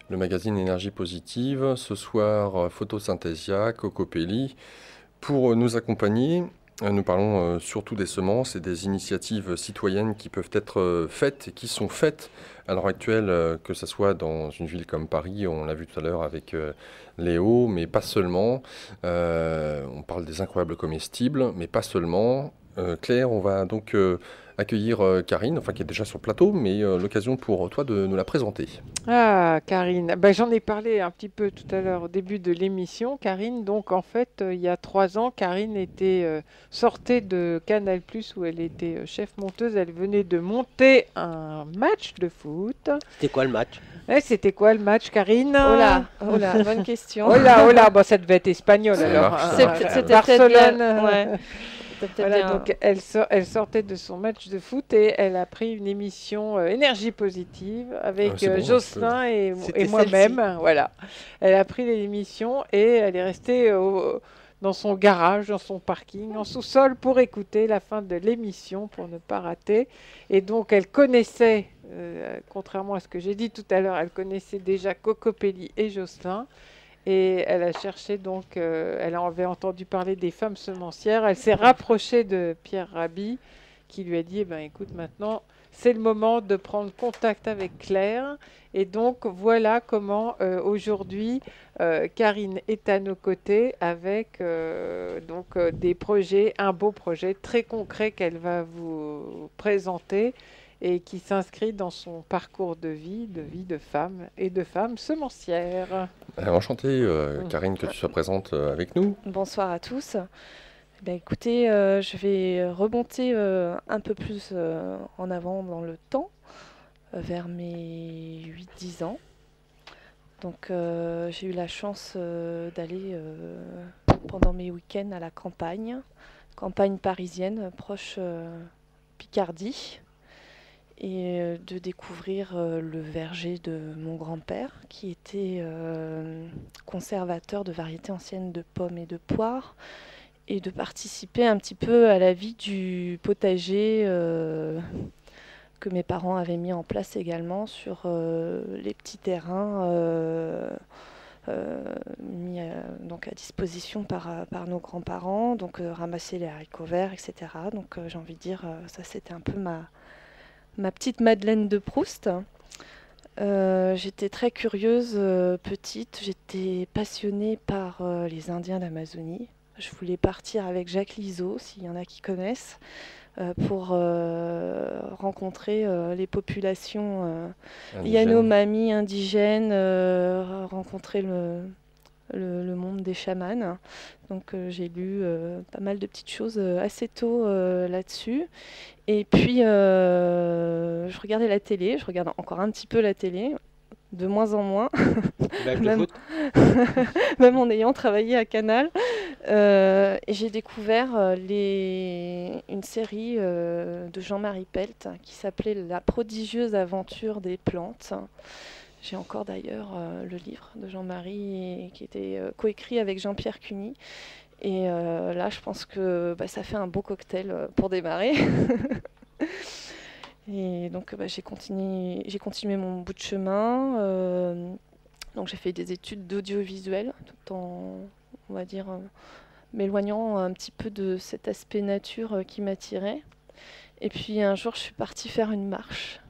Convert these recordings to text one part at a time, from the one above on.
Le magazine Énergie Positive, ce soir Photosynthesia, Cocopelli. Pour nous accompagner, nous parlons surtout des semences et des initiatives citoyennes qui peuvent être faites et qui sont faites à l'heure actuelle, que ce soit dans une ville comme Paris, on l'a vu tout à l'heure avec Léo, mais pas seulement. On parle des incroyables comestibles, mais pas seulement. Claire, on va donc accueillir Karine, enfin qui est déjà sur le plateau, mais l'occasion pour toi de nous la présenter. Ah, Karine, ben, j'en ai parlé un petit peu tout à l'heure au début de l'émission. Karine, donc en fait, il y a 3 ans, Karine sortait de Canal+, où elle était chef monteuse. Elle venait de monter un match de foot. C'était quoi le match? C'était quoi le match, Karine? Oh là, bonne question. Oh là, bon, ça devait être espagnol Ça alors. marche, ça C'est- marche. C'était Barcelone. peut-être ouais. C'était peut-être Voilà, bien. donc elle sortait de son match de foot et elle a pris une émission Énergie Positive avec c'est bon, Jocelyn et C'était moi-même. Voilà. Elle a pris l'émission et elle est restée dans son garage, dans son parking, en sous-sol pour écouter la fin de l'émission pour ne pas rater. Et donc elle connaissait, contrairement à ce que j'ai dit tout à l'heure, elle connaissait déjà Cocopelli et Jocelyn. Et elle a cherché donc, elle avait entendu parler des femmes semencières. Elle s'est rapprochée de Pierre Rabhi, qui lui a dit, eh ben, écoute, maintenant, c'est le moment de prendre contact avec Claire. Et donc, voilà comment aujourd'hui, Karine est à nos côtés avec des projets, un beau projet très concret qu'elle va vous présenter et qui s'inscrit dans son parcours de vie de femme et de femme semencière. Enchanté, Karine, que tu sois présente avec nous. Bonsoir à tous. Ben, écoutez, je vais remonter un peu plus en avant dans le temps, vers mes 8-10 ans. Donc j'ai eu la chance d'aller pendant mes week-ends à la campagne parisienne, proche Picardie, et de découvrir le verger de mon grand-père, qui était conservateur de variétés anciennes de pommes et de poires, et de participer un petit peu à la vie du potager que mes parents avaient mis en place également sur les petits terrains mis donc à disposition par nos grands-parents, donc ramasser les haricots verts, etc. Donc j'ai envie de dire, ça c'était un peu ma petite Madeleine de Proust. J'étais très curieuse petite, j'étais passionnée par les Indiens d'Amazonie. Je voulais partir avec Jacques Liseau, s'il y en a qui connaissent, pour rencontrer les populations Yanomami indigènes, rencontrer le monde des chamans. Donc j'ai lu pas mal de petites choses assez tôt là-dessus. Et puis je regardais la télé, je regarde encore un petit peu la télé, de moins en moins, même, même en ayant travaillé à Canal. Et j'ai découvert une série de Jean-Marie Pelt qui s'appelait La prodigieuse aventure des plantes. J'ai encore d'ailleurs le livre de Jean-Marie qui était coécrit avec Jean-Pierre Cuny. Et là, je pense que ça fait un beau cocktail pour démarrer. Et donc, j'ai continué mon bout de chemin. Donc, j'ai fait des études d'audiovisuel, tout en, on va dire, m'éloignant un petit peu de cet aspect nature qui m'attirait. Et puis, un jour, je suis partie faire une marche.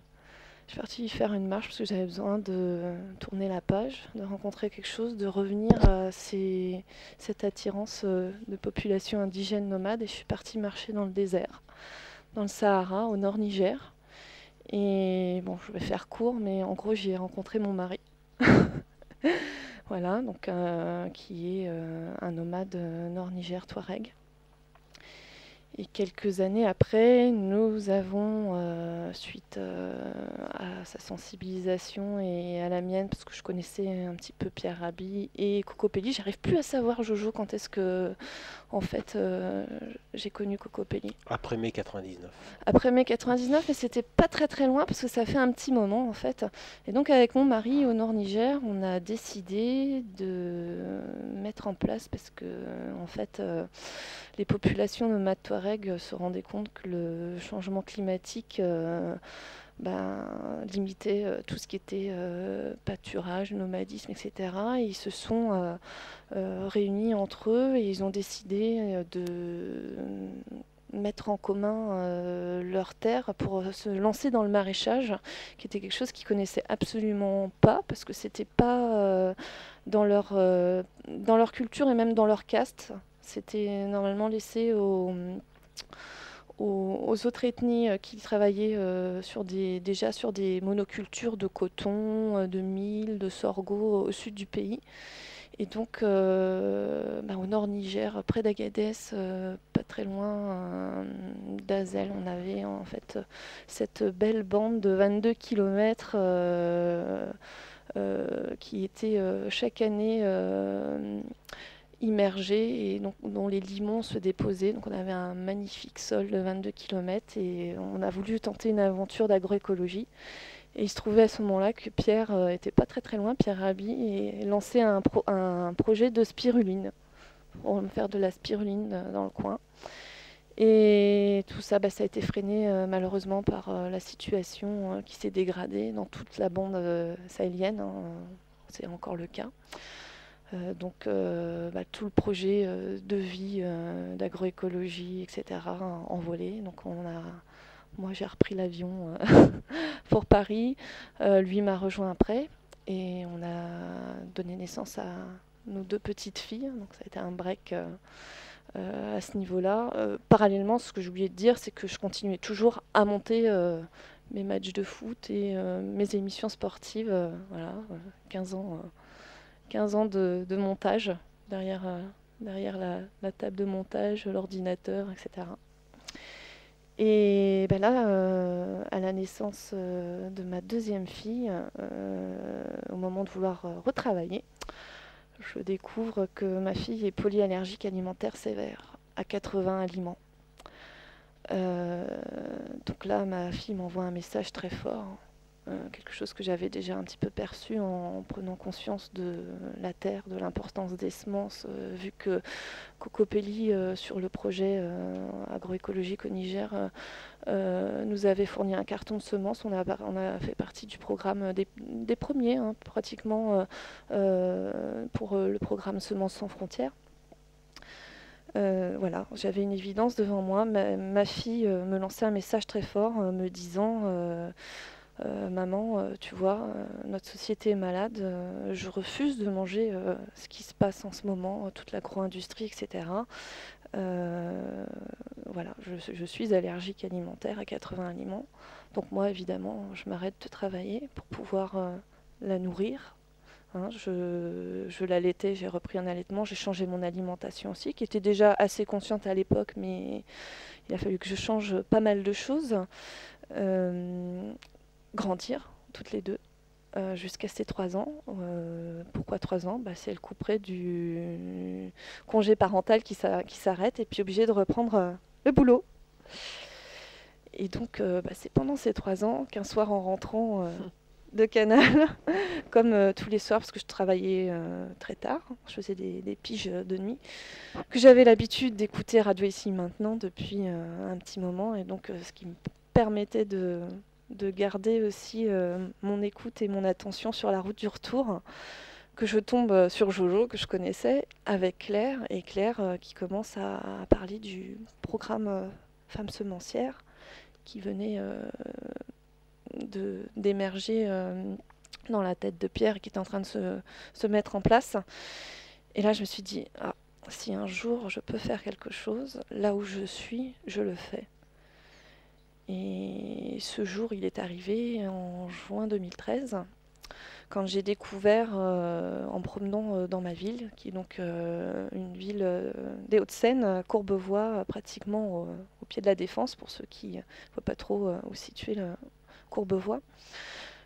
Je suis partie faire une marche parce que j'avais besoin de tourner la page, de rencontrer quelque chose, de revenir à cette attirance de population indigène nomade. Et je suis partie marcher dans le désert, dans le Sahara, au nord Niger. Et bon, je vais faire court, mais en gros, j'y ai rencontré mon mari. Voilà, donc qui est un nomade nord Niger Touareg. Et quelques années après, nous avons, suite à sa sensibilisation et à la mienne, parce que je connaissais un petit peu Pierre Rabhi et Cocopelli, j'arrive plus à savoir, Jojo, quand est-ce que, en fait, j'ai connu Cocopelli. Après mai 99. Après mai 99, mais c'était pas très très loin, parce que ça fait un petit moment, en fait. Et donc, avec mon mari, au Nord Niger, on a décidé de mettre en place, parce que, en fait, les populations nomades Touareg se rendaient compte que le changement climatique limitait tout ce qui était pâturage, nomadisme, etc. Et ils se sont réunis entre eux et ils ont décidé de mettre en commun leurs terres pour se lancer dans le maraîchage, qui était quelque chose qu'ils connaissaient absolument pas, parce que c'était pas dans leur culture et même dans leur caste. C'était normalement laissé aux autres ethnies qui travaillaient déjà sur des monocultures de coton, de mil, de sorgho au sud du pays. Et donc, au nord Niger, près d'Agadez, pas très loin d'Azel, on avait en fait cette belle bande de 22 km qui était chaque année immergée et donc, dont les limons se déposaient. Donc on avait un magnifique sol de 22 km et on a voulu tenter une aventure d'agroécologie. Et il se trouvait à ce moment-là que Pierre était pas très très loin, Pierre Rabhi, et lançait un projet de spiruline pour faire de la spiruline dans le coin. Et tout ça, ça a été freiné malheureusement par la situation qui s'est dégradée dans toute la bande sahélienne. C'est encore le cas. Donc tout le projet de vie, d'agroécologie, etc. envolé. Donc moi j'ai repris l'avion pour Paris. Lui m'a rejoint après et on a donné naissance à nos 2 petites filles. Donc ça a été un break à ce niveau-là. Parallèlement, ce que j'ai oublié de dire, c'est que je continuais toujours à monter mes matchs de foot et mes émissions sportives. 15 ans de montage derrière la table de montage, l'ordinateur, etc. Et là, à la naissance de ma 2e fille, au moment de vouloir retravailler, je découvre que ma fille est polyallergique alimentaire sévère à 80 aliments. Donc là, ma fille m'envoie un message très fort, quelque chose que j'avais déjà un petit peu perçu en prenant conscience de la terre, de l'importance des semences, vu que Cocopelli, sur le projet agroécologique au Niger, nous avait fourni un carton de semences. On a fait partie du programme des premiers, pratiquement, pour le programme Semences sans frontières. J'avais une évidence devant moi. Ma fille me lançait un message très fort me disant maman, tu vois, notre société est malade, je refuse de manger ce qui se passe en ce moment, toute l'agro-industrie, etc. Je suis allergique alimentaire à 80 aliments. Donc moi, évidemment, je m'arrête de travailler pour pouvoir la nourrir. Je l'allaitais, j'ai repris un allaitement, j'ai changé mon alimentation aussi, qui était déjà assez consciente à l'époque, mais il a fallu que je change pas mal de choses. Grandir, toutes les 2, jusqu'à ses 3 ans. Pourquoi 3 ans ? C'est le couperet du congé parental qui s'arrête et puis obligé de reprendre le boulot. Et donc, c'est pendant ces 3 ans qu'un soir en rentrant de Canal, comme tous les soirs, parce que je travaillais très tard, je faisais des piges de nuit, que j'avais l'habitude d'écouter Radio Ici Maintenant depuis un petit moment, et donc ce qui me permettait de garder aussi mon écoute et mon attention sur la route du retour, que je tombe sur Jojo, que je connaissais, avec Claire, et Claire qui commence à parler du programme Femmes semencières, qui venait d'émerger dans la tête de Pierre, et qui était en train de se mettre en place. Et là, je me suis dit, si un jour je peux faire quelque chose, là où je suis, je le fais. Et ce jour, il est arrivé en juin 2013. quand j'ai découvert, en me promenant dans ma ville, qui est donc une ville des Hauts-de-Seine, Courbevoie, pratiquement au pied de la Défense, pour ceux qui ne voient pas trop où situer Courbevoie.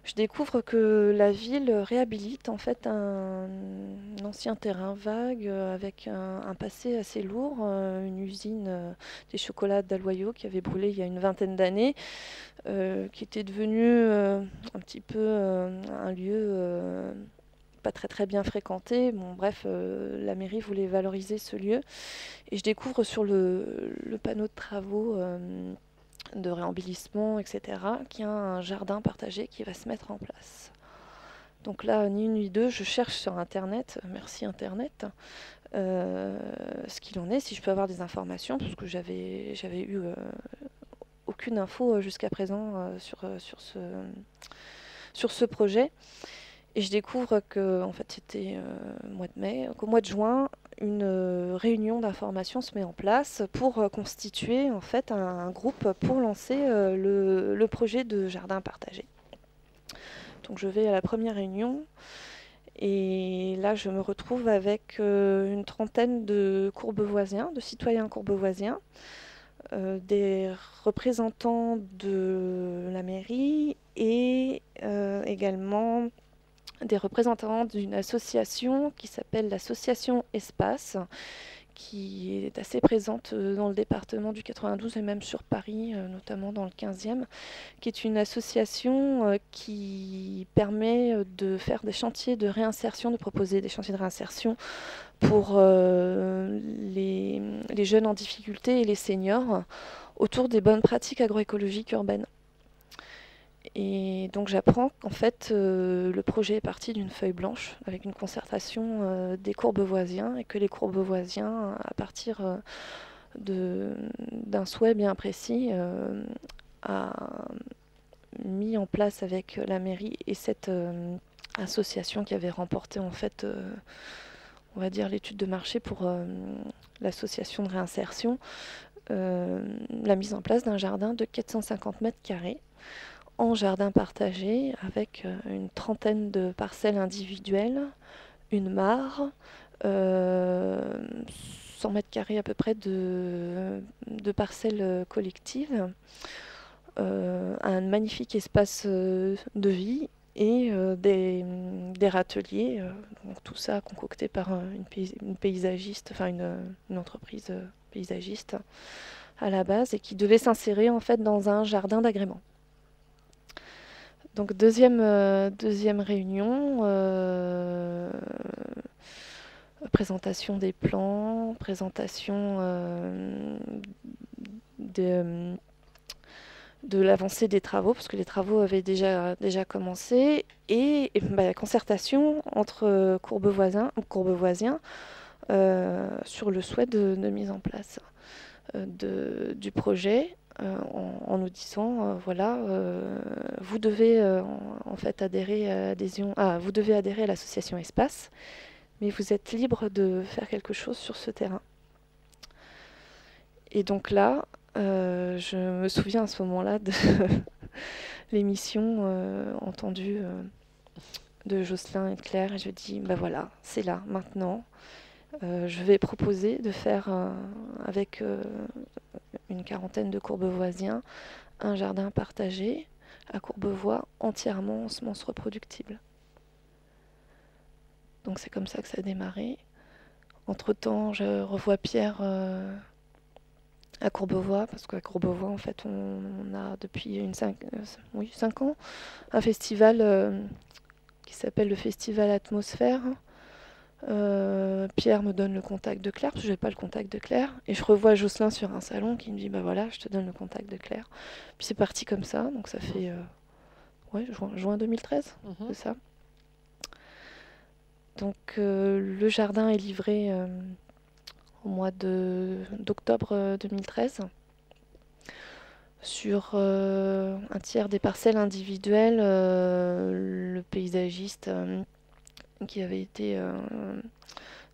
Je découvre que la ville réhabilite en fait un ancien terrain vague avec un passé assez lourd, une usine des chocolats d'Aloyau qui avait brûlé il y a une vingtaine d'années, qui était devenu un petit peu un lieu pas très bien fréquenté. Bon, bref, la mairie voulait valoriser ce lieu. Et je découvre sur le panneau de travaux de réembellissement, etc., qu'il y a un jardin partagé qui va se mettre en place. Donc là, ni une ni deux, je cherche sur Internet, merci Internet, ce qu'il en est, si je peux avoir des informations, parce que j'avais eu aucune info jusqu'à présent sur ce projet. Et je découvre que, en fait, c'était mois de mai, qu'au mois de juin, une réunion d'information se met en place pour constituer en fait un groupe pour lancer le projet de jardin partagé. Donc je vais à la première réunion et là je me retrouve avec une trentaine de courbevoisiens, de citoyens courbevoisiens, des représentants de la mairie et également des représentants d'une association qui s'appelle l'association Espace, qui est assez présente dans le département du 92 et même sur Paris, notamment dans le 15e, qui est une association qui permet de faire des chantiers de réinsertion, de proposer des chantiers de réinsertion pour les jeunes en difficulté et les seniors autour des bonnes pratiques agroécologiques urbaines. Et donc j'apprends qu'en fait le projet est parti d'une feuille blanche avec une concertation des courbevoisiens et que les courbevoisiens, à partir d'un souhait bien précis, a mis en place avec la mairie et cette association qui avait remporté en fait, on va dire, l'étude de marché pour l'association de réinsertion, la mise en place d'un jardin de 450 mètres carrés en jardin partagé avec une trentaine de parcelles individuelles, une mare, 100 mètres carrés à peu près de parcelles collectives, un magnifique espace de vie et des râteliers, donc tout ça concocté par une paysagiste, enfin une entreprise paysagiste à la base et qui devait s'insérer en fait dans un jardin d'agrément. Donc deuxième réunion, présentation des plans, présentation de l'avancée des travaux, parce que les travaux avaient déjà commencé, et concertation entre courbevoisiens sur le souhait de mise en place du projet. En nous disant voilà, vous devez en fait adhérer vous devez adhérer à l'association Espace, mais vous êtes libre de faire quelque chose sur ce terrain. Et donc là, je me souviens à ce moment-là de l'émission entendue de Jocelyn et de Claire, et je dis bah voilà, c'est là, maintenant. Je vais proposer de faire avec une quarantaine de courbevoisiens un jardin partagé à Courbevoie entièrement en semences reproductibles. Donc c'est comme ça que ça a démarré. Entre-temps, je revois Pierre à Courbevoie, parce qu'à Courbevoie, en fait, on a depuis 5 ans un festival qui s'appelle le Festival Atmosphère. Pierre me donne le contact de Claire, parce que je n'avais pas le contact de Claire, et je revois Jocelyn sur un salon qui me dit bah voilà, je te donne le contact de Claire. Puis c'est parti comme ça, donc ça fait juin 2013, c'est ça. Donc le jardin est livré au mois d'octobre 2013 sur un tiers des parcelles individuelles. Le paysagiste qui avait été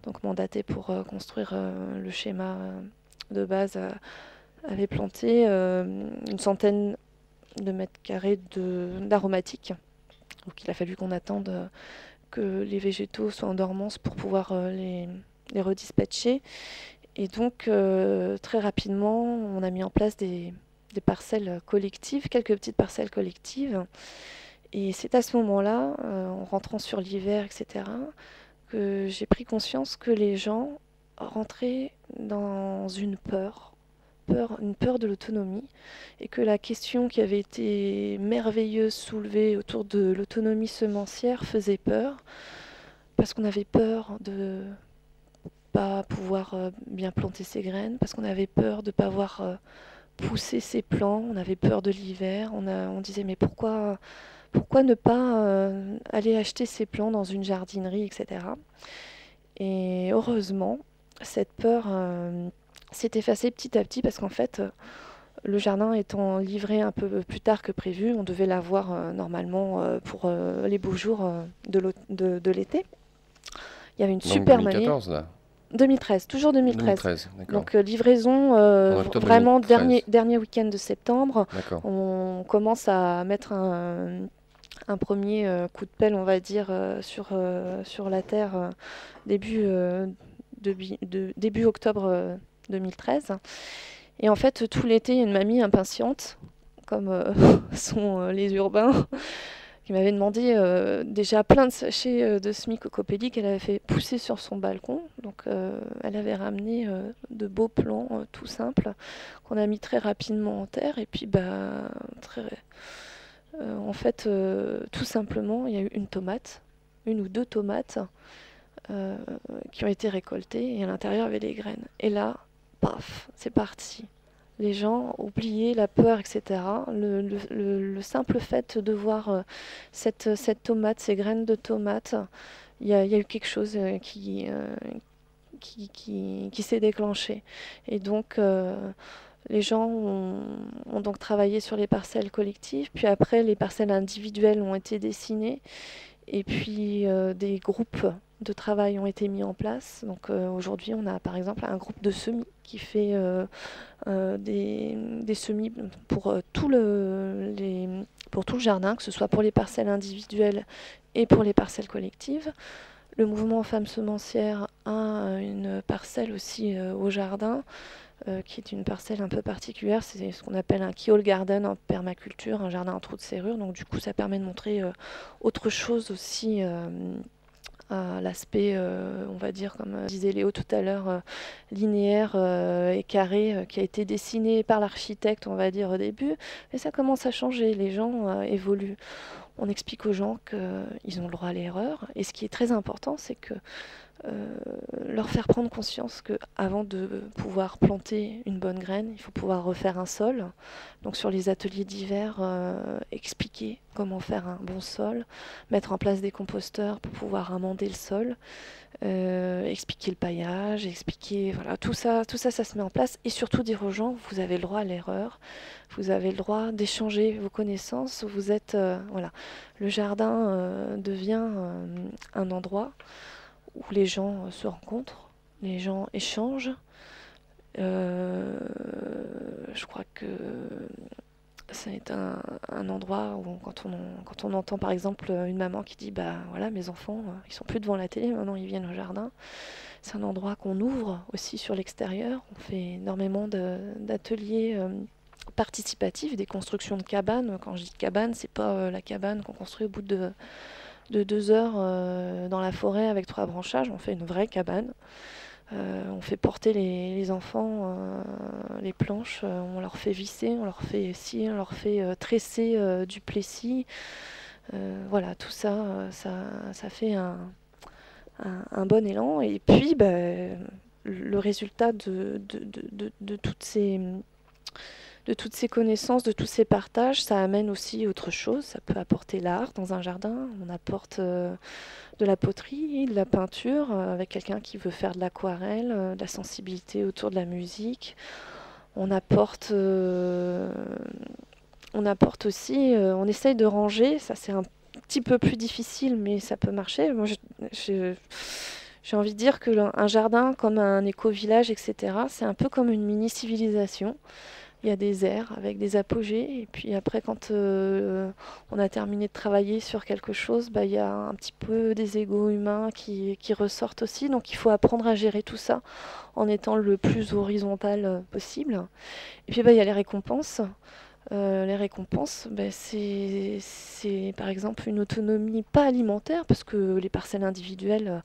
donc mandaté pour construire le schéma de base, avait planté une centaine de mètres carrés d'aromatiques Donc il a fallu qu'on attende que les végétaux soient en dormance pour pouvoir les redispatcher. Et donc très rapidement, on a mis en place des parcelles collectives, quelques petites parcelles collectives. Et c'est à ce moment-là, en rentrant sur l'hiver, etc., que j'ai pris conscience que les gens rentraient dans une peur de l'autonomie, et que la question qui avait été merveilleuse soulevée autour de l'autonomie semencière faisait peur, parce qu'on avait peur de pas pouvoir bien planter ses graines, parce qu'on avait peur de ne pas voir pousser ses plants, on avait peur de l'hiver, on disait mais pourquoi ne pas aller acheter ses plants dans une jardinerie, etc. Et heureusement, cette peur s'est effacée petit à petit parce qu'en fait, le jardin étant livré un peu plus tard que prévu, on devait l'avoir normalement pour les beaux jours de l'été. Il y avait une Donc super 2014 manip. là. 2013, toujours 2013. 2013, d'accord. Donc livraison En octobre vraiment 2013. dernier week-end de septembre. D'accord. On commence à mettre un premier coup de pelle, on va dire, sur la terre début octobre 2013. Et en fait, tout l'été, il y a une mamie impatiente, comme sont les urbains, qui m'avait demandé déjà plein de sachets de Smicocopélie qu'elle avait fait pousser sur son balcon. Donc elle avait ramené de beaux plants tout simples qu'on a mis très rapidement en terre. Et puis en fait, tout simplement, il y a eu une ou deux tomates qui ont été récoltées, et à l'intérieur il y avait les graines. Et là, paf, c'est parti. Les gens oubliaient la peur, etc. Le simple fait de voir cette tomate, ces graines de tomate, il y a eu quelque chose qui s'est déclenché. Et donc, les gens ont donc travaillé sur les parcelles collectives, puis après, les parcelles individuelles ont été dessinées, et puis des groupes de travail ont été mis en place. Donc aujourd'hui, on a par exemple un groupe de semis qui fait des semis pour tout le jardin, que ce soit pour les parcelles individuelles et pour les parcelles collectives. Le mouvement Femmes Semencières a une parcelle aussi au jardin, qui est une parcelle un peu particulière. C'est ce qu'on appelle un keyhole garden en permaculture, un jardin en trou de serrure. Donc du coup, ça permet de montrer autre chose aussi à l'aspect, on va dire, comme disait Léo tout à l'heure, linéaire et carré, qui a été dessiné par l'architecte, on va dire, au début. Mais ça commence à changer, les gens évoluent. On explique aux gens qu'ils ont le droit à l'erreur. Et ce qui est très important, c'est que leur faire prendre conscience qu'avant de pouvoir planter une bonne graine, il faut pouvoir refaire un sol. Donc sur les ateliers d'hiver, expliquer comment faire un bon sol, mettre en place des composteurs pour pouvoir amender le sol, expliquer le paillage, expliquer voilà, tout ça, ça se met en place. Et surtout dire aux gens, vous avez le droit à l'erreur, vous avez le droit d'échanger vos connaissances. Vous êtes, voilà, le jardin devient un endroit où les gens se rencontrent, les gens échangent. Je crois que c'est un endroit où quand on entend par exemple une maman qui dit bah voilà, mes enfants ils sont plus devant la télé, maintenant ils viennent au jardin. C'est un endroit qu'on ouvre aussi sur l'extérieur. On fait énormément d'ateliers participatifs, des constructions de cabanes. Quand je dis cabane, c'est pas la cabane qu'on construit au bout de 2 heures dans la forêt avec 3 branchages. On fait une vraie cabane. On fait porter les enfants les planches, on leur fait visser, on leur fait scier, on leur fait tresser du plessis. Voilà, tout ça, ça fait un bon élan. Et puis, le résultat de toutes ces connaissances, de tous ces partages, ça amène aussi autre chose. Ça peut apporter l'art dans un jardin. On apporte de la poterie, de la peinture, avec quelqu'un qui veut faire de l'aquarelle, de la sensibilité autour de la musique. On apporte aussi, on essaye de ranger, ça c'est un petit peu plus difficile, mais ça peut marcher. Moi, j'ai envie de dire que un jardin comme un éco-village, etc., c'est un peu comme une mini-civilisation. Il y a des airs avec des apogées. Et puis après, quand on a terminé de travailler sur quelque chose, il y a un petit peu des égos humains qui ressortent aussi. Donc il faut apprendre à gérer tout ça en étant le plus horizontal possible. Et puis il y a les récompenses. Les récompenses, c'est par exemple une autonomie pas alimentaire, parce que les parcelles individuelles,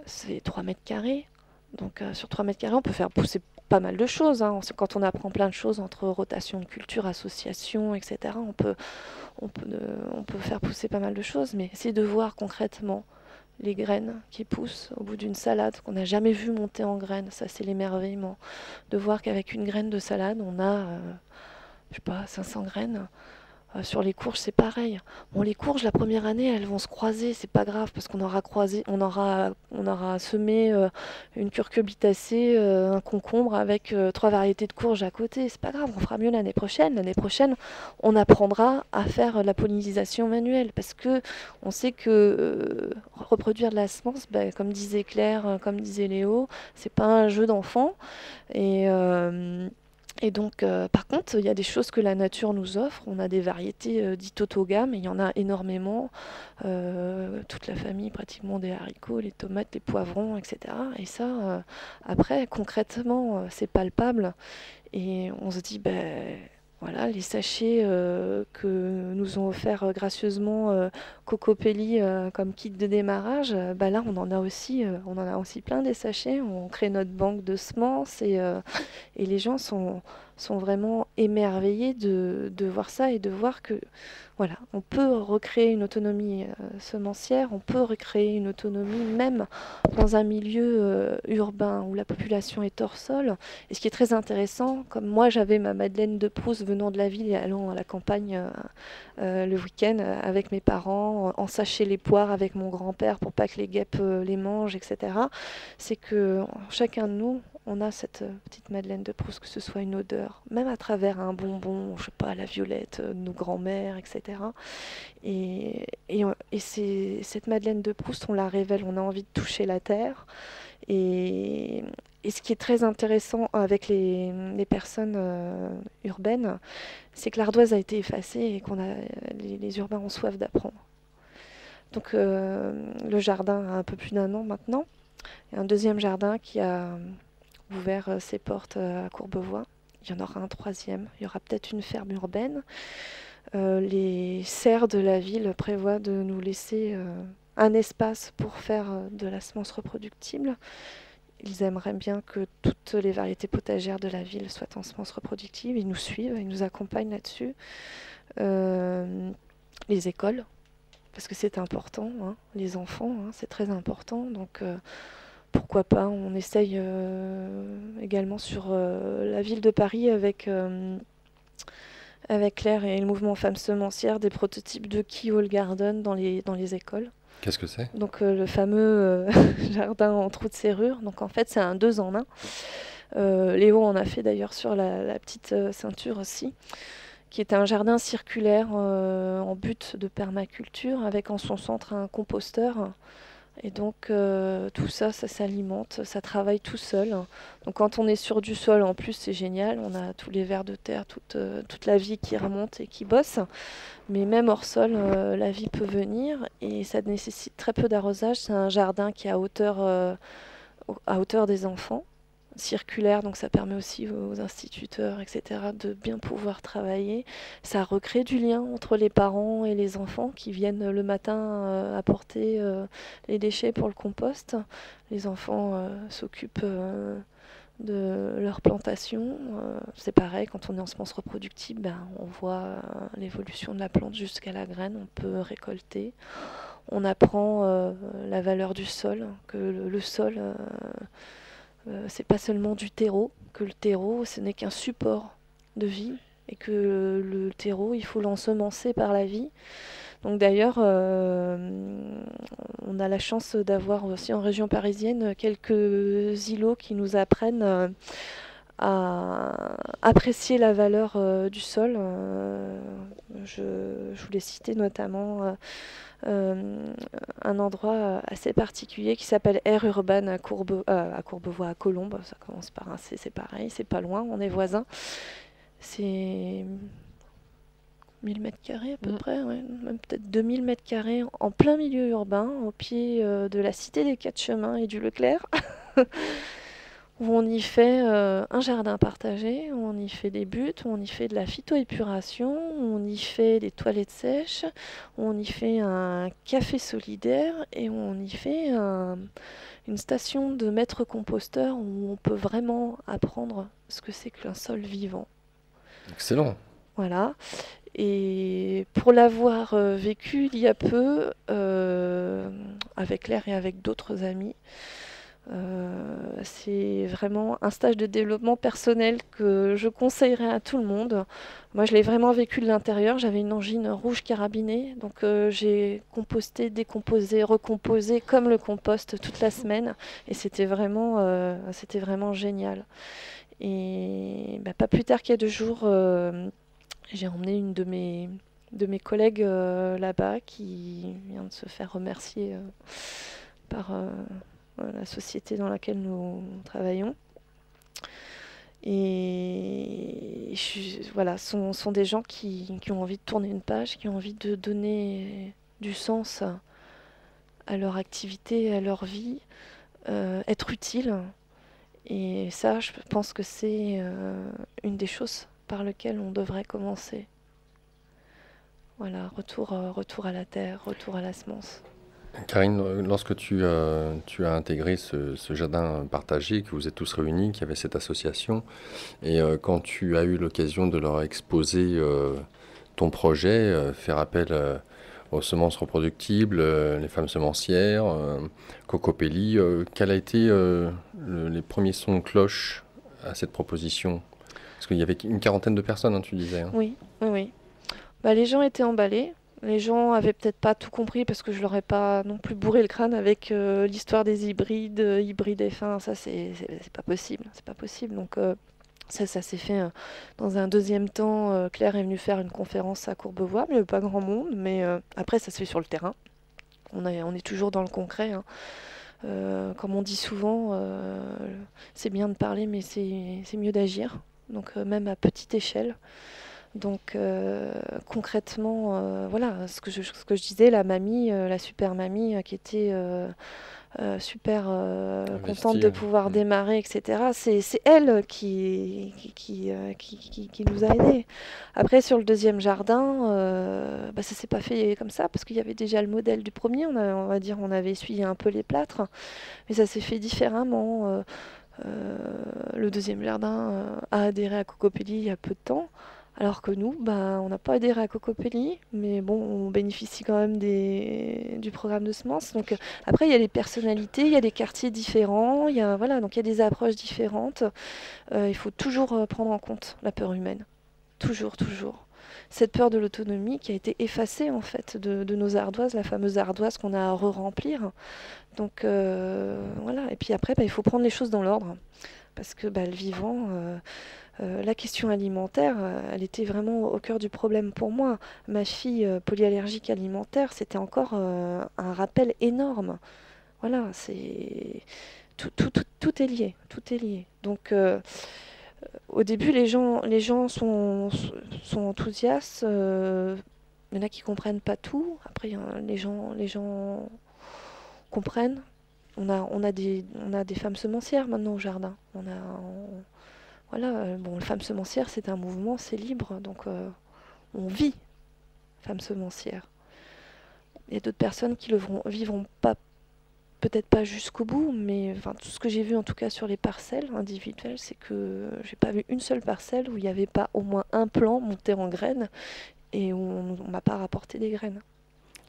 c'est 3 mètres carrés. Donc sur 3 mètres carrés, on peut faire pousser pas mal de choses. Hein. Quand on apprend plein de choses entre rotation de culture, association, etc., on peut faire pousser pas mal de choses. Mais c'est de voir concrètement les graines qui poussent au bout d'une salade qu'on n'a jamais vu monter en graines. Ça, c'est l'émerveillement. De voir qu'avec une graine de salade, on a, je sais pas, 500 graines. Sur les courges, c'est pareil. Bon, les courges, la première année, elles vont se croiser, c'est pas grave, parce qu'on aura croisé, on aura semé une curcubitacée, un concombre avec 3 variétés de courges à côté. C'est pas grave, on fera mieux l'année prochaine. L'année prochaine, on apprendra à faire la pollinisation manuelle, parce que on sait que reproduire de la semence, comme disait Claire, comme disait Léo, c'est pas un jeu d'enfant. Et donc, par contre, il y a des choses que la nature nous offre. On a des variétés dites autogames, et il y en a énormément. Toute la famille, pratiquement, des haricots, les tomates, les poivrons, etc. Et ça, après, concrètement, c'est palpable. Et on se dit, voilà, les sachets que nous ont offert gracieusement Cocopelli comme kit de démarrage, là on en a aussi plein des sachets. On crée notre banque de semences et les gens sont vraiment émerveillés de voir ça et de voir que voilà, on peut recréer une autonomie semencière, on peut recréer une autonomie même dans un milieu urbain où la population est hors sol. Et ce qui est très intéressant, comme moi j'avais ma Madeleine de Proust venant de la ville et allant à la campagne le week-end avec mes parents, ensacher les poires avec mon grand-père pour pas que les guêpes les mangent, etc. C'est que chacun de nous, on a cette petite Madeleine de Proust, que ce soit une odeur, même à travers un bonbon, je sais pas, la violette de nos grands-mères, etc. Et cette Madeleine de Proust, on la révèle, on a envie de toucher la terre. Et ce qui est très intéressant avec les personnes urbaines, c'est que l'ardoise a été effacée et qu'on a les urbains ont soif d'apprendre. Donc le jardin a un peu plus d'1 an maintenant. Il y a un deuxième jardin qui a ouvert ses portes à Courbevoie. Il y en aura un 3e. Il y aura peut-être une ferme urbaine. Les serres de la ville prévoient de nous laisser un espace pour faire de la semence reproductible. Ils aimeraient bien que toutes les variétés potagères de la ville soient en semence reproductible. Ils nous suivent, ils nous accompagnent là-dessus. Les écoles, parce que c'est important, hein, les enfants, hein, c'est très important. Donc pourquoi pas, on essaye également sur la ville de Paris avec Claire et le mouvement Femmes Semencières des prototypes de Key Hall Garden dans les écoles. Qu'est-ce que c'est ? Donc le fameux jardin en trou de serrure. Donc en fait c'est un 2 en 1. Léo en a fait d'ailleurs sur la petite ceinture aussi, qui est un jardin circulaire en but de permaculture avec en son centre un composteur. Et donc tout ça s'alimente, ça travaille tout seul. Donc quand on est sur du sol, en plus c'est génial, on a tous les vers de terre, toute la vie qui remonte et qui bosse. Mais même hors sol, la vie peut venir et ça nécessite très peu d'arrosage. C'est un jardin qui est à hauteur des enfants, circulaire, donc ça permet aussi aux instituteurs, etc., de bien pouvoir travailler. Ça recrée du lien entre les parents et les enfants qui viennent le matin apporter les déchets pour le compost. Les enfants s'occupent de leur plantation. C'est pareil, quand on est en semence reproductive, on voit l'évolution de la plante jusqu'à la graine, on peut récolter. On apprend la valeur du sol, que le sol... c'est pas seulement du terreau, que le terreau ce n'est qu'un support de vie et que le terreau il faut l'ensemencer par la vie. Donc d'ailleurs on a la chance d'avoir aussi en région parisienne quelques îlots qui nous apprennent à apprécier la valeur du sol. Je voulais citer notamment un endroit assez particulier qui s'appelle Air Urban à Courbevoie, à Colombes. Ça commence par un C, c'est pareil, c'est pas loin, on est voisins. C'est 1000 mètres carrés à peu près, ouais, même peut-être 2000 mètres carrés en plein milieu urbain, au pied de la Cité des Quatre Chemins et du Leclerc, où on y fait un jardin partagé, où on y fait des buttes, où on y fait de la phytoépuration, où on y fait des toilettes sèches, où on y fait un café solidaire et où on y fait une station de maître composteur où on peut vraiment apprendre ce que c'est qu'un sol vivant. Excellent. Voilà. Et pour l'avoir vécu il y a peu, avec Claire et avec d'autres amis, c'est vraiment un stage de développement personnel que je conseillerais à tout le monde. Moi, je l'ai vraiment vécu de l'intérieur. J'avais une angine rouge carabinée, donc j'ai composté, décomposé, recomposé comme le compost toute la semaine, et c'était vraiment génial. Et bah, pas plus tard qu'il y a 2 jours, j'ai emmené une de mes collègues là-bas qui vient de se faire remercier par la société dans laquelle nous travaillons. Et voilà, sont des gens qui ont envie de tourner une page, qui ont envie de donner du sens à leur activité, à leur vie, être utile. Et ça, je pense que c'est une des choses par lesquelles on devrait commencer. Voilà, retour à la terre, retour à la semence. Karine, lorsque tu as intégré ce jardin partagé, que vous êtes tous réunis, qu'il y avait cette association, et quand tu as eu l'occasion de leur exposer ton projet, faire appel aux semences reproductibles, les femmes semencières, Cocopelli, quels a été les premiers sons de cloche à cette proposition? Parce qu'il y avait une quarantaine de personnes, hein, tu disais. Hein. Oui, oui, oui. Bah, les gens étaient emballés. Les gens avaient peut-être pas tout compris parce que je leur ai pas non plus bourré le crâne avec l'histoire des hybrides, hybrides F1. Ça, c'est pas possible. C'est pas possible. Donc, ça s'est fait dans un deuxième temps. Claire est venue faire une conférence à Courbevoie, mais il n'y avait pas grand monde. Mais après, ça se fait sur le terrain. On est toujours dans le concret. Hein. Comme on dit souvent, c'est bien de parler, mais c'est mieux d'agir. Donc, même à petite échelle. Donc concrètement, voilà, ce que je disais, la mamie, la super mamie qui était super contente de pouvoir démarrer, etc. C'est elle qui nous a aidés. Après, sur le deuxième jardin, bah, ça s'est pas fait comme ça, parce qu'il y avait déjà le modèle du premier, on va dire, on avait essuyé un peu les plâtres, mais ça s'est fait différemment. Le deuxième jardin a adhéré à Cocopelli il y a peu de temps. Alors que nous, bah, on n'a pas adhéré à Cocopelli, mais bon, on bénéficie quand même du programme de semences. Donc après, il y a les personnalités, il y a des quartiers différents, voilà, donc il y a des approches différentes. Il faut toujours prendre en compte la peur humaine, toujours, toujours. Cette peur de l'autonomie qui a été effacée en fait de nos ardoises, la fameuse ardoise qu'on a à re-remplir. Donc voilà, et puis après, bah, il faut prendre les choses dans l'ordre, parce que bah, le vivant. La question alimentaire, elle était vraiment au cœur du problème pour moi. Ma fille polyallergique alimentaire, c'était encore un rappel énorme. Voilà, c'est tout est lié, tout est lié. Donc, au début, les gens sont enthousiastes. Il y en a qui comprennent pas tout. Après, les gens comprennent. On a des femmes semencières maintenant au jardin. Voilà, bon, les femmes semencières, c'est un mouvement, c'est libre, donc on vit femmes semencières. Il y a d'autres personnes qui vivront pas, peut-être pas jusqu'au bout, mais enfin, tout ce que j'ai vu en tout cas sur les parcelles individuelles, c'est que j'ai pas vu une seule parcelle où il n'y avait pas au moins un plant monté en graines et où on m'a pas rapporté des graines.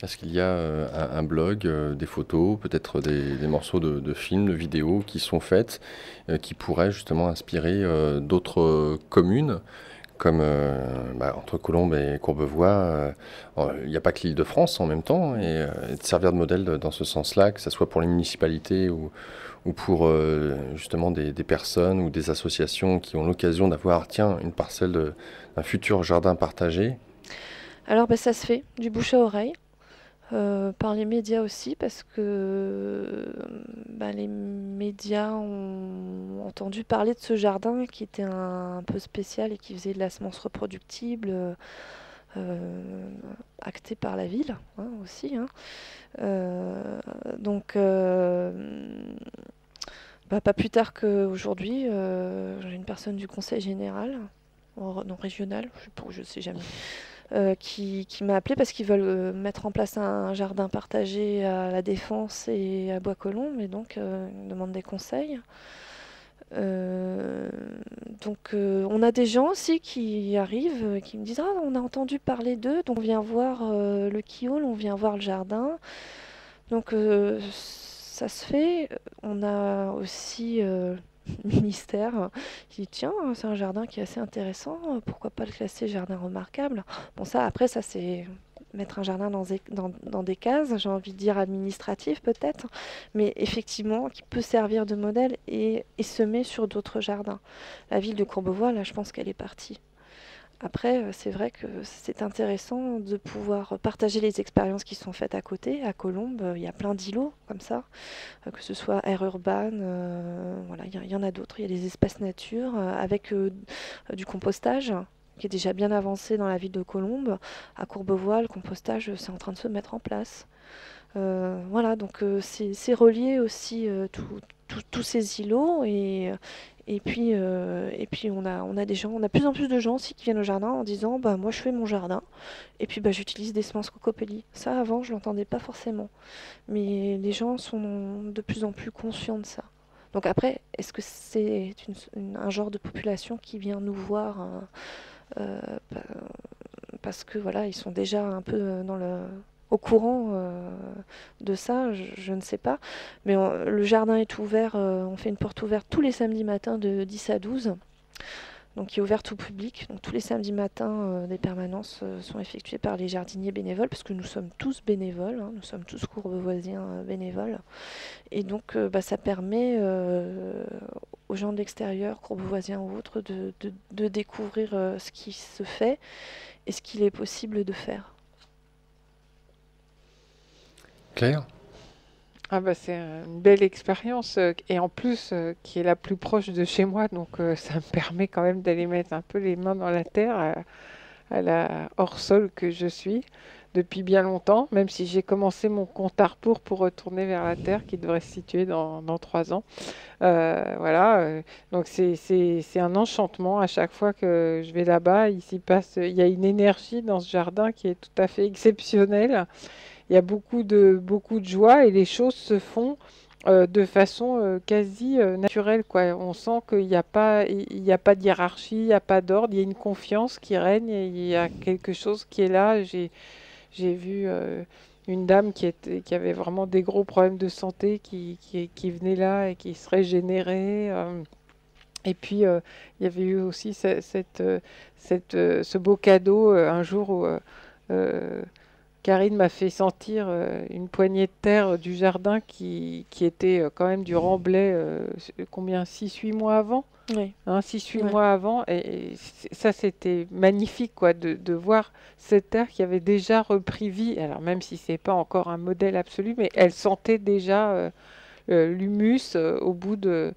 Est-ce qu'il y a un blog, des photos, peut-être des morceaux de films, de vidéos qui sont faites, qui pourraient justement inspirer d'autres communes, comme entre Colombes et Courbevoie, il n'y a pas que l'Île-de-France en même temps, et de servir de modèle dans ce sens-là, que ce soit pour les municipalités ou pour justement des personnes ou des associations qui ont l'occasion d'avoir, tiens, une parcelle d'un futur jardin partagé. Alors ça se fait, du bouche à oreille. Par les médias aussi, parce que les médias ont entendu parler de ce jardin qui était un peu spécial et qui faisait de la semence reproductible, acté par la ville aussi. Donc, pas plus tard qu'aujourd'hui, j'ai une personne du conseil général, non régional, je sais jamais, qui m'a appelé parce qu'ils veulent mettre en place un jardin partagé à La Défense et à Bois-Colombes, et donc ils me demandent des conseils. On a des gens aussi qui arrivent, qui me disent ah, on a entendu parler d'eux, donc on vient voir le Kihol, on vient voir le jardin. Donc ça se fait. On a aussi le ministère qui dit tiens, c'est un jardin qui est assez intéressant, pourquoi pas le classer jardin remarquable. Bon, ça, après, ça c'est mettre un jardin dans des cases, j'ai envie de dire administratives peut-être, mais effectivement qui peut servir de modèle et semer sur d'autres jardins. La ville de Courbevoie, là, je pense qu'elle est partie. Après, c'est vrai que c'est intéressant de pouvoir partager les expériences qui sont faites à côté. À Colombes, il y a plein d'îlots comme ça, que ce soit Air Urban, voilà, il y en a d'autres. Il y a des espaces nature avec du compostage qui est déjà bien avancé dans la ville de Colombes. À Courbevoie, le compostage, c'est en train de se mettre en place. Voilà, donc c'est relié aussi tous ces îlots et puis on a des gens, on a de plus en plus de gens aussi qui viennent au jardin en disant bah moi je fais mon jardin et puis j'utilise des semences cocopelli. Ça avant je l'entendais pas forcément, mais les gens sont de plus en plus conscients de ça. Donc après, est-ce que c'est un genre de population qui vient nous voir euh, pa- parce que voilà ils sont déjà un peu au courant de ça, je ne sais pas. Mais le jardin est ouvert, on fait une porte ouverte tous les samedis matins de 10 à 12. Donc qui est ouverte au public. Donc tous les samedis matins, des permanences sont effectuées par les jardiniers bénévoles, parce que nous sommes tous bénévoles, nous sommes tous courbevoisiens bénévoles. Et donc ça permet aux gens de l'extérieur, courbevoisiens ou autres, de découvrir ce qui se fait et ce qu'il est possible de faire. Claire? Ah bah c'est une belle expérience et en plus qui est la plus proche de chez moi, donc ça me permet quand même d'aller mettre un peu les mains dans la terre à la hors-sol que je suis depuis bien longtemps, même si j'ai commencé mon compte à rebours pour retourner vers la terre qui devrait se situer dans 3 ans. Voilà, donc c'est un enchantement à chaque fois que je vais là-bas. Il y a une énergie dans ce jardin qui est tout à fait exceptionnelle. Il y a beaucoup de joie et les choses se font de façon quasi naturelle, quoi. On sent il y a pas de hiérarchie, il n'y a pas d'ordre, il y a une confiance qui règne, et il y a quelque chose qui est là. J'ai vu une dame qui avait vraiment des gros problèmes de santé qui venait là et qui se régénérait. Et puis, il y avait eu aussi ce beau cadeau un jour où Karine m'a fait sentir une poignée de terre du jardin qui était quand même du remblai, combien, 6 8 mois avant? Oui. Hein, 6 8 Ouais. mois avant. Et ça, c'était magnifique, quoi, de voir cette terre qui avait déjà repris vie. Alors, même si c'est pas encore un modèle absolu, mais elle sentait déjà l'humus au bout de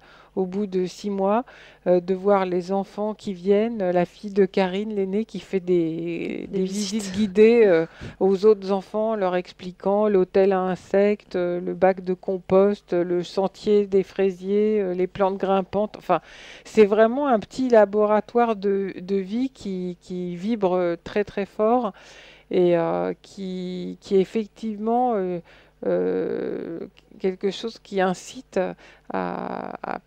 6 mois, de voir les enfants qui viennent, la fille de Karine, l'aînée, qui fait des visites guidées aux autres enfants, leur expliquant l'hôtel à insectes, le bac de compost, le sentier des fraisiers, les plantes grimpantes. Enfin, c'est vraiment un petit laboratoire de vie qui vibre très très fort et qui est effectivement euh, quelque chose qui incite à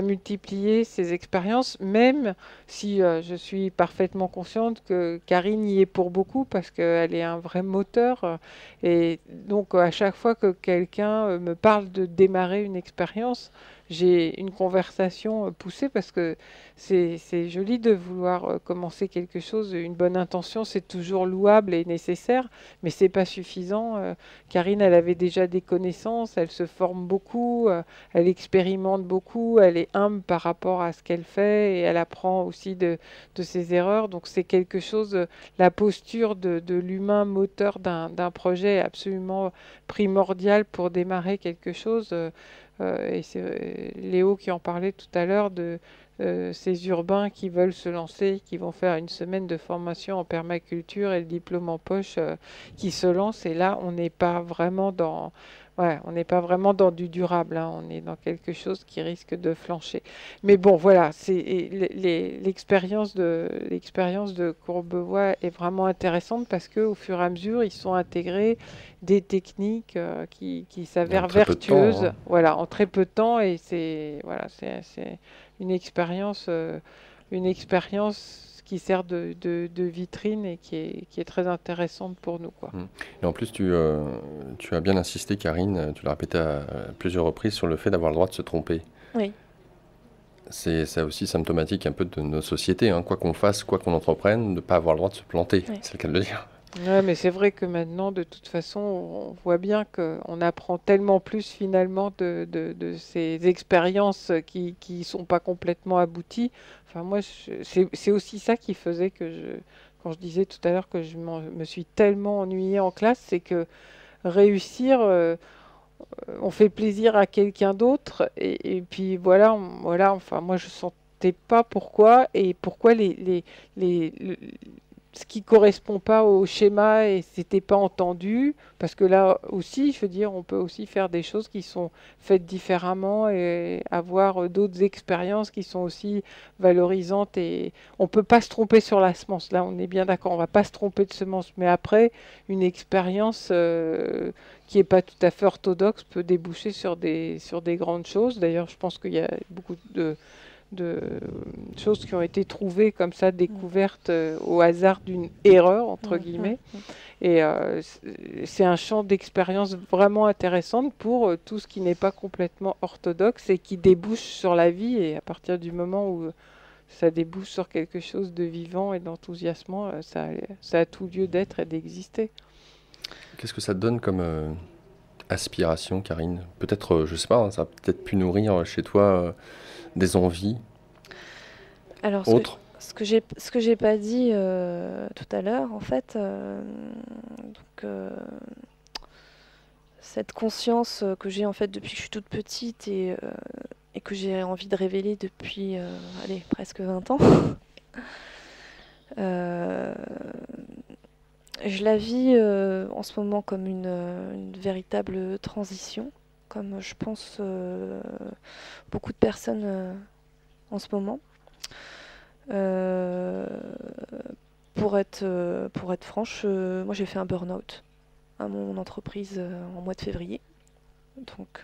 multiplier ces expériences, même si je suis parfaitement consciente que Karine y est pour beaucoup parce qu'elle est un vrai moteur. Et donc à chaque fois que quelqu'un me parle de démarrer une expérience, j'ai une conversation poussée parce que c'est joli de vouloir commencer quelque chose. Une bonne intention, c'est toujours louable et nécessaire, mais c'est pas suffisant. Karine, elle avait déjà des connaissances, elle se forme beaucoup, elle expérimente beaucoup, elle est humble par rapport à ce qu'elle fait et elle apprend aussi de ses erreurs. Donc c'est quelque chose, la posture de l'humain moteur d'un projet est absolument primordiale pour démarrer quelque chose. Et c'est Léo qui en parlait tout à l'heure de ces urbains qui veulent se lancer, qui vont faire une semaine de formation en permaculture et le diplôme en poche, qui se lancent. Et là, on n'est pas vraiment dans, ouais, on n'est pas vraiment dans du durable, hein. On est dans quelque chose qui risque de flancher. Mais bon, voilà, l'expérience de Courbevoie est vraiment intéressante parce que au fur et à mesure, ils sont intégrés des techniques qui Et en s'avèrent très peu de temps, vertueuses, hein. voilà, en très peu de temps. Et c'est voilà, c'est une expérience qui sert de vitrine et qui est très intéressante pour nous, quoi. Et en plus, tu as bien insisté, Karine, tu l'as répété à plusieurs reprises sur le fait d'avoir le droit de se tromper. Oui. C'est aussi symptomatique un peu de nos sociétés, hein. Quoi qu'on fasse, quoi qu'on entreprenne, de ne pas avoir le droit de se planter, Oui. c'est le cas de le dire. Ouais, mais c'est vrai que maintenant, de toute façon, on voit bien qu'on apprend tellement plus finalement de ces expériences qui sont pas complètement abouties. Enfin, moi, c'est aussi ça qui faisait que quand je disais tout à l'heure que me suis tellement ennuyée en classe, c'est que réussir, on fait plaisir à quelqu'un d'autre, et puis voilà, voilà, enfin, moi, je sentais pas pourquoi, et pourquoi les, ce qui correspond pas au schéma et c'était pas entendu, parce que là aussi, je veux dire, on peut aussi faire des choses qui sont faites différemment et avoir d'autres expériences qui sont aussi valorisantes, et on peut pas se tromper sur la semence. Là, on est bien d'accord, on va pas se tromper de semence, mais après, une expérience qui est pas tout à fait orthodoxe peut déboucher sur des grandes choses. D'ailleurs, je pense qu'il y a beaucoup de choses qui ont été trouvées comme ça, découvertes au hasard d'une erreur, entre guillemets. Et c'est un champ d'expérience vraiment intéressante pour tout ce qui n'est pas complètement orthodoxe et qui débouche sur la vie. Et à partir du moment où ça débouche sur quelque chose de vivant et d'enthousiasmant, ça a tout lieu d'être et d'exister. Qu'est-ce que ça te donne comme aspiration, Karine? Peut-être, je sais pas, hein, ça a peut-être pu nourrir chez toi des envies Alors, autres. ce que j'ai pas dit tout à l'heure, en fait, cette conscience que j'ai en fait depuis que je suis toute petite et que j'ai envie de révéler depuis allez, presque 20 ans, euh, je la vis en ce moment comme une véritable transition, comme je pense beaucoup de personnes en ce moment. Euh, pour être franche, moi j'ai fait un burn-out à mon entreprise en mois de février. Donc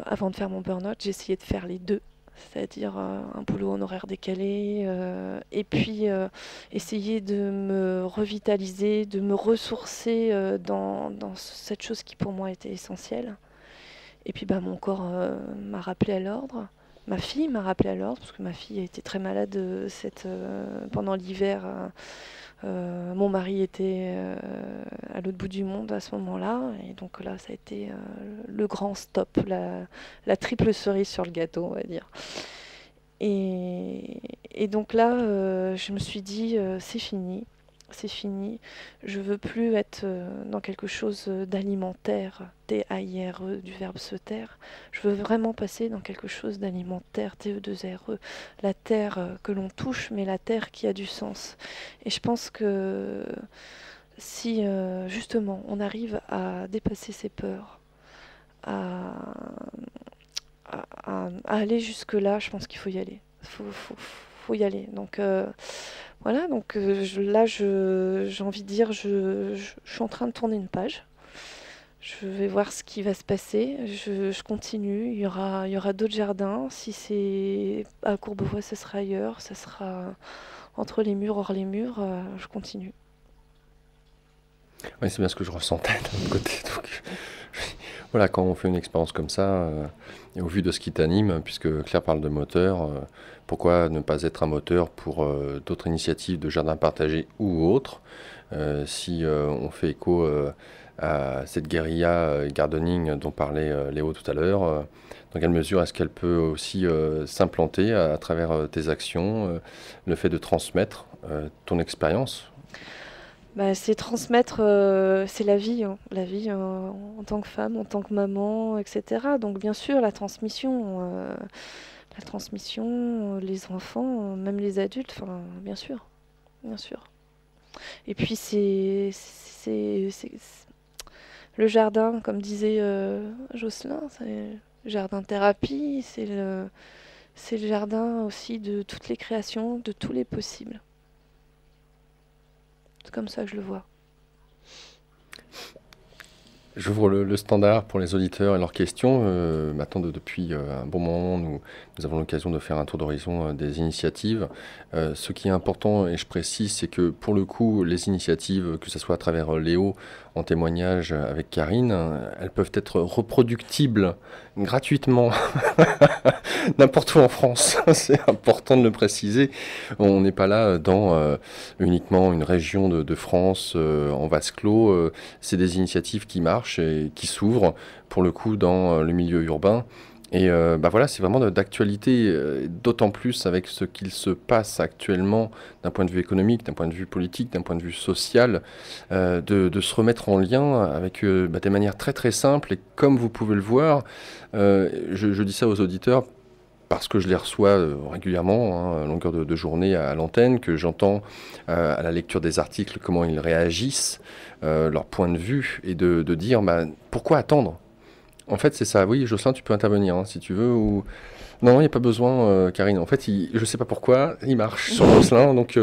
avant de faire mon burn-out, j'ai essayé de faire les deux, c'est-à-dire un boulot en horaire décalé et puis essayer de me revitaliser, de me ressourcer dans cette chose qui pour moi était essentielle. Et puis bah, mon corps m'a rappelé à l'ordre. Ma fille m'a rappelé à l'ordre, parce que ma fille a été très malade pendant l'hiver. Mon mari était à l'autre bout du monde à ce moment-là. Et donc là, ça a été le grand stop, la triple cerise sur le gâteau, on va dire. Et donc là, je me suis dit, c'est fini. C'est fini. Je veux plus être dans quelque chose d'alimentaire, T-A-I-R-E, du verbe se taire. Je veux vraiment passer dans quelque chose d'alimentaire, T-E-2-R-E. La terre que l'on touche, mais la terre qui a du sens. Et je pense que si justement on arrive à dépasser ses peurs, à, à aller jusque-là, je pense qu'il faut y aller. Faut y aller. Donc voilà, donc là, j'ai envie de dire, je suis en train de tourner une page. Je vais voir ce qui va se passer. Je continue. Il y aura d'autres jardins. Si c'est à Courbevoie, ce sera ailleurs. Ça sera entre les murs, hors les murs. Je continue. Oui, c'est bien ce que je ressentais de l'autre côté. Donc, Voilà, quand on fait une expérience comme ça, et au vu de ce qui t'anime, puisque Claire parle de moteur, pourquoi ne pas être un moteur pour d'autres initiatives de jardins partagés ou autres? Si on fait écho à cette guérilla gardening dont parlait Léo tout à l'heure, dans quelle mesure est-ce qu'elle peut aussi s'implanter à travers tes actions, le fait de transmettre ton expérience? Bah, c'est transmettre, c'est la vie, hein. La vie en tant que femme, en tant que maman, etc. Donc bien sûr, la transmission, les enfants, même les adultes, enfin, bien sûr, bien sûr. Et puis le jardin, comme disait Jocelyn, c'est le jardin thérapie, c'est le jardin aussi de toutes les créations, de tous les possibles. C'est comme ça que je le vois. J'ouvre le standard pour les auditeurs et leurs questions. Maintenant, depuis un bon moment, nous avons l'occasion de faire un tour d'horizon des initiatives. Ce qui est important, et je précise, c'est que pour le coup, les initiatives, que ce soit à travers Léo, en témoignage avec Karine, elles peuvent être reproductibles gratuitement n'importe où en France. C'est important de le préciser. On n'est pas là dans uniquement une région de France en vase clos. C'est des initiatives qui marchent et qui s'ouvrent pour le coup dans le milieu urbain. Et voilà, c'est vraiment d'actualité, d'autant plus avec ce qu'il se passe actuellement d'un point de vue économique, d'un point de vue politique, d'un point de vue social, de se remettre en lien avec des manières très très simples. Et comme vous pouvez le voir, je dis ça aux auditeurs parce que je les reçois régulièrement, à longueur de journée à l'antenne, que j'entends à la lecture des articles comment ils réagissent, leur point de vue, et de dire pourquoi attendre? En fait, c'est ça. Oui, Jocelyn, tu peux intervenir si tu veux. Ou... Non, il n'y a pas besoin, Karine. En fait, je ne sais pas pourquoi, il marche sur Jocelyn. Donc,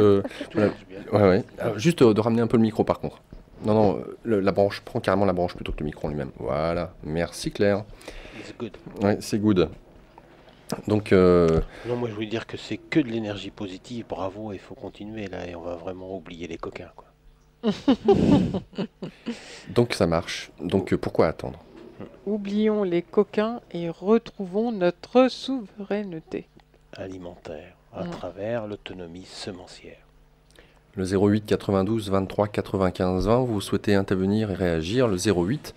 voilà. Ouais. Alors, juste de ramener un peu le micro, par contre. Non, la branche. Prends carrément la branche plutôt que le micro en lui-même. Voilà. Merci, Claire. It's good. Ouais, c'est good. Donc, Non, moi je voulais dire que c'est que de l'énergie positive. Bravo, il faut continuer là et on va vraiment oublier les coquins, quoi. donc ça marche. Donc, pourquoi attendre? Oublions les coquins et retrouvons notre souveraineté. Alimentaire, à travers l'autonomie semencière. Le 08 92 23 95 20, vous souhaitez intervenir et réagir. Le 08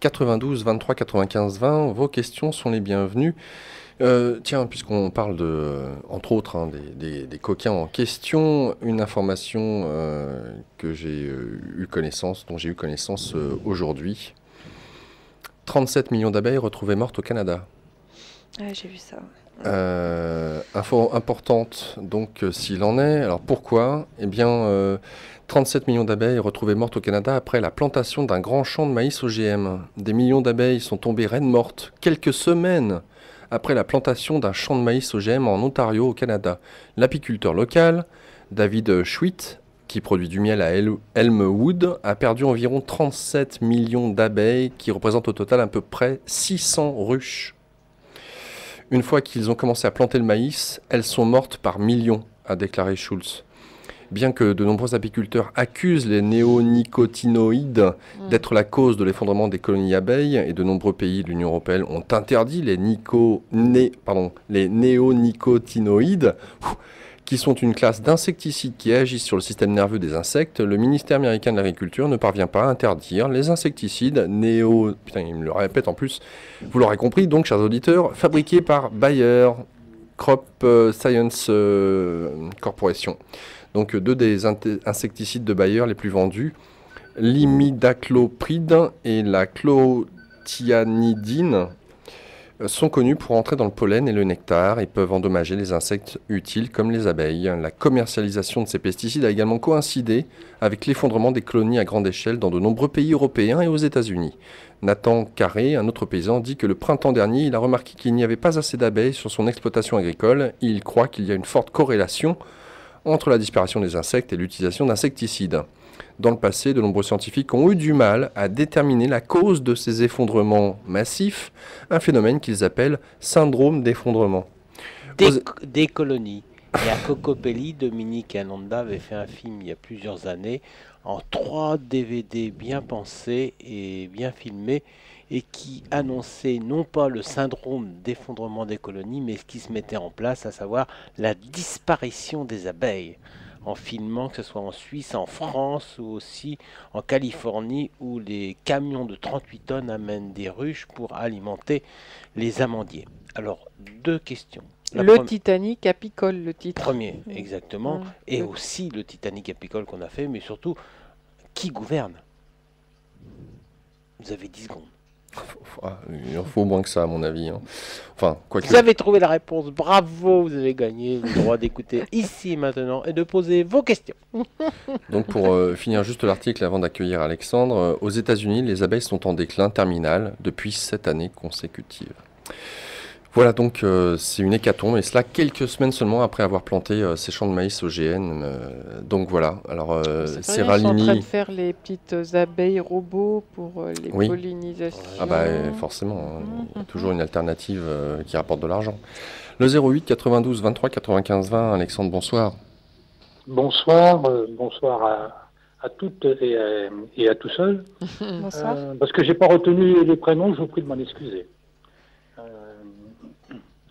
92 23 95 20, vos questions sont les bienvenues. Tiens, puisqu'on parle entre autres, des coquins en question, une information dont j'ai eu connaissance aujourd'hui. 37 millions d'abeilles retrouvées mortes au Canada. Ouais, j'ai vu ça. Info importante, donc, s'il en est. Alors pourquoi? Eh bien, 37 millions d'abeilles retrouvées mortes au Canada après la plantation d'un grand champ de maïs OGM. Des millions d'abeilles sont tombées raides mortes quelques semaines après la plantation d'un champ de maïs OGM en Ontario, au Canada. L'apiculteur local, David Schwitt, qui produit du miel à Elmwood, a perdu environ 37 millions d'abeilles, qui représentent au total à peu près 600 ruches. Une fois qu'ils ont commencé à planter le maïs, elles sont mortes par millions, a déclaré Schultz. Bien que de nombreux apiculteurs accusent les néonicotinoïdes d'être la cause de l'effondrement des colonies abeilles, et de nombreux pays de l'Union européenne ont interdit les néonicotinoïdes, qui sont une classe d'insecticides qui agissent sur le système nerveux des insectes, le ministère américain de l'Agriculture ne parvient pas à interdire les insecticides Putain, il me le répète en plus, vous l'aurez compris, donc, chers auditeurs, fabriqués par Bayer Crop Science Corporation. Donc, deux des insecticides de Bayer les plus vendus, l'imidaclopride et la clothianidine, sont connus pour entrer dans le pollen et le nectar et peuvent endommager les insectes utiles comme les abeilles. La commercialisation de ces pesticides a également coïncidé avec l'effondrement des colonies à grande échelle dans de nombreux pays européens et aux États-Unis. Nathan Carré, un autre paysan, dit que le printemps dernier, il a remarqué qu'il n'y avait pas assez d'abeilles sur son exploitation agricole. Il croit qu'il y a une forte corrélation entre la disparition des insectes et l'utilisation d'insecticides. Dans le passé, de nombreux scientifiques ont eu du mal à déterminer la cause de ces effondrements massifs, un phénomène qu'ils appellent syndrome d'effondrement. Des colonies. Et à Cocopelli, Dominique Ananda avait fait un film il y a plusieurs années en 3 DVD bien pensés et bien filmés et qui annonçait non pas le syndrome d'effondrement des colonies, mais ce qui se mettait en place, à savoir la disparition des abeilles. En filmant, que ce soit en Suisse, en France ou aussi en Californie, où les camions de 38 tonnes amènent des ruches pour alimenter les amandiers. Alors, 2 questions. Le Titanic apicole, le titre. Premier, exactement. Et Le- aussi le Titanic apicole qu'on a fait, mais surtout, qui gouverne? Vous avez 10 secondes. Il en faut moins que ça, à mon avis, hein. Enfin, quoique. Vous avez trouvé la réponse, bravo, vous avez gagné le droit d'écouter ici et maintenant et de poser vos questions. Donc, pour finir juste l'article avant d'accueillir Alexandre, aux États-Unis, les abeilles sont en déclin terminal depuis 7 années consécutives. Voilà, donc c'est une hécatombe, et cela quelques semaines seulement après avoir planté ces champs de maïs OGM. Donc voilà, alors C'est pas rien, ils sont en train de Serralini. faire les petites abeilles robots pour les Oui. pollinisations. Ah bah forcément, hein, il y a toujours une alternative qui rapporte de l'argent. Le 08 92 23 95 20, Alexandre, bonsoir. Bonsoir, bonsoir à toutes et à tout seul. Bonsoir. Parce que j'ai pas retenu les prénoms, je vous prie de m'en excuser.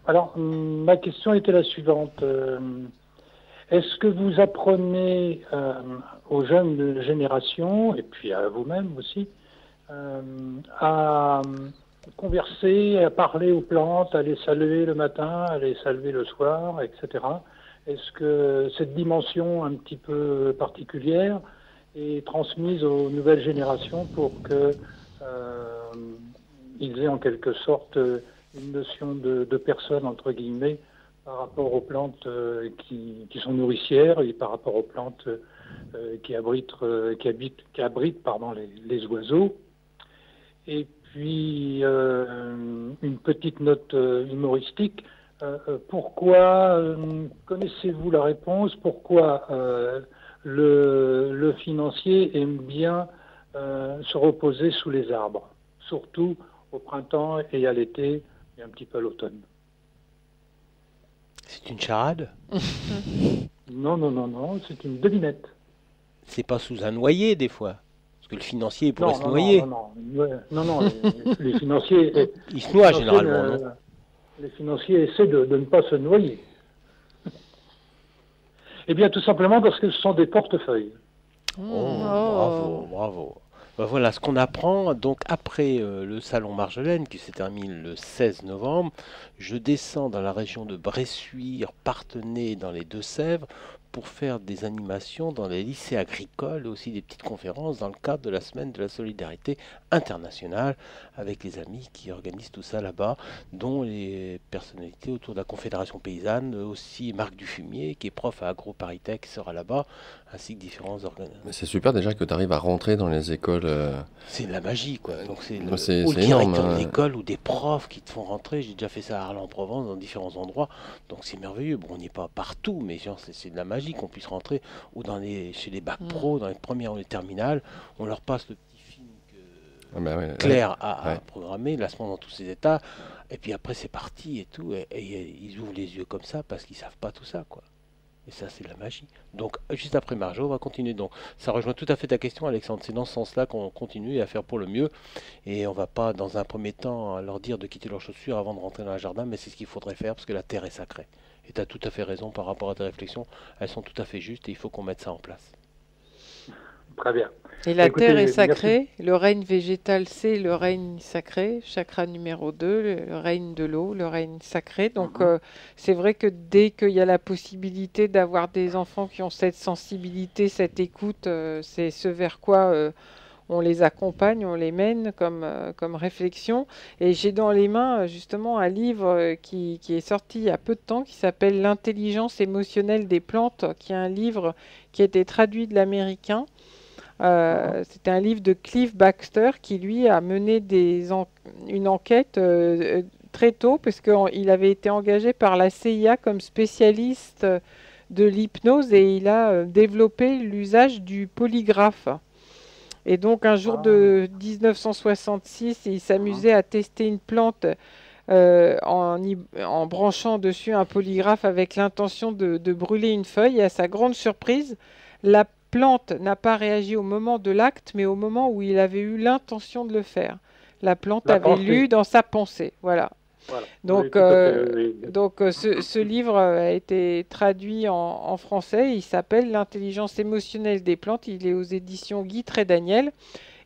Alors, ma question était la suivante. Est-ce que vous apprenez aux jeunes générations, et puis à vous-même aussi, à converser, à parler aux plantes, à les saluer le matin, à les saluer le soir, etc. Est-ce que cette dimension un petit peu particulière est transmise aux nouvelles générations pour que ils aient en quelque sorte une notion de personne, entre guillemets, par rapport aux plantes qui sont nourricières et par rapport aux plantes qui abritent pardon, les oiseaux. Et puis, une petite note humoristique. Pourquoi, connaissez-vous la réponse, pourquoi le financier aime bien se reposer sous les arbres, surtout au printemps et à l'été et un petit peu à l'automne? C'est une charade? Non, non, non, non, c'est une devinette. C'est pas sous un noyer des fois? Parce que le financier pourrait Non, se non, noyer. non, non, non, non, les financiers... Il se noie les financiers, généralement, non? les financiers essaient de ne pas se noyer. Eh bien, tout simplement parce que ce sont des portefeuilles. Oh, bravo, bravo. Ben voilà ce qu'on apprend. Donc après le salon Marjolaine qui se termine le 16 novembre, je descends dans la région de Bressuire, Parthenay, dans les Deux-Sèvres, pour faire des animations dans les lycées agricoles et aussi des petites conférences dans le cadre de la semaine de la solidarité internationale avec les amis qui organisent tout ça là-bas, dont les personnalités autour de la Confédération paysanne, aussi Marc Dufumier qui est prof à AgroParisTech qui sera là-bas, ainsi que différents organismes. Mais c'est super déjà que tu arrives à rentrer dans les écoles. C'est de la magie, quoi. Donc c'est Bah, le c'est ou le énorme, directeur hein. de l'école ou des profs qui te font rentrer. J'ai déjà fait ça à Arles-en-Provence dans différents endroits. Donc c'est merveilleux. Bon, on n'est pas partout, mais genre, c'est de la magie qu'on puisse rentrer ou chez les bacs pro, dans les premières ou les terminales. On leur passe le petit film Ah bah ouais, clair à ouais. programmer, lancement dans tous ces états. Et puis après, c'est parti et tout. Et ils ouvrent les yeux comme ça parce qu'ils savent pas tout ça, quoi. Et ça, c'est de la magie. Donc, juste après Marjo, on va continuer. Donc, ça rejoint tout à fait ta question, Alexandre. C'est dans ce sens-là qu'on continue à faire pour le mieux. Et on va pas, dans un premier temps, leur dire de quitter leurs chaussures avant de rentrer dans le jardin, mais c'est ce qu'il faudrait faire parce que la terre est sacrée. Et tu as tout à fait raison par rapport à tes réflexions. Elles sont tout à fait justes et il faut qu'on mette ça en place. Très bien. Et la Écoutez, terre est merci. sacrée, le règne végétal c'est le règne sacré, chakra numéro 2, le règne de l'eau, le règne sacré. Donc c'est vrai que dès qu'il y a la possibilité d'avoir des enfants qui ont cette sensibilité, cette écoute, c'est ce vers quoi on les accompagne, on les mène comme réflexion. Et j'ai dans les mains justement un livre qui est sorti il y a peu de temps qui s'appelle L'intelligence émotionnelle des plantes, qui est un livre qui a été traduit de l'américain. C'était un livre de Cliff Baxter qui, lui, a mené une enquête très tôt, parce qu'il avait été engagé par la CIA comme spécialiste de l'hypnose et il a développé l'usage du polygraphe. Et donc, un jour de 1966, il s'amusait à tester une plante en branchant dessus un polygraphe avec l'intention de brûler une feuille. Et à sa grande surprise, la plante n'a pas réagi au moment de l'acte, mais au moment où il avait eu l'intention de le faire. La plante avait lu dans sa pensée. Voilà. Voilà. Donc, Oui, tout à fait, oui. ce livre a été traduit en français. Il s'appelle L'intelligence émotionnelle des plantes. Il est aux éditions Guy Trédaniel.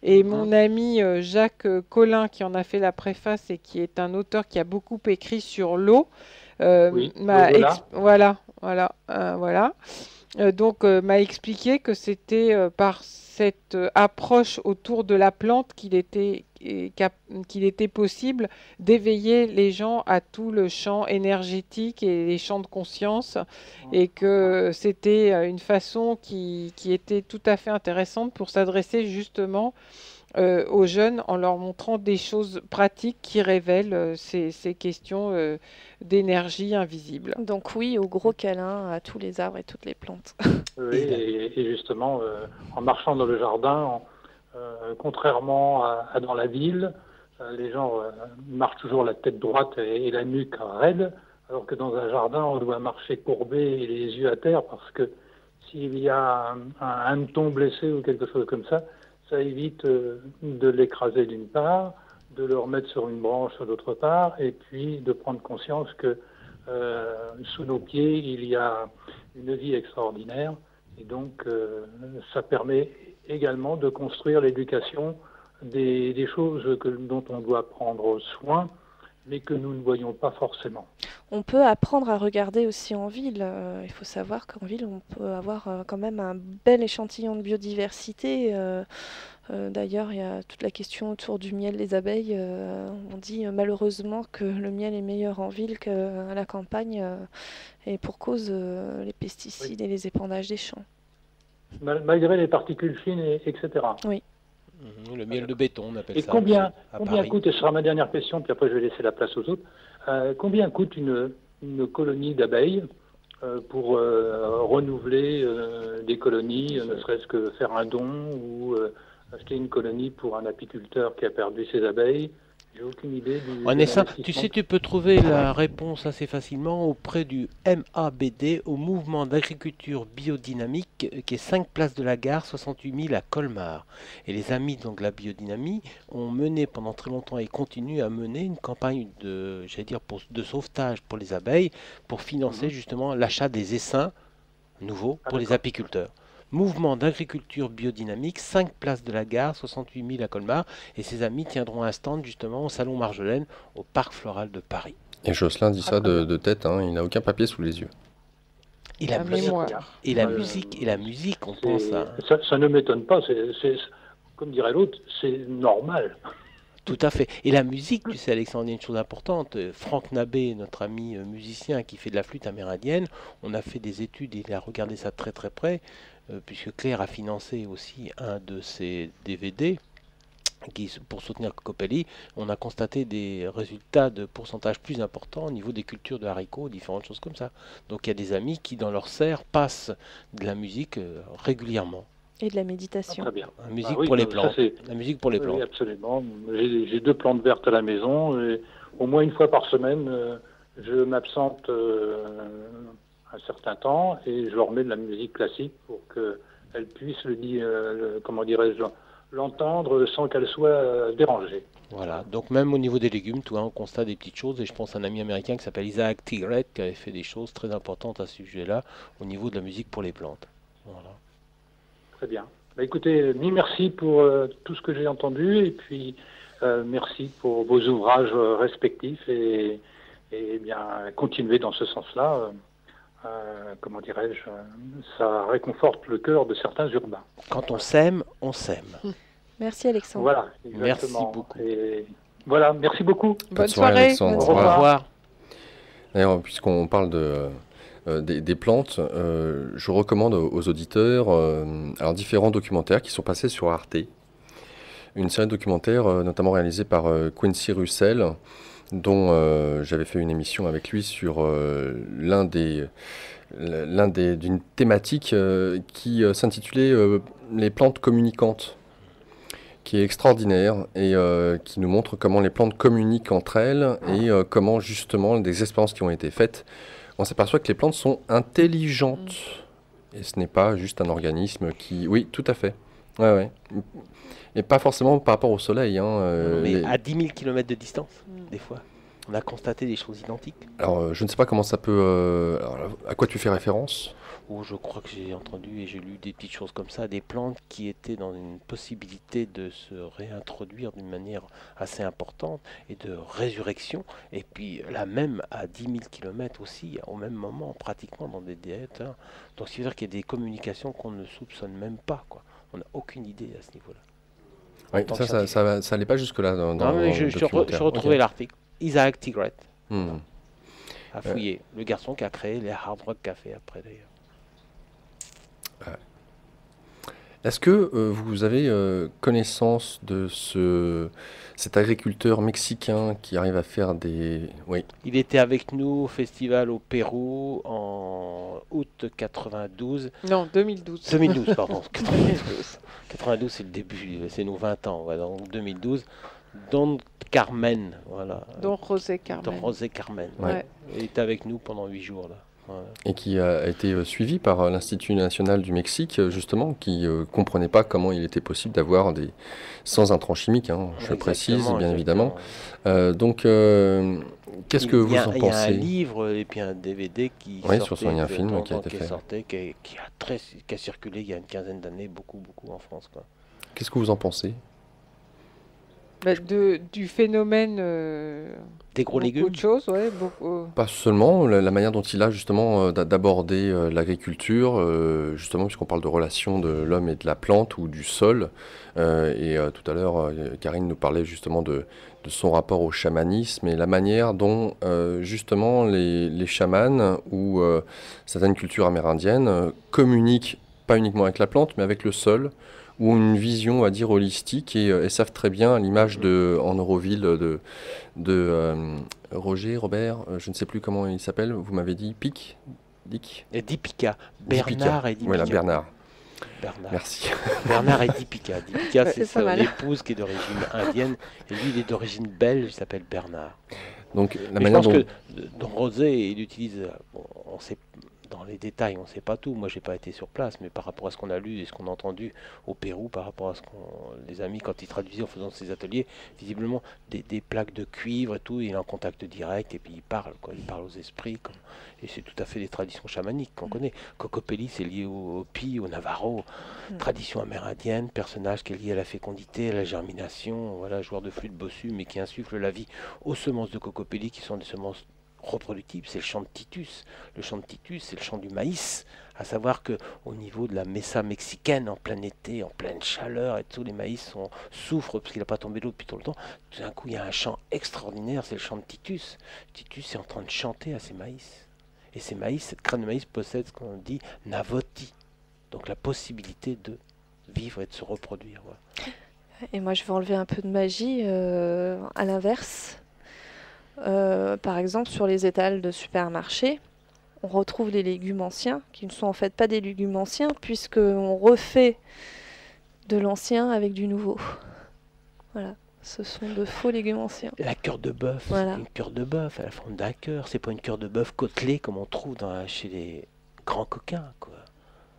Et mon ami Jacques Collin, qui en a fait la préface et qui est un auteur qui a beaucoup écrit sur l'eau, Oui, m'a voilà. m'a expliqué que c'était par cette approche autour de la plante qu'il était possible d'éveiller les gens à tout le champ énergétique et les champs de conscience, et que c'était une façon qui était tout à fait intéressante pour s'adresser justement aux jeunes en leur montrant des choses pratiques qui révèlent ces questions d'énergie invisible. Donc oui, au gros câlin à tous les arbres et toutes les plantes. Oui, et justement, en marchant dans le jardin, contrairement à dans la ville, les gens marchent toujours la tête droite et la nuque raide, alors que dans un jardin, on doit marcher courbé et les yeux à terre, parce que s'il y a un hanneton blessé ou quelque chose comme ça évite de l'écraser d'une part, de le remettre sur une branche d'autre part, et puis de prendre conscience que sous nos pieds, il y a une vie extraordinaire. Et donc, ça permet également de construire l'éducation des choses dont on doit prendre soin, mais que nous ne voyons pas forcément. On peut apprendre à regarder aussi en ville. Il faut savoir qu'en ville, on peut avoir quand même un bel échantillon de biodiversité. D'ailleurs, il y a toute la question autour du miel des abeilles. On dit malheureusement que le miel est meilleur en ville qu'à la campagne, et pour cause les pesticides et les épandages des champs. Malgré les particules fines, etc. Oui. Le miel de béton, on appelle ça. Et combien coûte, et ce sera ma dernière question, puis après je vais laisser la place aux autres, combien coûte une colonie d'abeilles pour renouveler des colonies, ne serait-ce que faire un don ou acheter une colonie pour un apiculteur qui a perdu ses abeilles? J'ai aucune idée tu sais, tu peux trouver la réponse assez facilement auprès du MABD, au Mouvement d'agriculture biodynamique, qui est 5 place de la Gare, 68 000 à Colmar. Et les amis donc, de la biodynamie ont mené pendant très longtemps et continuent à mener une campagne de sauvetage pour les abeilles, pour financer justement l'achat des essaims nouveaux pour les apiculteurs. Mouvement d'agriculture biodynamique, 5 place de la Gare, 68 000 à Colmar. Et ses amis tiendront un stand justement au Salon Marjolaine, au Parc Floral de Paris. Et Jocelyn dit ça de tête, hein, il n'a aucun papier sous les yeux. Et la musique, on pense à... Ça ne m'étonne pas, c'est, comme dirait l'autre, c'est normal. Tout à fait. Et la musique, tu sais Alexandre, il y a une chose importante. Franck Nabé, notre ami musicien qui fait de la flûte amérindienne, on a fait des études et il a regardé ça très très près, puisque Claire a financé aussi un de ses DVD pour soutenir Cocopelli. On a constaté des résultats de pourcentage plus importants au niveau des cultures de haricots, différentes choses comme ça. Donc il y a des amis qui dans leur serre passent de la musique régulièrement. Et de la méditation. Très bien. La musique pour les plantes. La musique pour les plantes. Oui, absolument. J'ai 2 plantes vertes à la maison. Et au moins une fois par semaine, je m'absente un certain temps et je leur mets de la musique classique pour qu'elles puissent l'entendre sans qu'elle soit dérangée. Voilà, donc même au niveau des légumes, on constate des petites choses, et je pense à un ami américain qui s'appelle Isaac Tigret qui avait fait des choses très importantes à ce sujet-là au niveau de la musique pour les plantes. Voilà. Très bien. Écoutez, mille merci pour tout ce que j'ai entendu, et puis merci pour vos ouvrages respectifs, et bien continuez dans ce sens-là. Comment dirais-je, ça réconforte le cœur de certains urbains. Quand on s'aime, on s'aime. Merci Alexandre. Voilà, exactement. Merci beaucoup. Et voilà, merci beaucoup. Bonne soirée. Alexandre. Bonne Au revoir. D'ailleurs, puisqu'on parle des plantes, je recommande aux auditeurs différents documentaires qui sont passés sur Arte. Une série de documentaires notamment réalisée par Quincy Russell, dont j'avais fait une émission avec lui sur d'une thématique qui s'intitulait les plantes communicantes. qui est extraordinaire et qui nous montre comment les plantes communiquent entre elles et comment justement des expériences qui ont été faites, on s'aperçoit que les plantes sont intelligentes et ce n'est pas juste un organisme qui... Oui, tout à fait. Ouais, ouais. Et pas forcément par rapport au soleil. Hein, Mais à 10 000 km de distance, des fois, on a constaté des choses identiques. Alors, je ne sais pas comment ça peut... alors, à quoi tu fais référence? Ou je crois que j'ai entendu et j'ai lu des petites choses comme ça, des plantes qui étaient dans une possibilité de se réintroduire d'une manière assez importante et de résurrection. Et puis la même à 10 000 km aussi, au même moment, pratiquement dans des diètes. Hein. Donc c'est-à-dire qu'il y a des communications qu'on ne soupçonne même pas, quoi. On n'a aucune idée à ce niveau-là. Oui, ça n'allait pas jusque-là dans Non, mais je retrouvais l'article. Isaac Tigret a fouillé. Le garçon qui a créé les Hard Rock Café après d'ailleurs. Est-ce que vous avez connaissance de cet agriculteur mexicain qui arrive à faire des... Oui. Il était avec nous au festival au Pérou en août 92. Non, 2012. 2012, pardon. 92, c'est le début, c'est nos 20 ans. Voilà, donc 2012. Don Carmen, voilà. Don José Carmen. Don José Carmen. Ouais. Il était avec nous pendant 8 jours là. Voilà. Et qui a été suivi par l'Institut national du Mexique, justement, qui ne comprenait pas comment il était possible d'avoir des... sans intrants chimiques, hein, je précise, bien évidemment. Donc, qu'est-ce que vous en pensez? Il y a un livre et puis un DVD qui oui, sortait, il y a un film qui a été fait. Qui a circulé il y a une quinzaine d'années, beaucoup en France, quoi. Qu'est-ce que vous en pensez? Du phénomène des gros légumes, beaucoup de choses, ouais, beaucoup. Pas seulement, la manière dont il a justement d'aborder l'agriculture, justement puisqu'on parle de relation de l'homme et de la plante ou du sol, et tout à l'heure Karine nous parlait justement de son rapport au chamanisme et la manière dont justement les chamans ou certaines cultures amérindiennes communiquent pas uniquement avec la plante mais avec le sol, ou une vision, on va dire, holistique, et savent très bien, à l'image en Neuroville de Robert, je ne sais plus comment il s'appelle, vous m'avez dit, Dick et Dipika, Bernard et Dipika. Voilà, Bernard. Bernard. Merci. Bernard et Dipika. Dipika, c'est son épouse qui est d'origine indienne, et lui, il est d'origine belge, il s'appelle Bernard. Donc, je pense que Don José, il utilise, bon, on sait... Dans les détails, on ne sait pas tout. Moi, j'ai pas été sur place, mais par rapport à ce qu'on a lu et ce qu'on a entendu au Pérou, par rapport à ce qu'on, les amis, quand ils traduisaient en faisant ces ateliers, visiblement des plaques de cuivre et tout, il est en contact direct et puis il parle, quoi. Il parle aux esprits, quoi. Et c'est tout à fait des traditions chamaniques qu'on connaît. Cocopelli, c'est lié au Hopi, au Navajo, tradition amérindienne, personnage qui est lié à la fécondité, à la germination, voilà, joueur de flûte bossu, mais qui insuffle la vie aux semences de Cocopelli, qui sont des semences reproductible, c'est le champ de Titus. Le champ de Titus, c'est le champ du maïs. À savoir que au niveau de la mesa mexicaine, en plein été, en pleine chaleur, et tout, les maïs souffrent parce qu'il n'a pas tombé l'eau depuis tout le temps. Tout d'un coup, il y a un champ extraordinaire, c'est le champ de Titus. Titus est en train de chanter à ses maïs. Et ces maïs, cette graine de maïs possède ce qu'on dit navoti. Donc la possibilité de vivre et de se reproduire. Voilà. Et moi, je vais enlever un peu de magie à l'inverse. Par exemple, sur les étals de supermarché, on retrouve les légumes anciens, qui ne sont en fait pas des légumes anciens, puisqu'on refait de l'ancien avec du nouveau. Voilà, ce sont de faux légumes anciens. La cœur de bœuf, voilà. C'est une cœur de bœuf à la forme d'un cœur, c'est pas une cœur de bœuf côtelée comme on trouve chez les grands coquins, quoi.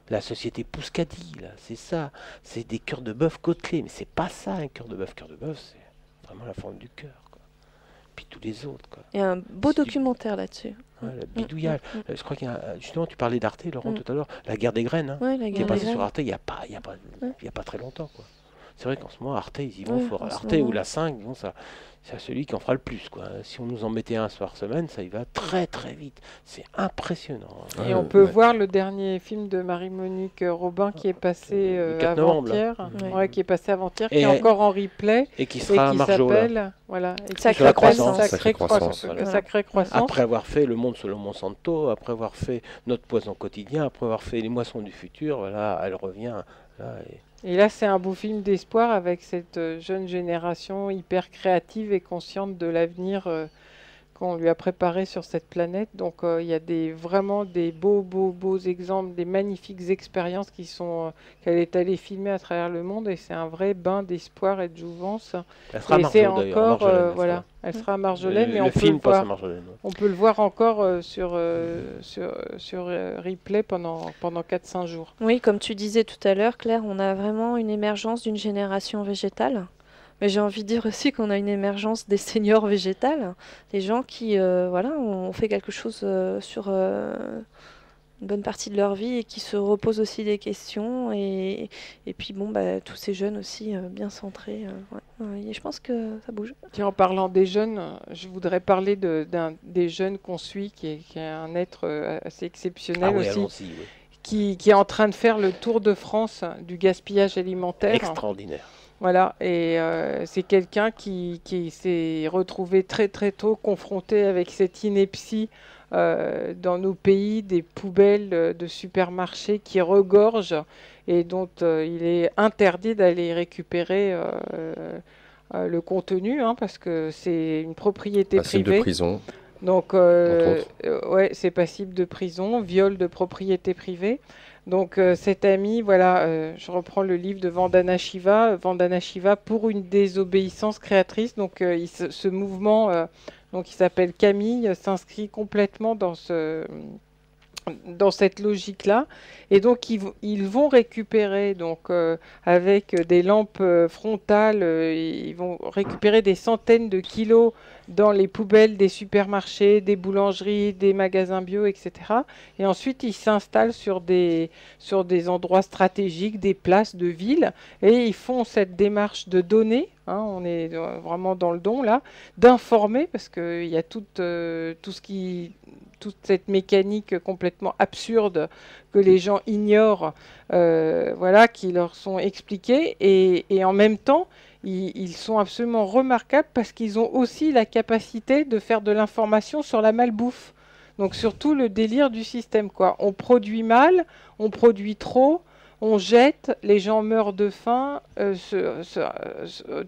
La société Pouscadi, là, c'est ça, c'est des cœurs de bœuf côtelés, mais c'est pas ça un cœur de bœuf. Cœur de bœuf, c'est vraiment la forme du cœur. Tous les autres, quoi. Il y a un beau documentaire là-dessus. Ouais, le bidouillage. Je crois qu'il y a justement, tu parlais d'Arte, Laurent, tout à l'heure, la guerre des graines, hein, ouais, qui est passée sur Arte il y a pas très longtemps, quoi. C'est vrai qu'en ce moment, Arte, ils y vont fort. Arte ou la 5, bon, ça, c'est celui qui en fera le plus, quoi. Si on nous en mettait un par semaine, ça y va très très vite. C'est impressionnant. Et on peut voir le dernier film de Marie-Monique Robin qui est passé avant-hier, qui est passé avant-hier, qui est encore en replay et qui sera à Margeau, voilà, Sacrée Croissance. Sacrée Croissance. Après avoir fait Le Monde selon Monsanto, après avoir fait Notre Poison quotidien, après avoir fait Les Moissons du futur, voilà, elle revient là. Et là, c'est un beau film d'espoir avec cette jeune génération hyper créative et consciente de l'avenir qu'on lui a préparé sur cette planète. Donc il y a vraiment des beaux exemples, des magnifiques expériences qu'elle est allée filmer à travers le monde, et c'est un vrai bain d'espoir et de jouvence. Elle sera à Et c'est Marjolaine, d'ailleurs, encore, Marjolaine, n'est-ce voilà, pas elle sera à Marjolaine, et Le film passe à Marjolaine. Ouais. on peut le voir encore sur replay pendant 4-5 jours. Oui, comme tu disais tout à l'heure, Claire, on a vraiment une émergence d'une génération végétale. Mais j'ai envie de dire aussi qu'on a une émergence des seniors végétales, des gens qui voilà, ont fait quelque chose sur une bonne partie de leur vie et qui se reposent aussi des questions. Et puis bon, bah, tous ces jeunes aussi bien centrés. Ouais. Et je pense que ça bouge. Tiens, en parlant des jeunes, je voudrais parler des jeunes qu'on suit, qui est un être assez exceptionnel aussi, allons-y, oui. qui est en train de faire le tour de France du gaspillage alimentaire. Extraordinaire. Voilà, et c'est quelqu'un qui s'est retrouvé très très tôt confronté avec cette ineptie dans nos pays, des poubelles de supermarchés qui regorgent et dont il est interdit d'aller récupérer le contenu, hein, parce que c'est une propriété Passible privée. de prison. Donc, Entre autres. ouais, c'est passible de prison, viol de propriété privée. Donc, cet ami, voilà, je reprends le livre de Vandana Shiva, pour une désobéissance créatrice. Donc, ce mouvement, donc, il s'appelle Camille, s'inscrit complètement dans cette logique-là. Et donc, ils vont récupérer, donc, avec des lampes frontales, ils vont récupérer des centaines de kilos dans les poubelles des supermarchés, des boulangeries, des magasins bio, etc. Et ensuite, ils s'installent sur des endroits stratégiques, des places de ville, et ils font cette démarche de donner, hein, on est vraiment dans le don là, d'informer, parce qu'il y a toute cette mécanique complètement absurde que les gens ignorent, voilà, qui leur sont expliquées, et en même temps, ils sont absolument remarquables parce qu'ils ont aussi la capacité de faire de l'information sur la malbouffe. Donc surtout le délire du système, quoi. On produit mal, on produit trop, on jette, les gens meurent de faim,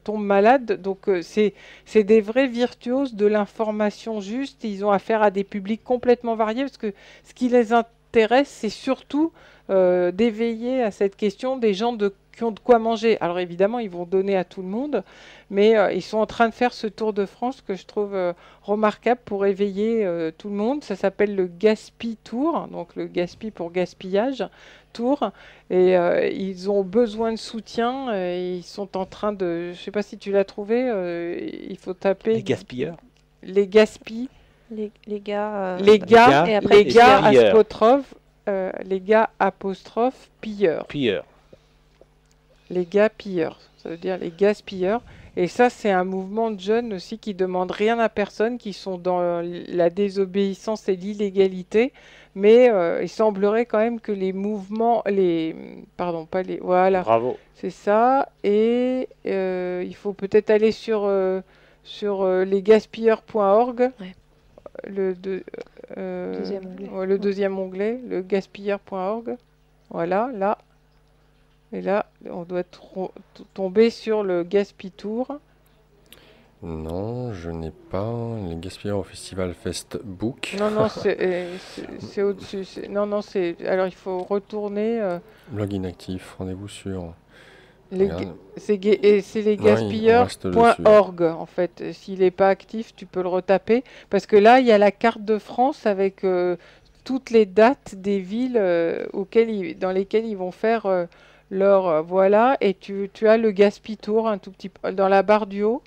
tombent malades. Donc c'est des vrais virtuoses de l'information juste. Ils ont affaire à des publics complètement variés parce que ce qui les intéresse, c'est surtout d'éveiller à cette question des gens qui ont de quoi manger. Alors évidemment, ils vont donner à tout le monde, mais ils sont en train de faire ce tour de France que je trouve remarquable pour éveiller tout le monde. Ça s'appelle le Gaspi Tour, donc le Gaspi pour gaspillage Tour, et ils ont besoin de soutien, et ils sont en train de... Je ne sais pas si tu l'as trouvé, il faut taper... Les gaspilleurs. Les Gaspi. Les gars... Les gars, et après, les gars pilleurs. les gars apostrophe pilleurs. Pilleurs. Les gars pilleurs, ça veut dire les gaspilleurs. Et ça, c'est un mouvement de jeunes aussi qui demandent rien à personne, qui sont dans la désobéissance et l'illégalité. Mais il semblerait quand même que les mouvements, pardon, pas les, voilà, Bravo. c'est ça. Et il faut peut-être aller sur lesgaspilleurs.org. Ouais. Deuxième onglet. Ouais, le deuxième onglet, le gaspilleur.org. Voilà, là. Et là, on doit tomber sur le Gaspitour. Non, je n'ai pas les gaspilleurs au festival Festbook. Non, c'est au-dessus. Non, c'est... Alors, il faut retourner... Blog inactif, rendez-vous sur... c'est lesgaspilleurs.org, en fait. S'il n'est pas actif, tu peux le retaper. Parce que là, il y a la carte de France avec toutes les dates des villes dans lesquelles ils vont faire... voilà, et tu as le Gaspitour un tout petit peu dans la barre du haut,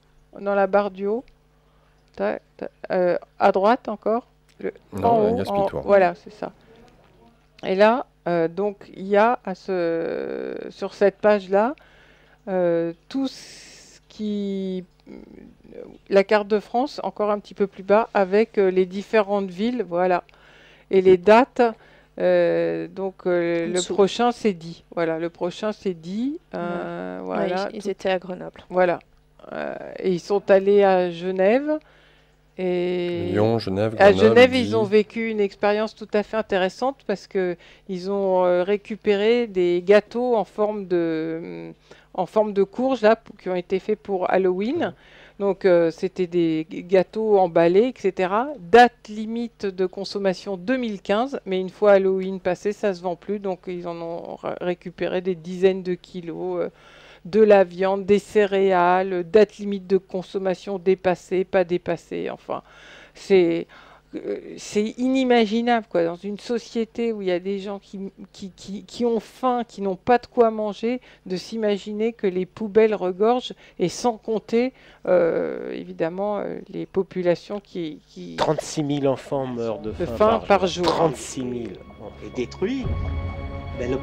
à droite encore, Non, le Gaspitour. voilà, c'est ça. Et là, donc il y a sur cette page-là tout ce qui la carte de France encore un petit peu plus bas avec les différentes villes, voilà, et les dates. Le prochain c'est dit. Voilà, le prochain c'est dit. Voilà, ils étaient à Grenoble. Voilà. Et ils sont allés à Genève. Et Lyon, Genève, à Grenoble, Genève, Die. ils ont vécu une expérience tout à fait intéressante parce que ils ont récupéré des gâteaux en forme de courge là, qui ont été faits pour Halloween. Donc c'était des gâteaux emballés, etc. Date limite de consommation 2015, mais une fois Halloween passé, ça se vend plus, donc ils en ont récupéré des dizaines de kilos. De la viande, des céréales, date limite de consommation dépassée, pas dépassée, enfin, c'est c'est inimaginable, quoi. Dans une société où il y a des gens qui ont faim, qui n'ont pas de quoi manger, de s'imaginer que les poubelles regorgent, et sans compter, évidemment, les populations 36 000 enfants meurent de de faim faim par jour. 36 000. est détruit. Ben, le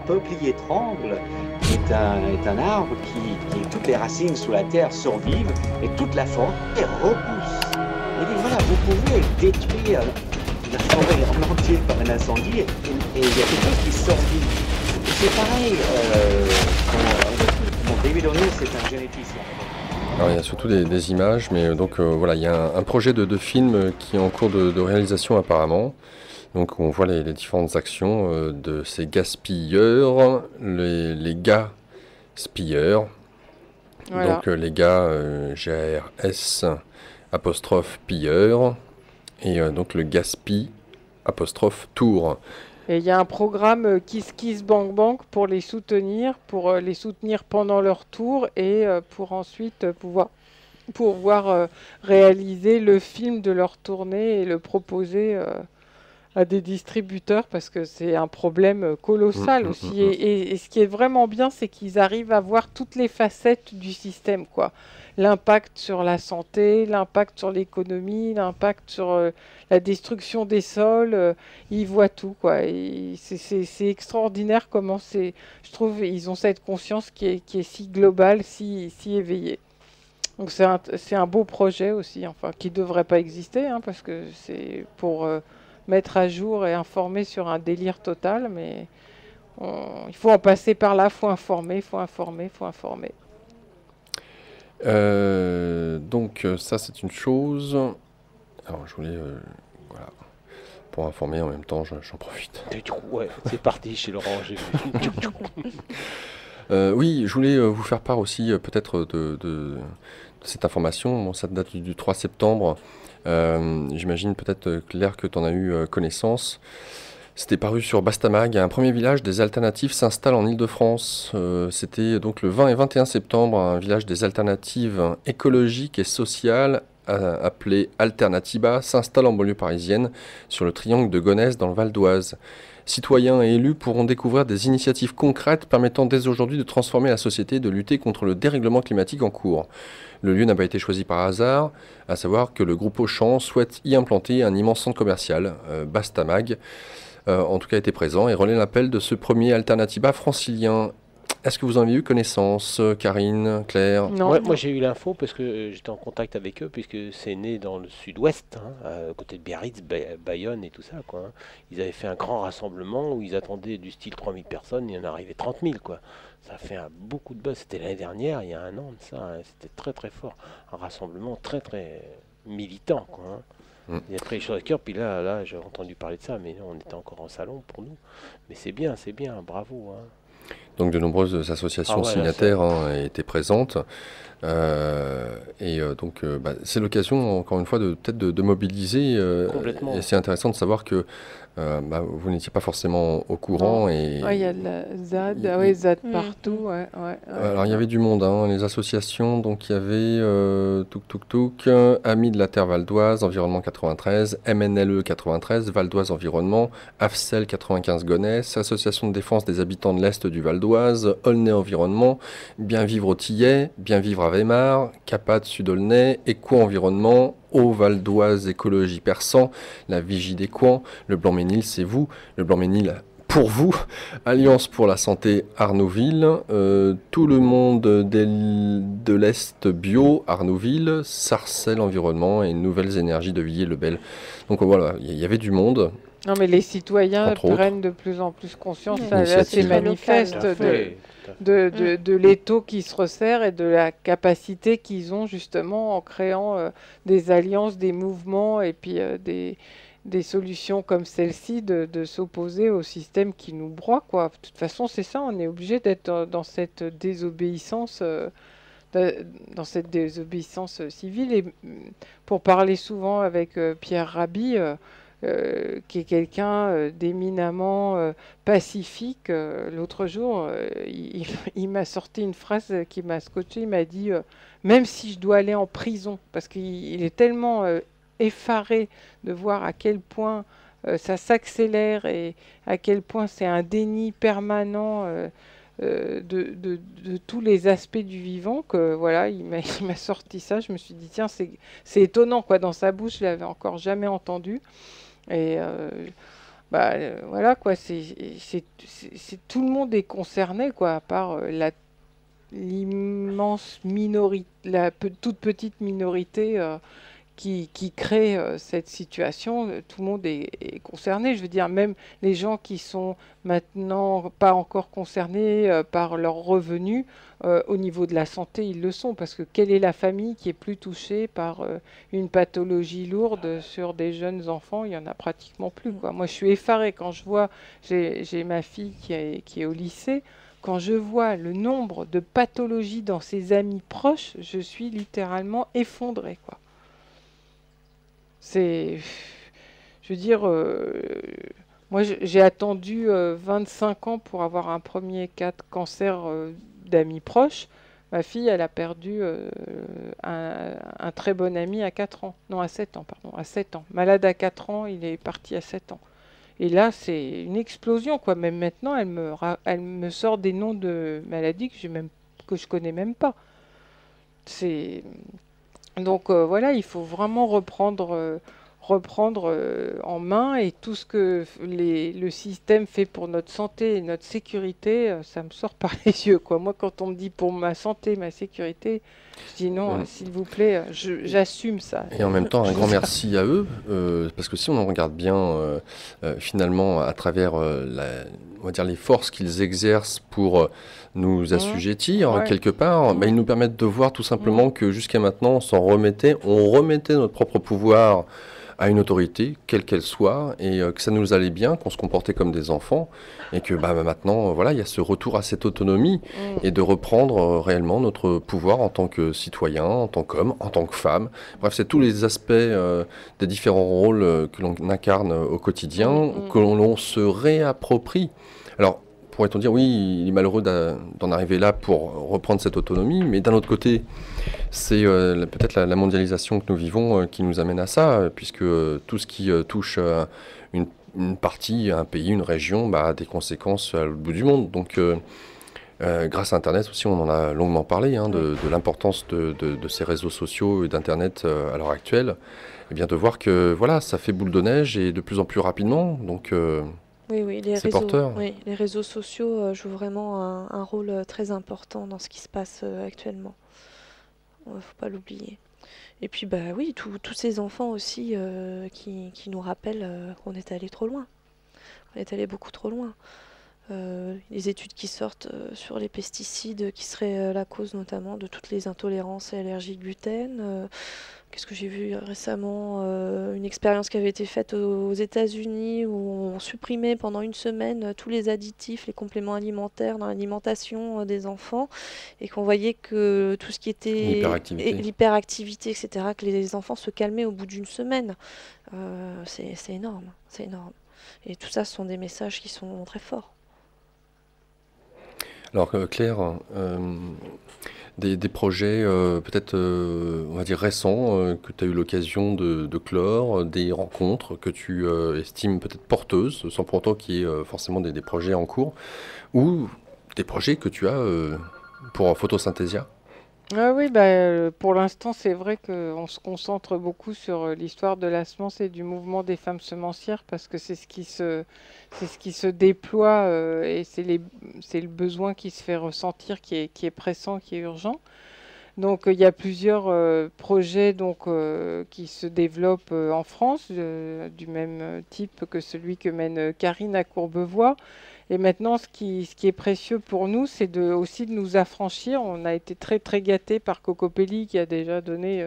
peuplier tremble est un arbre qui toutes les racines sous la terre survivent et toute la forêt repousse. Et dit voilà, vous pouvez détruire la forêt en entier par un incendie et il y a quelque chose qui survit. Et c'est pareil, mon David O'Neill, c'est un généticien. Alors, il y a surtout des images, mais donc voilà, il y a un projet de film qui est en cours de réalisation apparemment. Donc on voit les différentes actions de ces gaspilleurs, les gars spieurs. Voilà. Donc les gars GARS apostrophe pilleur et donc le gaspi apostrophe tour. Et il y a un programme Kiss Bank Bank pour les soutenir pendant leur tour et pour ensuite pouvoir réaliser le film de leur tournée et le proposer à des distributeurs parce que c'est un problème colossal aussi. Et ce qui est vraiment bien, c'est qu'ils arrivent à voir toutes les facettes du système, quoi. L'impact sur la santé, l'impact sur l'économie, l'impact sur la destruction des sols, ils voient tout, quoi. Et c'est extraordinaire comment je trouve, ils ont cette conscience qui est si globale, si éveillée. Donc c'est un beau projet aussi, enfin, qui ne devrait pas exister, hein, parce que c'est pour mettre à jour et informer sur un délire total, mais il faut en passer par là, il faut informer, il faut informer, il faut informer. Donc ça c'est une chose. Alors je voulais voilà, pour informer en même temps, j'en profite. Et du coup, ouais, c'est parti chez Laurent, j'ai vu. Oui, je voulais vous faire part aussi peut-être de cette information. Bon, ça date du 3 septembre. J'imagine peut-être Claire que tu en as eu connaissance. C'était paru sur Bastamag. Un premier village des alternatives s'installe en Île-de-France. C'était donc le 20 et 21 septembre. Un village des alternatives écologiques et sociales appelé Alternatiba s'installe en banlieue parisienne sur le triangle de Gonesse dans le Val d'Oise. Citoyens et élus pourront découvrir des initiatives concrètes permettant dès aujourd'hui de transformer la société et de lutter contre le dérèglement climatique en cours. Le lieu n'a pas été choisi par hasard, à savoir que le groupe Auchan souhaite y implanter un immense centre commercial, Bastamag, en tout cas était présent et relaie l'appel de ce premier Alternatiba francilien. Est-ce que vous en avez eu connaissance, Karine, Claire? Non, Ouais, moi j'ai eu l'info parce que j'étais en contact avec eux, puisque c'est né dans le sud-ouest, hein, à côté de Biarritz, Bayonne et tout ça, quoi, hein. Ils avaient fait un grand rassemblement où ils attendaient du style 3000 personnes, il y en arrivait 30 000, quoi. Ça a fait beaucoup de buzz. C'était l'année dernière, il y a un an de ça, hein. C'était très très fort. Un rassemblement très très militant, quoi, hein. Il a pris les choses à cœur, puis là j'ai entendu parler de ça, mais non, on était encore en salon pour nous. Mais c'est bien, bravo, hein. Donc de nombreuses associations signataires étaient présentes. Donc c'est l'occasion, encore une fois, peut-être de mobiliser. Complètement. Et c'est intéressant de savoir que vous n'étiez pas forcément au courant. Il y a de la ZAD, ZAD partout. Ouais. Alors il y avait du monde, hein, les associations. Donc il y avait Amis de la Terre Val d'Oise, Environnement 93, MNLE 93, Val d'Oise Environnement, AFCEL 95 Gonesse, Association de défense des habitants de l'Est du Val d'Oise, Aulnay Environnement, Bien Vivre au Tillet, Bien Vivre à Weimar, CAPAD Sud-Aulnay, Éco-Environnement, Au Val d'Oise Écologie Persan, la Vigie des Coins, le Blanc-Ménil c'est vous, le Blanc-Ménil pour vous, Alliance pour la santé Arnouville, Tout le monde de l'Est bio Arnouville, Sarcelles Environnement et Nouvelles Énergies de Villiers-le-Bel. Donc voilà, il y avait du monde. Non, mais les citoyens prennent de plus en plus conscience. Là, c'est manifeste de l'étau qui se resserre et de la capacité qu'ils ont justement en créant des alliances, des mouvements et puis des solutions comme celle-ci de s'opposer au système qui nous broie, quoi. De toute façon, c'est ça, on est obligé d'être dans cette désobéissance dans cette désobéissance civile. Et pour parler souvent avec Pierre Rabhi, qui est quelqu'un d'éminemment pacifique, l'autre jour, il m'a sorti une phrase qui m'a scotché. Il m'a dit même si je dois aller en prison, parce qu'il est tellement effaré de voir à quel point ça s'accélère et à quel point c'est un déni permanent de tous les aspects du vivant, que voilà, il m'a sorti ça. Je me suis dit, tiens, c'est étonnant, quoi. Dans sa bouche, je l'avais encore jamais entendu. Et voilà, quoi. Tout le monde est concerné, quoi, à part l'immense minorité, toute petite minorité qui crée cette situation. Tout le monde est concerné. Je veux dire, même les gens qui sont maintenant pas encore concernés par leurs revenus, au niveau de la santé, ils le sont. Parce que quelle est la famille qui est plus touchée par une pathologie lourde sur des jeunes enfants? Il n'y en a pratiquement plus, quoi. Moi, je suis effarée quand je vois, j'ai ma fille qui est au lycée. Quand je vois le nombre de pathologies dans ses amis proches, je suis littéralement effondrée, quoi. Je veux dire, moi j'ai attendu 25 ans pour avoir un premier cas de cancer d'amis proches. Ma fille, elle a perdu un très bon ami à 4 ans. Non, à 7 ans, pardon, à 7 ans. Malade à 4 ans, il est parti à 7 ans. Et là, c'est une explosion, quoi. Même maintenant, elle me sort des noms de maladies que je connais même pas. Donc voilà, il faut vraiment reprendre en main, et tout ce que le système fait pour notre santé et notre sécurité, ça me sort par les yeux, quoi. Moi, quand on me dit pour ma santé, ma sécurité, je dis non, s'il vous plaît, j'assume ça. Et en même temps, un grand merci à eux, parce que si on en regarde bien, finalement, à travers on va dire les forces qu'ils exercent pour nous assujettir, quelque part, ils nous permettent de voir tout simplement que jusqu'à maintenant, on remettait notre propre pouvoir à une autorité, quelle qu'elle soit, et que ça nous allait bien, qu'on se comportait comme des enfants, et que maintenant, voilà, il y a ce retour à cette autonomie, et de reprendre réellement notre pouvoir en tant que citoyen, en tant qu'homme, en tant que femme. Bref, c'est tous les aspects des différents rôles que l'on incarne au quotidien, que l'on se réapproprie. Alors, pourrait-on dire, oui, il est malheureux d'en arriver là pour reprendre cette autonomie, mais d'un autre côté, c'est peut-être la mondialisation que nous vivons qui nous amène à ça, puisque tout ce qui touche une partie, un pays, une région, a des conséquences à l'autre bout du monde. Donc, grâce à Internet aussi, on en a longuement parlé, de l'importance de ces réseaux sociaux et d'Internet à l'heure actuelle, et bien de voir que voilà, ça fait boule de neige et de plus en plus rapidement. Donc, oui, les réseaux sociaux jouent vraiment un rôle très important dans ce qui se passe actuellement. Il ne faut pas l'oublier. Et puis, oui, tous ces enfants aussi qui nous rappellent qu'on est allé trop loin. On est allé beaucoup trop loin. Les études qui sortent sur les pesticides qui seraient la cause notamment de toutes les intolérances et allergies gluten. Qu'est-ce que j'ai vu récemment? Une expérience qui avait été faite aux États-Unis où on supprimait pendant une semaine tous les additifs, les compléments alimentaires dans l'alimentation des enfants, et qu'on voyait que tout ce qui était l'hyperactivité, etc., que les enfants se calmaient au bout d'une semaine. C'est énorme, c'est énorme. Et tout ça, ce sont des messages qui sont très forts. Alors Claire, des projets peut-être, on va dire, récents que tu as eu l'occasion de clore, des rencontres que tu estimes peut-être porteuses, sans pour autant qu'il y ait forcément des projets en cours, ou des projets que tu as pour Photosynthesia? Ah oui, pour l'instant, c'est vrai qu'on se concentre beaucoup sur l'histoire de la semence et du mouvement des femmes semencières, parce que c'est ce qui se déploie, et c'est le besoin qui se fait ressentir, qui est pressant, qui est urgent. Donc il y a plusieurs projets qui se développent en France, du même type que celui que mène Karine à Courbevoie. Et maintenant, ce qui est précieux pour nous, c'est aussi de nous affranchir. On a été très très gâtés par Cocopelli qui a déjà donné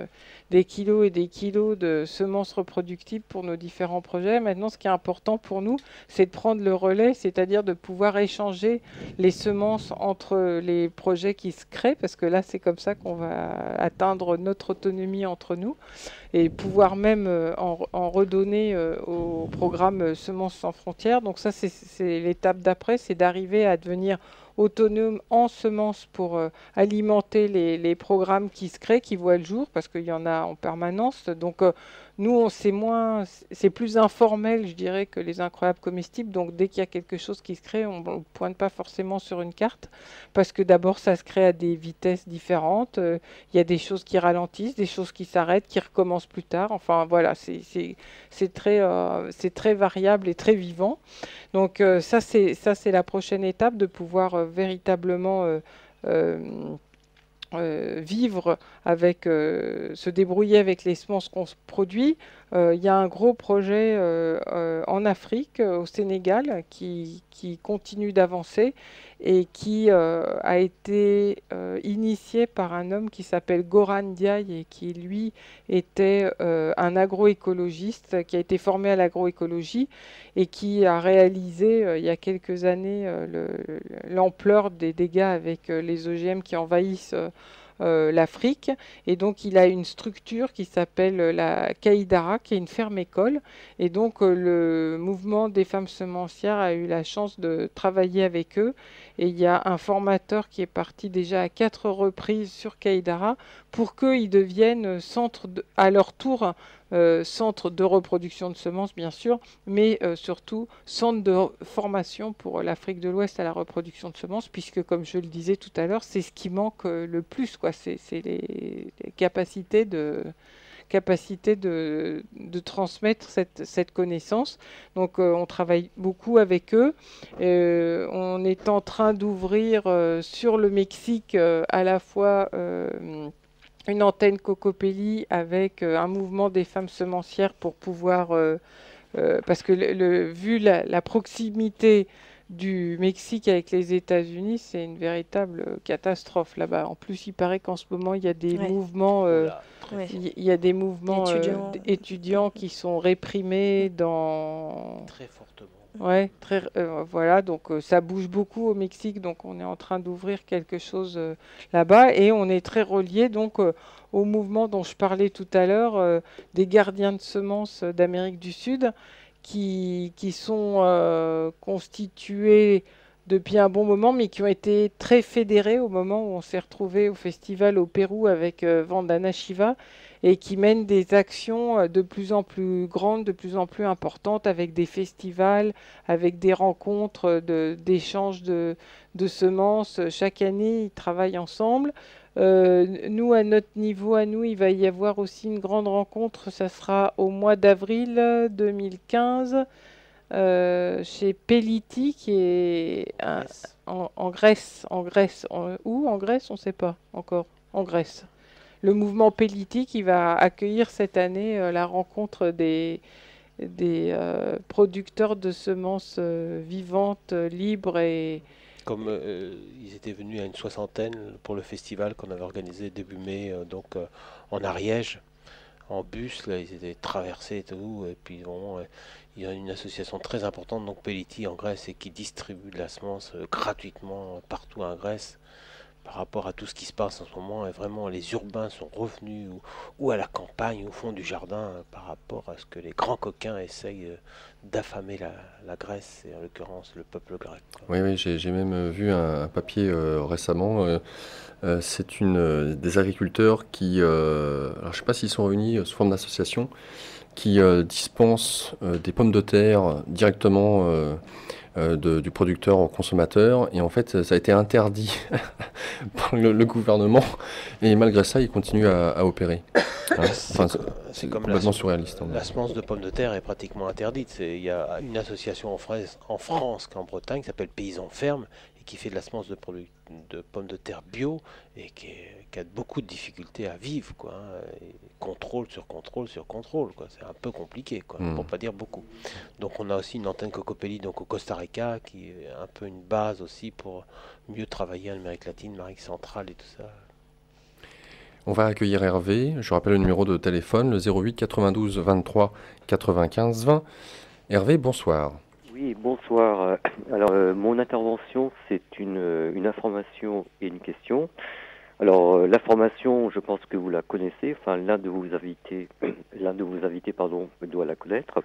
des kilos et des kilos de semences reproductibles pour nos différents projets. Maintenant, ce qui est important pour nous, c'est de prendre le relais, c'est-à-dire de pouvoir échanger les semences entre les projets qui se créent, parce que là, c'est comme ça qu'on va atteindre notre autonomie entre nous et pouvoir même en redonner au programme Semences sans frontières. Donc ça, c'est l'étape d'après, c'est d'arriver à devenir autonome en semences pour alimenter les programmes qui se créent, qui voient le jour, parce qu'il y en a en permanence. Donc nous, c'est plus informel, je dirais, que les incroyables comestibles. Donc dès qu'il y a quelque chose qui se crée, on ne pointe pas forcément sur une carte, parce que d'abord, ça se crée à des vitesses différentes. Il y a des choses qui ralentissent, des choses qui s'arrêtent, qui recommencent plus tard. Enfin voilà, c'est très variable et très vivant. Donc ça, c'est la prochaine étape, de pouvoir véritablement vivre avec, se débrouiller avec les semences qu'on produit. Il y a un gros projet en Afrique, au Sénégal, qui continue d'avancer et qui a été initié par un homme qui s'appelle Goran Ndiaye et qui, lui, était un agroécologiste, qui a été formé à l'agroécologie et qui a réalisé il y a quelques années l'ampleur des dégâts avec les OGM qui envahissent l'Afrique. Et donc il a une structure qui s'appelle la Caïdara, qui est une ferme-école. Et donc le mouvement des femmes semencières a eu la chance de travailler avec eux. Et il y a un formateur qui est parti déjà à 4 reprises sur Caïdara pour qu'ils deviennent à leur tour centre de reproduction de semences, bien sûr, mais surtout centre de formation pour l'Afrique de l'Ouest à la reproduction de semences, puisque, comme je le disais tout à l'heure, c'est ce qui manque le plus, quoi. C'est les capacités de transmettre cette connaissance. Donc on travaille beaucoup avec eux. On est en train d'ouvrir sur le Mexique à la fois une antenne Cocopelli avec un mouvement des femmes semencières pour pouvoir... parce que vu la proximité du Mexique avec les États-Unis, c'est une véritable catastrophe là-bas. En plus, il paraît qu'en ce moment, il y a des mouvements... il y a des mouvements étudiants qui sont réprimés dans... Très fortement. Ouais, voilà, donc ça bouge beaucoup au Mexique, donc on est en train d'ouvrir quelque chose là-bas et on est très relié donc au mouvement dont je parlais tout à l'heure, des gardiens de semences d'Amérique du Sud qui sont constitués depuis un bon moment, mais qui ont été très fédérés au moment où on s'est retrouvé au festival au Pérou avec Vandana Shiva, et qui mènent des actions de plus en plus grandes, de plus en plus importantes, avec des festivals, avec des rencontres d'échanges de semences. Chaque année, ils travaillent ensemble. Nous, à notre niveau, il va y avoir aussi une grande rencontre. Ça sera au mois d'avril 2015 chez Pelliti, qui est en Grèce. Où en Grèce, on ne sait pas encore. En Grèce. Le mouvement Pelliti qui va accueillir cette année la rencontre des producteurs de semences vivantes, libres et... Comme ils étaient venus à une 60aine pour le festival qu'on avait organisé début mai, en Ariège, en bus, là, ils étaient traversés et tout, et puis bon, il y a une association très importante, donc Pelliti en Grèce, et qui distribue de la semence gratuitement partout en Grèce. Par rapport à tout ce qui se passe en ce moment, et vraiment les urbains sont revenus ou à la campagne, au fond du jardin, par rapport à ce que les grands coquins essayent d'affamer la Grèce, et en l'occurrence le peuple grec. Oui, j'ai même vu un papier récemment. C'est des agriculteurs qui, alors je ne sais pas s'ils sont réunis sous forme d'association, qui dispensent des pommes de terre directement du producteur au consommateur, et en fait ça a été interdit par le gouvernement, et malgré ça ils continuent à opérer. C'est comme complètement surréaliste. La semence de pommes de terre est pratiquement interdite. Il y a une association en France qu'en Bretagne qui s'appelle Paysans Ferme, et et qui fait de la semence de pommes de terre bio et qui a beaucoup de difficultés à vivre, quoi, hein, et contrôle sur contrôle sur contrôle, quoi. C'est un peu compliqué, quoi, pour pas dire beaucoup. Donc on a aussi une antenne Cocopelli donc au Costa Rica qui est un peu une base aussi pour mieux travailler en Amérique latine, Amérique centrale et tout ça. On va accueillir Hervé. Je rappelle le numéro de téléphone, le 08 92 23 95 20. Hervé, bonsoir. Oui, bonsoir. Alors, mon intervention, c'est une information et une question. Alors, l'information, je pense que vous la connaissez. Enfin, l'un de vos invités, doit la connaître.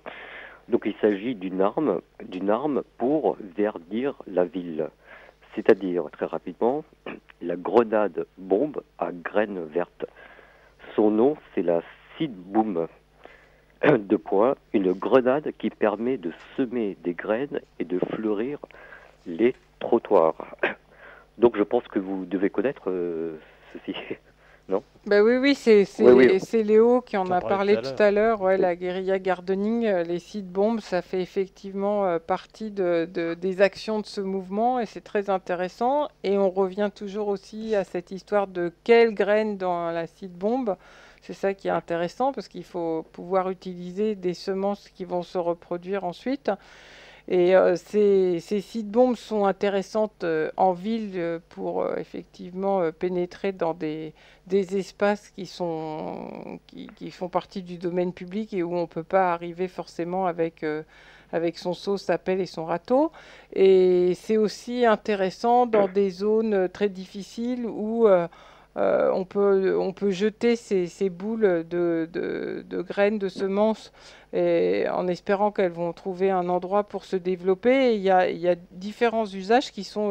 Donc, il s'agit d'une arme pour verdir la ville. C'est-à-dire, très rapidement, la grenade bombe à graines vertes. Son nom, c'est la Seed Boom. Une grenade qui permet de semer des graines et de fleurir les trottoirs. Donc je pense que vous devez connaître ceci, non? Bah oui, c'est Léo qui en a parlé tout à l'heure. Ouais, Oui. la guérilla gardening, les seed bombes, ça fait effectivement partie des actions de ce mouvement et c'est très intéressant. Et on revient toujours aussi à cette histoire de quelles graines dans la seed bomb. C'est ça qui est intéressant parce qu'il faut pouvoir utiliser des semences qui vont se reproduire ensuite. Et ces seed bombes sont intéressantes en ville pour effectivement pénétrer dans des espaces qui font partie du domaine public et où on ne peut pas arriver forcément avec son seau, sa pelle et son râteau. Et c'est aussi intéressant dans des zones très difficiles où on peut jeter ces boules de graines, de semences, et en espérant qu'elles vont trouver un endroit pour se développer. Et il y a différents usages qui sont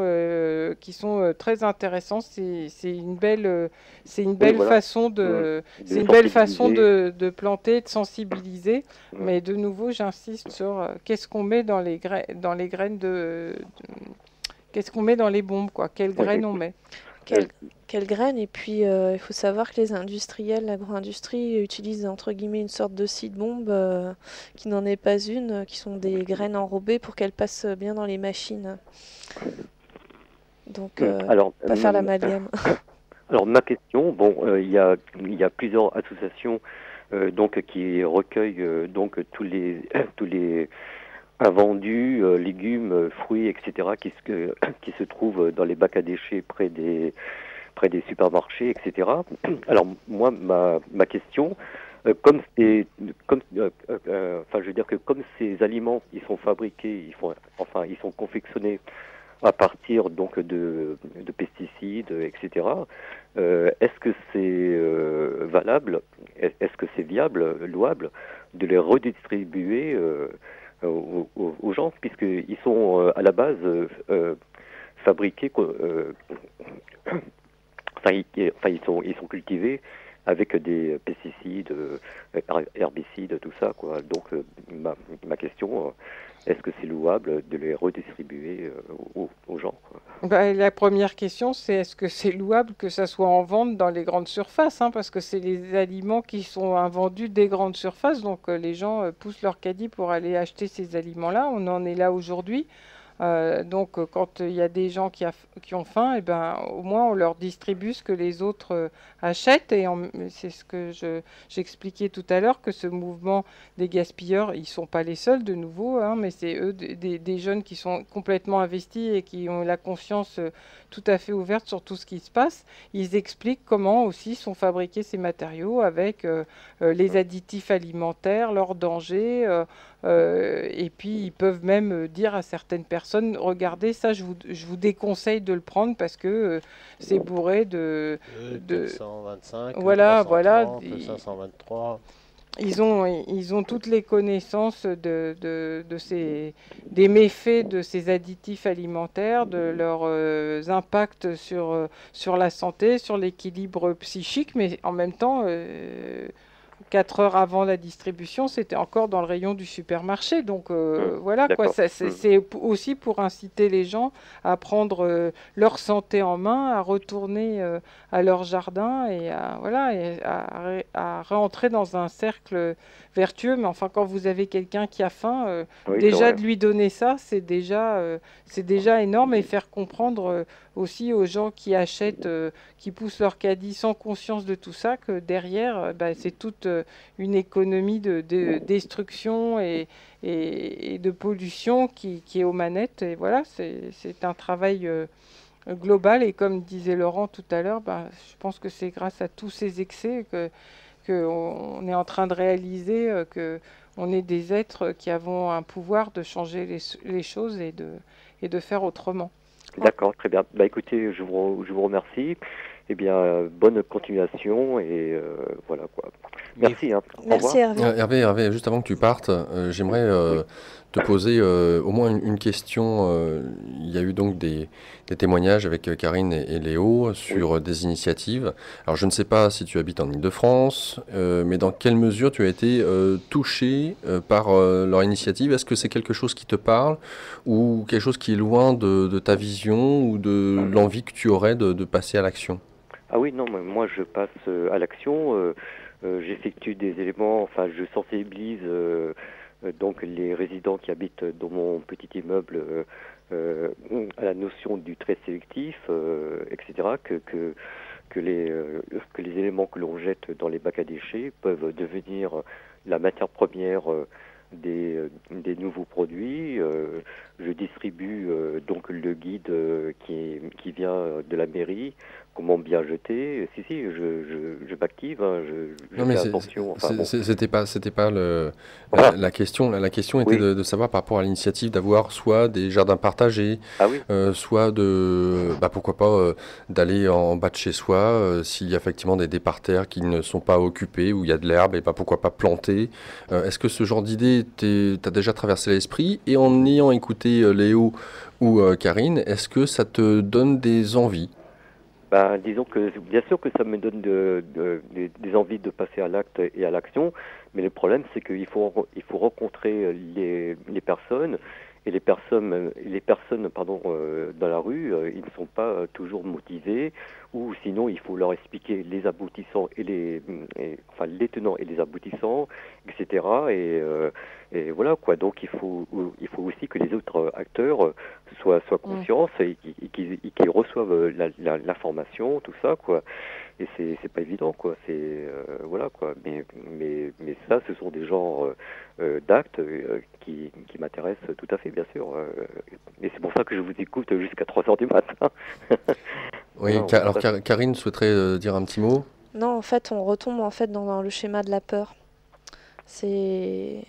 très intéressants. C'est une belle Voilà. façon de planter, de sensibiliser. Mais de nouveau, j'insiste sur qu'est-ce qu'on met dans les graines qu'est-ce qu'on met dans les bombes, quoi. Quelles graines on met. Quelles graines, et puis il faut savoir que les industriels, l'agro-industrie utilisent entre guillemets une sorte de seed bomb qui n'en est pas une, qui sont des graines enrobées pour qu'elles passent bien dans les machines. Donc Alors, pas faire l'amalgame. Alors ma question, il y a plusieurs associations donc qui recueillent donc tous les invendus, légumes, fruits, etc. qui se trouvent dans les bacs à déchets près des supermarchés, etc. Alors moi ma question, comme je veux dire que comme ces aliments ils sont fabriqués, ils sont confectionnés à partir donc de pesticides, etc. Est-ce que c'est valable, est-ce que c'est viable, louable de les redistribuer aux gens, puisqu'ils sont à la base fabriqués, ils sont cultivés avec des pesticides, herbicides, tout ça, quoi. Donc ma question, est-ce que c'est louable de les redistribuer aux gens, quoi? Bah, la première question, c'est est-ce que c'est louable que ça soit en vente dans les grandes surfaces, hein, parce que c'est les aliments qui sont invendus des grandes surfaces, donc les gens poussent leur caddie pour aller acheter ces aliments-là. On en est là aujourd'hui. Donc quand il y a des gens qui ont faim, et ben, au moins on leur distribue ce que les autres achètent. Et c'est ce que j'expliquais tout à l'heure, que ce mouvement des gaspilleurs, ils ne sont pas les seuls de nouveau, hein, mais c'est eux, des jeunes qui sont complètement investis et qui ont la conscience tout à fait ouverte sur tout ce qui se passe. Ils expliquent comment aussi sont fabriqués ces matériaux avec les additifs alimentaires, leurs dangers. Et puis ils peuvent même dire à certaines personnes, regardez ça, je vous déconseille de le prendre parce que c'est bourré de 425, voilà, 330, voilà. 523. Ils ont toutes les connaissances des méfaits de ces additifs alimentaires, de leurs impacts sur la santé, sur l'équilibre psychique, mais en même temps, 4 heures avant la distribution, c'était encore dans le rayon du supermarché. Donc voilà, quoi. C'est aussi pour inciter les gens à prendre leur santé en main, à retourner à leur jardin et à rentrer dans un cercle vertueux. Mais enfin, quand vous avez quelqu'un qui a faim, déjà de lui donner ça, c'est déjà énorme, et faire comprendre aussi aux gens qui achètent, qui poussent leur caddie sans conscience de tout ça, que derrière, c'est toute une économie de destruction et de pollution qui est aux manettes. Et voilà, c'est un travail global. Et comme disait Laurent tout à l'heure, je pense que c'est grâce à tous ces excès qu'on est en train de réaliser qu'on est des êtres qui avons un pouvoir de changer les choses et de faire autrement. D'accord, très bien. Écoutez, je vous remercie. Eh bien, bonne continuation et voilà quoi. Merci. Merci Hervé. Hervé, juste avant que tu partes, j'aimerais te poser au moins une question. Il y a eu donc des témoignages avec Karine et Léo sur des initiatives. Alors, je ne sais pas si tu habites en Île-de-France, mais dans quelle mesure tu as été touché par leur initiative? Est-ce que c'est quelque chose qui te parle ou quelque chose qui est loin de ta vision ou de l'envie que tu aurais de passer à l'action? Ah oui, non, mais moi je passe à l'action. J'effectue des éléments, enfin je sensibilise donc les résidents qui habitent dans mon petit immeuble à la notion du trait sélectif, etc. Que les éléments que l'on jette dans les bacs à déchets peuvent devenir la matière première des nouveaux produits. Je distribue donc le guide qui vient de la mairie. Comment bien jeter? Si, je m'active, je fais attention. C'était pas la question. La question était de savoir par rapport à l'initiative d'avoir soit des jardins partagés, soit pourquoi pas d'aller en bas de chez soi, s'il y a effectivement des parterres qui ne sont pas occupés, où il y a de l'herbe, et pourquoi pas planter. Est-ce que ce genre d'idée t'a déjà traversé l'esprit? Et en ayant écouté Léo ou Karine, est-ce que ça te donne des envies? Disons que bien sûr que ça me donne des envies de passer à l'acte et à l'action, mais le problème c'est qu'il faut rencontrer les personnes, et les personnes dans la rue, ils ne sont pas toujours motivés, ou sinon il faut leur expliquer les aboutissants les tenants et les aboutissants, etc. Et voilà quoi. Donc il faut aussi que les autres acteurs soient conscients et qu'ils reçoivent l'information, tout ça quoi. Et c'est pas évident quoi. Voilà quoi. Mais ça, ce sont des genres d'actes qui m'intéressent tout à fait, bien sûr. Et c'est pour ça que je vous écoute jusqu'à 3h du matin. Oui. Alors Karine souhaiterait dire un petit mot. Non, en fait, on retombe dans le schéma de la peur. C'est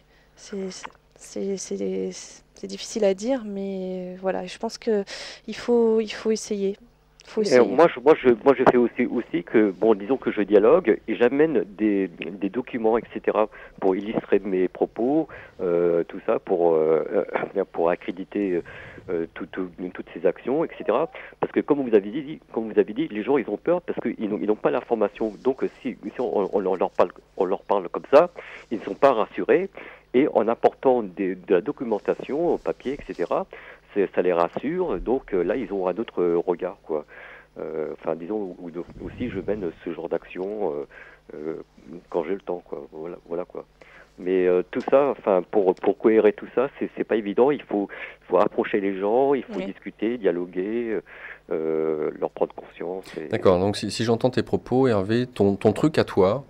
difficile à dire, mais voilà, je pense que il faut essayer. Moi, je fais aussi que, disons que je dialogue et j'amène des documents, etc., pour illustrer mes propos, tout ça, pour accréditer toutes ces actions, etc. Parce que, comme vous avez dit, les gens, ils ont peur parce qu'ils n'ont pas l'information. Donc, si on leur parle comme ça, ils ne sont pas rassurés. Et en apportant de la documentation, au papier, etc., ça les rassure. Donc là, ils ont un autre regard, quoi. Disons, aussi, je mène ce genre d'action quand j'ai le temps, quoi. Voilà quoi. Mais tout ça, pour cohérer tout ça, c'est pas évident. Il faut approcher les gens, il faut discuter, dialoguer, leur prendre conscience. D'accord. Donc, si j'entends tes propos, Hervé, ton truc à toi,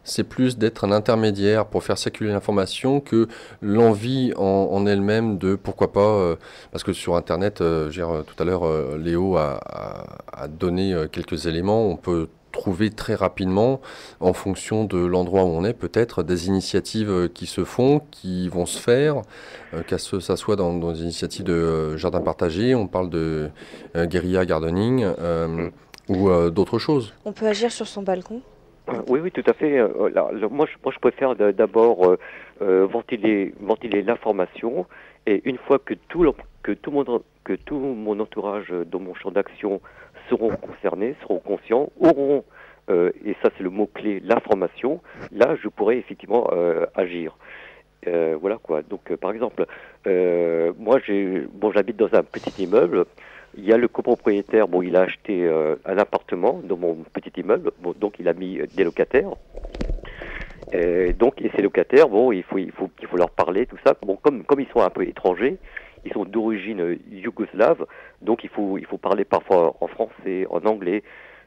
c'est plus d'être un intermédiaire pour faire circuler l'information que l'envie en elle-même de, pourquoi pas, parce que sur Internet, tout à l'heure, Léo a donné quelques éléments, on peut trouver très rapidement, en fonction de l'endroit où on est, peut-être des initiatives qui se font, qui vont se faire, que ça soit dans des initiatives de jardin partagé, on parle de guérilla gardening, ou d'autres choses. On peut agir sur son balcon. Oui, tout à fait. Moi, je préfère d'abord ventiler l'information, et une fois que tout mon entourage dans mon champ d'action seront concernés, seront conscients, auront et ça c'est le mot-clé, l'information, là je pourrais effectivement agir. Voilà quoi. Donc par exemple, moi j'habite dans un petit immeuble. Il y a le copropriétaire, il a acheté un appartement dans mon petit immeuble, donc il a mis des locataires. Et ces locataires, il faut leur parler, tout ça. Comme ils sont un peu étrangers, ils sont d'origine yougoslave, donc il faut parler parfois en français, en anglais,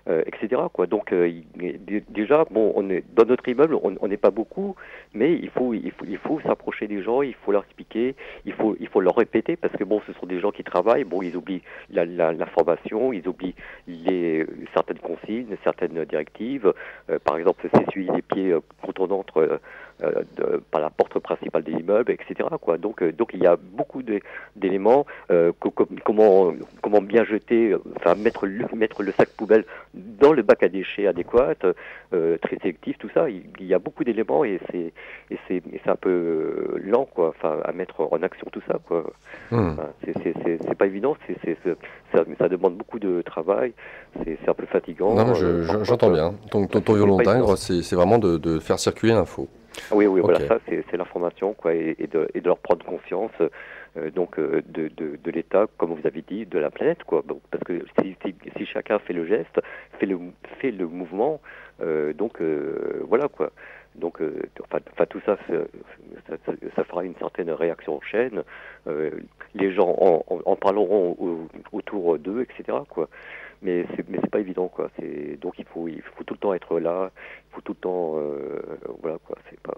etc. quoi. Donc déjà, on est dans notre immeuble, on n'est pas beaucoup, mais il faut s'approcher des gens, il faut leur expliquer, il faut leur répéter parce que ce sont des gens qui travaillent, ils oublient l'information, ils oublient certaines consignes, certaines directives. Par exemple, s'essuyer les pieds quand on entre par la porte principale de l'immeuble, etc. quoi. Donc il y a beaucoup d'éléments, comment bien jeter, mettre le sac poubelle dans le bac à déchets adéquat, très sélectif, tout ça. Il y a beaucoup d'éléments et c'est un peu lent quoi, à mettre en action tout ça quoi. C'est pas évident, ça demande beaucoup de travail, c'est un peu fatigant. Non, mais j'entends bien. Donc ton violon d'ingre, c'est vraiment de faire circuler l'info. Oui, Okay. Voilà, ça c'est l'information quoi, et de leur prendre conscience de l'état, comme vous avez dit, de la planète quoi. Parce que si chacun fait le geste, fait le mouvement, voilà quoi. Donc tout ça, ça fera une certaine réaction en chaîne. Les gens en parleront autour d'eux, etc. quoi. Mais c'est pas évident quoi. Donc il faut tout le temps être là, il faut tout le temps voilà quoi. C'est pas.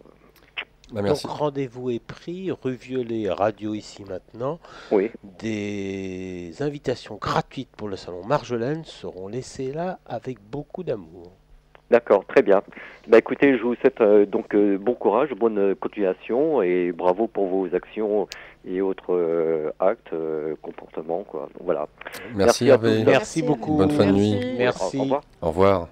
Donc rendez-vous est pris, rue Violet, radio ici maintenant. Oui. Des invitations gratuites pour le salon Marjolaine seront laissées là avec beaucoup d'amour. D'accord, très bien. Écoutez, je vous souhaite bon courage, bonne continuation et bravo pour vos actions et autres actes, comportements quoi. Donc, voilà. Merci Hervé. Merci beaucoup. Bonne fin de nuit. Merci. Au revoir. Au revoir.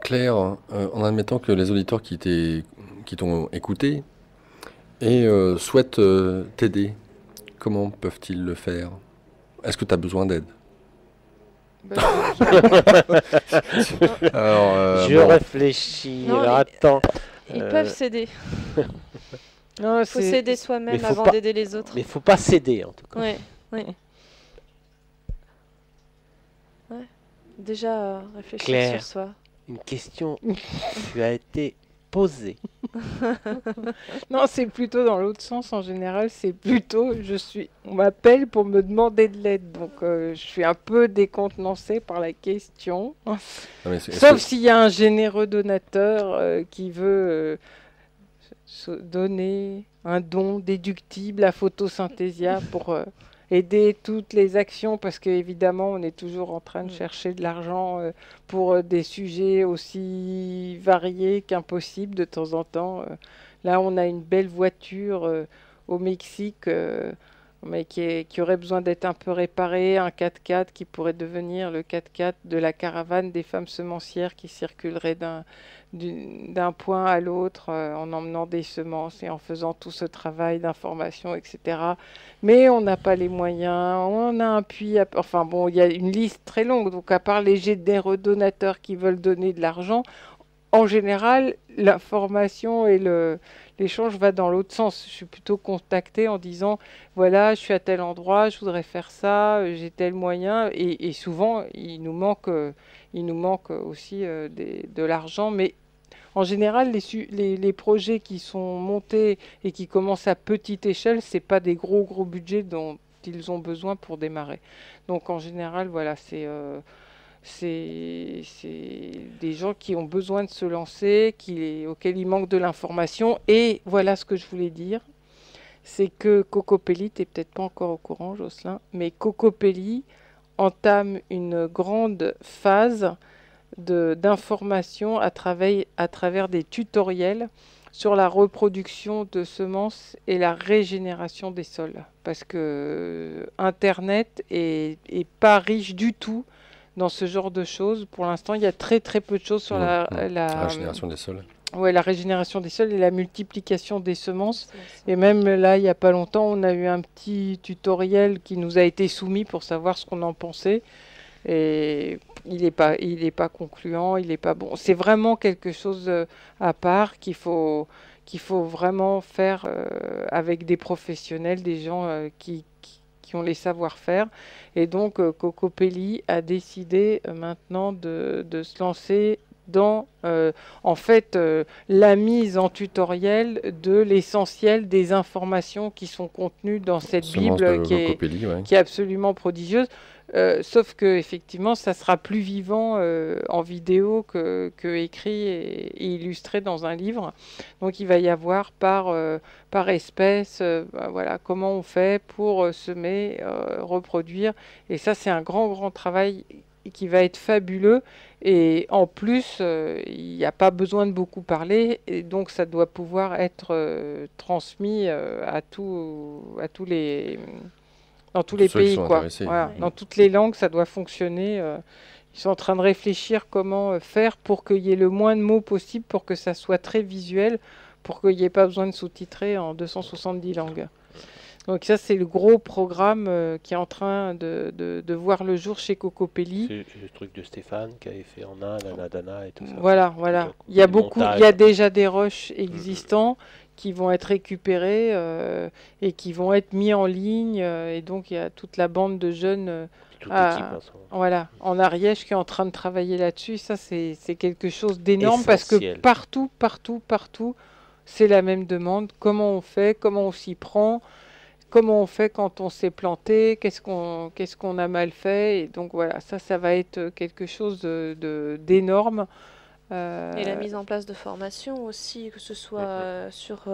Claire, en admettant que les auditeurs qui t'ont écouté et souhaitent t'aider, comment peuvent-ils le faire? Est-ce que tu as besoin d'aide? Alors, je réfléchis. Non, alors attends. Ils peuvent s'aider. Il faut s'aider soi-même avant d'aider les autres. Mais il ne faut pas s'aider en tout cas. Oui. Déjà, réfléchir Claire, sur soi. Une question qui a été posée. Non, c'est plutôt dans l'autre sens en général. C'est plutôt, on m'appelle pour me demander de l'aide. Donc, je suis un peu décontenancée par la question. Sauf s'il y a un généreux donateur qui veut donner un don déductible à Photosynthesia pour aider toutes les actions, parce qu'évidemment, on est toujours en train de chercher de l'argent pour des sujets aussi variés qu'impossibles de temps en temps. Là, on a une belle voiture au Mexique, mais qui aurait besoin d'être un peu réparée, un 4x4 qui pourrait devenir le 4x4 de la caravane des femmes semencières qui circulerait d'un point à l'autre en emmenant des semences et en faisant tout ce travail d'information, etc. Mais on n'a pas les moyens, on a un puits, enfin bon, il y a une liste très longue, donc à part les généreux donateurs qui veulent donner de l'argent, en général, l'information et l'échange va dans l'autre sens. Je suis plutôt contactée en disant, voilà, je suis à tel endroit, je voudrais faire ça, j'ai tel moyen, et souvent, il nous manque aussi de l'argent, mais en général, les projets qui sont montés et qui commencent à petite échelle, c'est pas des gros budgets dont ils ont besoin pour démarrer. Donc en général, voilà, c'est des gens qui ont besoin de se lancer, auxquels il manque de l'information. Et voilà ce que je voulais dire, c'est que Cocopelli, tu n'es peut-être pas encore au courant, Jocelyn, mais Cocopelli entame une grande phase d'information à travers des tutoriels sur la reproduction de semences et la régénération des sols. Parce que Internet est pas riche du tout dans ce genre de choses. Pour l'instant, il y a très très peu de choses sur la régénération des sols. Ouais, la régénération des sols et la multiplication des semences. Et même là, il n'y a pas longtemps, on a eu un petit tutoriel qui nous a été soumis pour savoir ce qu'on en pensait. Et il est pas concluant, il est pas bon. C'est vraiment quelque chose à part qu'il faut vraiment faire avec des professionnels, des gens qui ont les savoir-faire. Et donc, Cocopelli a décidé maintenant de se lancer dans, en fait, la mise en tutoriel de l'essentiel des informations qui sont contenues dans cette Semence Bible de Cocopelli, ouais. qui est absolument prodigieuse. Sauf que effectivement, ça sera plus vivant en vidéo que écrit et illustré dans un livre. Donc, il va y avoir par espèce, voilà, comment on fait pour semer, reproduire. Et ça, c'est un grand travail qui va être fabuleux. Et en plus, il n'y a pas besoin de beaucoup parler. Et donc, ça doit pouvoir être transmis à tous les dans tous les ceux qui pays, sont quoi. intéressés. Voilà. Dans toutes les langues, ça doit fonctionner. Ils sont en train de réfléchir comment faire pour qu'il y ait le moins de mots possible, pour que ça soit très visuel, pour qu'il n'y ait pas besoin de sous-titrer en 270 langues. Donc ça, c'est le gros programme qui est en train de voir le jour chez Cocopelli. C'est le truc de Stéphane qui avait fait en Inde, Anadana et tout ça. Voilà. Il y a il y a déjà des rushs existants qui vont être récupérés et qui vont être mis en ligne. Et donc, il y a toute la bande de jeunes en Ariège qui est en train de travailler là-dessus. Ça, c'est quelque chose d'énorme parce que partout, c'est la même demande. Comment on fait? Comment on s'y prend? Comment on fait quand on s'est planté? Qu'est-ce qu'on a mal fait? Et donc, voilà, ça va être quelque chose d'énorme. Et la mise en place de formation aussi, que ce soit sur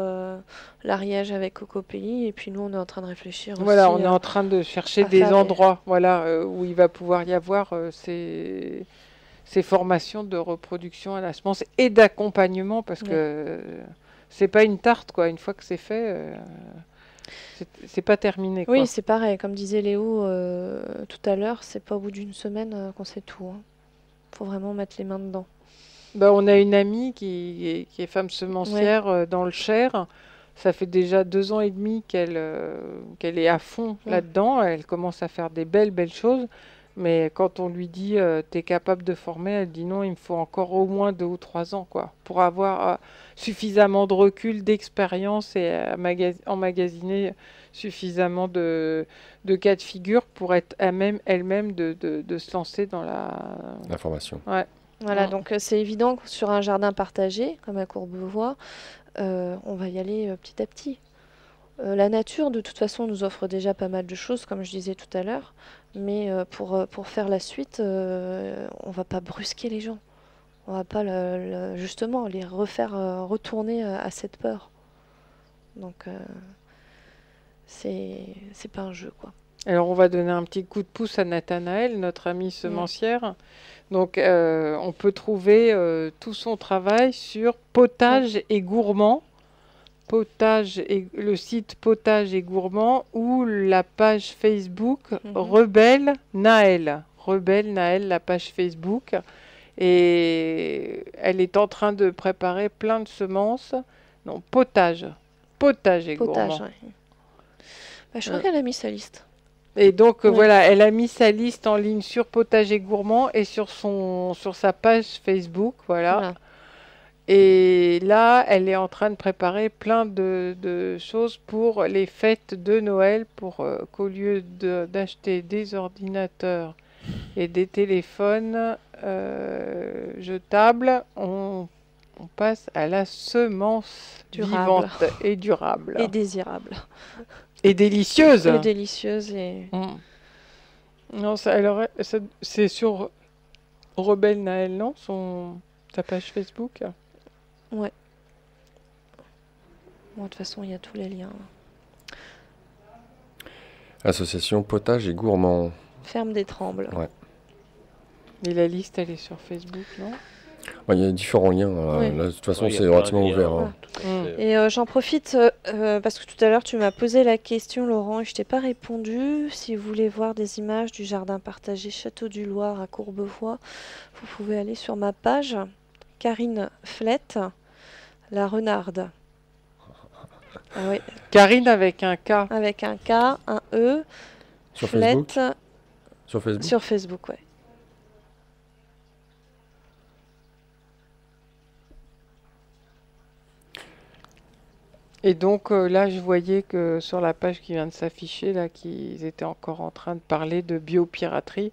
l'Ariège avec Cocopelli, et puis nous on est en train de réfléchir voilà, aussi. On est en train de chercher des endroits où il va pouvoir y avoir ces formations de reproduction à la semence et d'accompagnement, parce que c'est pas une tarte, quoi. Une fois que c'est fait, c'est pas terminé, quoi. Oui, c'est pareil, comme disait Léo tout à l'heure, c'est pas au bout d'une semaine qu'on sait tout. Faut vraiment mettre les mains dedans. On a une amie qui est femme semencière dans le Cher. Ça fait déjà 2 ans et demi qu'elle est à fond là-dedans. Elle commence à faire des belles choses. Mais quand on lui dit t'es capable de former, elle dit non, il me faut encore au moins 2 ou 3 ans, quoi, pour avoir suffisamment de recul, d'expérience et emmagasiner suffisamment de cas de figure pour être elle-même de se lancer dans la formation. Ouais. Voilà, donc c'est évident que sur un jardin partagé, comme à Courbevoie, on va y aller petit à petit. La nature, de toute façon, nous offre déjà pas mal de choses, comme je disais tout à l'heure, mais pour faire la suite, on va pas brusquer les gens. On va pas justement les refaire retourner à cette peur. Donc, c'est pas un jeu, quoi. Alors, on va donner un petit coup de pouce à Nathanaël, notre amie semencière. Donc, on peut trouver tout son travail sur Potage et Gourmand. Le site Potage et Gourmand ou la page Facebook Rebelle Naël. Rebelle Naël, la page Facebook. Et elle est en train de préparer plein de semences. Non, Potage et Gourmand. Ouais. Je crois qu'elle a mis sa liste. Et donc, voilà, elle a mis sa liste en ligne sur Potager Gourmand et sur sa page Facebook, voilà. Et là, elle est en train de préparer plein de choses pour les fêtes de Noël, pour qu'au lieu d'acheter des ordinateurs et des téléphones jetables, on passe à la semence vivante et durable. Et désirable. Et délicieuse. Et délicieuse. Non, c'est sur Rebelle Naël, non, ta page Facebook. Ouais. Bon, de toute façon, il y a tous les liens. Association Potage et Gourmand. Ferme des Trembles. Ouais. Et la liste, elle est sur Facebook, non? Il y a différents liens. Là, de toute façon, c'est relativement ouvert. Et j'en profite parce que tout à l'heure, tu m'as posé la question, Laurent, et je t'ai pas répondu. Si vous voulez voir des images du jardin partagé Château du Loir à Courbevoie, vous pouvez aller sur ma page, Karine Flette, la renarde. Oui. Karine avec un K. Avec un K, un E. Sur Flette. Facebook. Sur Facebook. Sur Facebook, ouais. Et donc là, je voyais que sur la page qui vient de s'afficher, là, qu'ils étaient encore en train de parler de biopiraterie.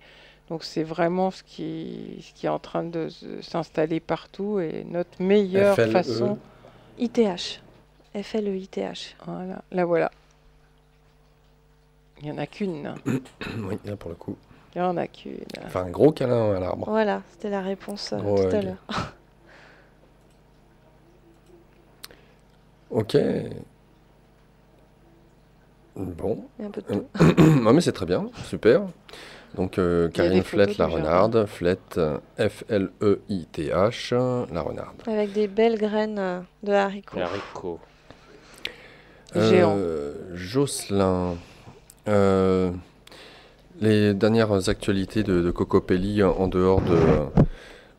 Donc c'est vraiment ce qui est en train de s'installer partout et notre meilleure FLE. façon. ITH. FLEITH. Voilà, là voilà. Il n'y en a qu'une. Hein. Oui, là pour le coup. Il n'y en a qu'une. Enfin, un gros câlin à l'arbre. Voilà, c'était la réponse Gros tout à hug. l'heure. Ok. Bon. Il y a un peu de tout. Non mais c'est très bien, super. Donc Karine des Flett, photos la du renarde, Flett, F-L-E-I-T-H, la renarde. Avec des belles graines de haricots. Les haricots. Géant. Jocelyn, les dernières actualités de Cocopelli en dehors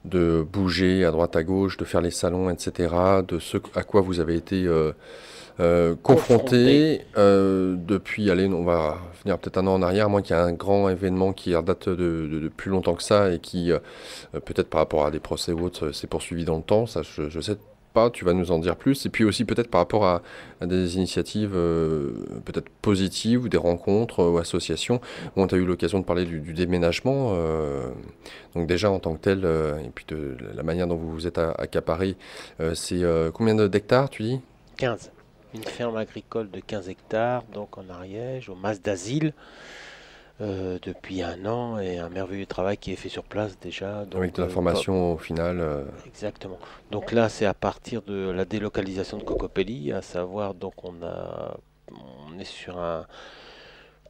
de bouger à droite à gauche, de faire les salons, etc., de ce à quoi vous avez été confronté depuis, allez, on va venir peut-être un an en arrière, à moins qu'il y ait un grand événement qui date de plus longtemps que ça et qui, peut-être par rapport à des procès ou autres, s'est poursuivi dans le temps, ça je sais pas, tu vas nous en dire plus, et puis aussi peut-être par rapport à des initiatives peut-être positives ou des rencontres ou associations. Bon, tu as eu l'occasion de parler du déménagement, donc déjà en tant que tel, et puis de la manière dont vous vous êtes accaparé, c'est combien d'hectares tu dis? 15. Une ferme agricole de 15 hectares, donc en Ariège, au Mas d'Asile, depuis un an, et un merveilleux travail qui est fait sur place déjà. Donc, Avec de la formation au final. Exactement. Donc là, c'est à partir de la délocalisation de Cocopelli, à savoir, donc on est sur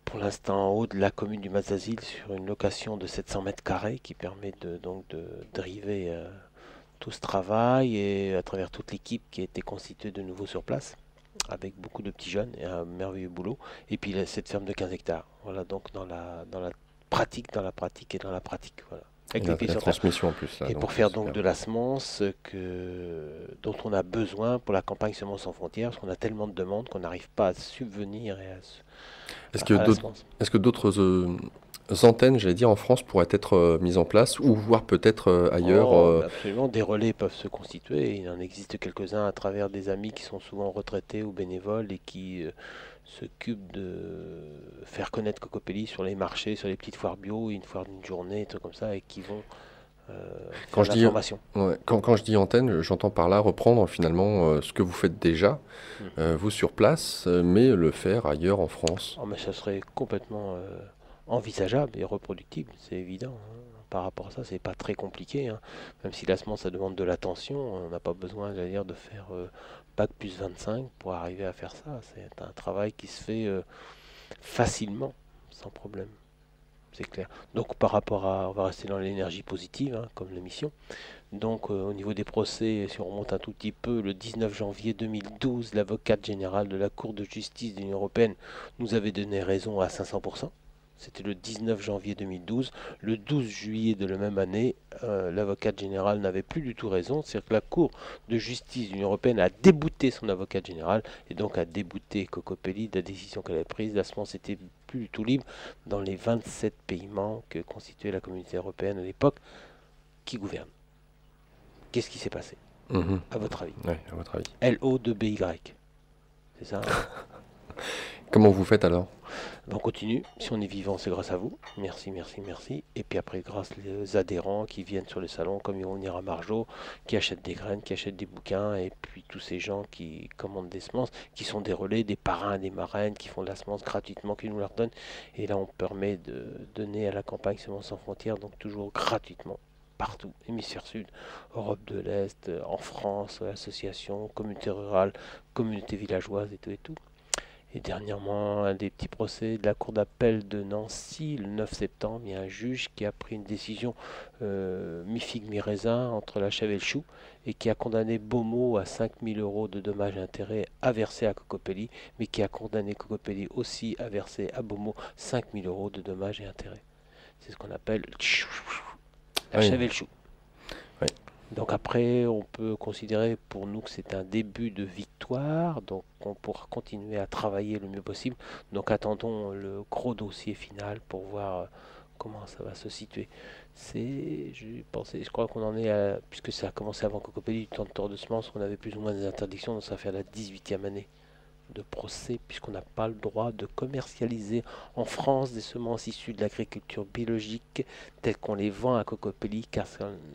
pour l'instant en haut de la commune du Mas-d'Asile, sur une location de 700 mètres carrés qui permet donc de driver tout ce travail et à travers toute l'équipe qui a été constituée de nouveau sur place, avec beaucoup de petits jeunes et un merveilleux boulot. Et puis cette ferme de 15 hectares. Voilà, donc dans la pratique, voilà. Avec les La pieds sur terre. transmission en plus. Là, Et donc, pour faire c'est donc bien. de la semence dont on a besoin pour la campagne Semences sans frontières, parce qu'on a tellement de demandes qu'on n'arrive pas à subvenir Est-ce à que la d'autres semence. d'autres antennes, j'allais dire, en France pourraient être mises en place ou voire peut-être ailleurs Absolument, des relais peuvent se constituer. Il en existe quelques-uns à travers des amis qui sont souvent retraités ou bénévoles et qui s'occupent de faire connaître Cocopelli sur les marchés, sur les petites foires bio, une foire d'une journée, des trucs comme ça, et qui vont Quand faire je la dis- formation. ouais, quand je dis antenne, j'entends par là reprendre finalement ce que vous faites déjà, vous sur place, mais le faire ailleurs en France. Oh, mais ça serait complètement envisageable et reproductible, c'est évident. Hein. Par rapport à ça, c'est pas très compliqué. Hein. Même si la semence, ça demande de l'attention, on n'a pas besoin, j'allais dire, de faire bac plus 25 pour arriver à faire ça. C'est un travail qui se fait facilement, sans problème. C'est clair. Donc par rapport à, on va rester dans l'énergie positive, hein, comme l'émission. Donc au niveau des procès, si on remonte un tout petit peu, le 19 janvier 2012, l'avocate générale de la Cour de justice de l'Union européenne nous avait donné raison à 500%. C'était le 19 janvier 2012. Le 12 juillet de la même année, l'avocate générale n'avait plus du tout raison. C'est-à-dire que la Cour de justice de l'Union européenne a débouté son avocate générale et donc a débouté Cocopelli de la décision qu'elle avait prise. La semence était plus du tout libre dans les 27 pays membres que constituait la communauté européenne à l'époque qui gouverne. Qu'est-ce qui s'est passé, Mhm. à votre avis? Ouais, à votre avis. LO2BY. C'est ça? Comment vous faites alors? On continue. Si on est vivant, c'est grâce à vous. Merci, merci, merci. Et puis après, grâce aux adhérents qui viennent sur le salon, comme ils vont venir à Margeau, qui achètent des graines, qui achètent des bouquins, et puis tous ces gens qui commandent des semences, qui sont des relais, des parrains, des marraines, qui font de la semence gratuitement, qui nous la redonnent. Et là, on permet de donner à la campagne Semences sans frontières, donc toujours gratuitement, partout, hémisphère sud, Europe de l'Est, en France, associations, communautés rurales, communautés villageoises et tout et tout. Et dernièrement, un des petits procès de la cour d'appel de Nancy, le 9 septembre, il y a un juge qui a pris une décision mi-figue, mi-raisin entre la chèvre et le chou et qui a condamné Beaumont à 5 000 € de dommages et intérêts à verser à Cocopelli, mais qui a condamné Cocopelli aussi à verser à Beaumont 5 000 € de dommages et intérêts. C'est ce qu'on appelle la Oui. chèvre et le chou. Oui. Donc après, on peut considérer pour nous que c'est un début de victoire, donc on pourra continuer à travailler le mieux possible. Donc attendons le gros dossier final pour voir comment ça va se situer. Je crois qu'on en est à, puisque ça a commencé avant Cocopelli, du temps de tour de semence, on avait plus ou moins des interdictions, donc ça va faire la 18e année de procès, puisqu'on n'a pas le droit de commercialiser en France des semences issues de l'agriculture biologique telles qu'on les vend à Cocopelli, car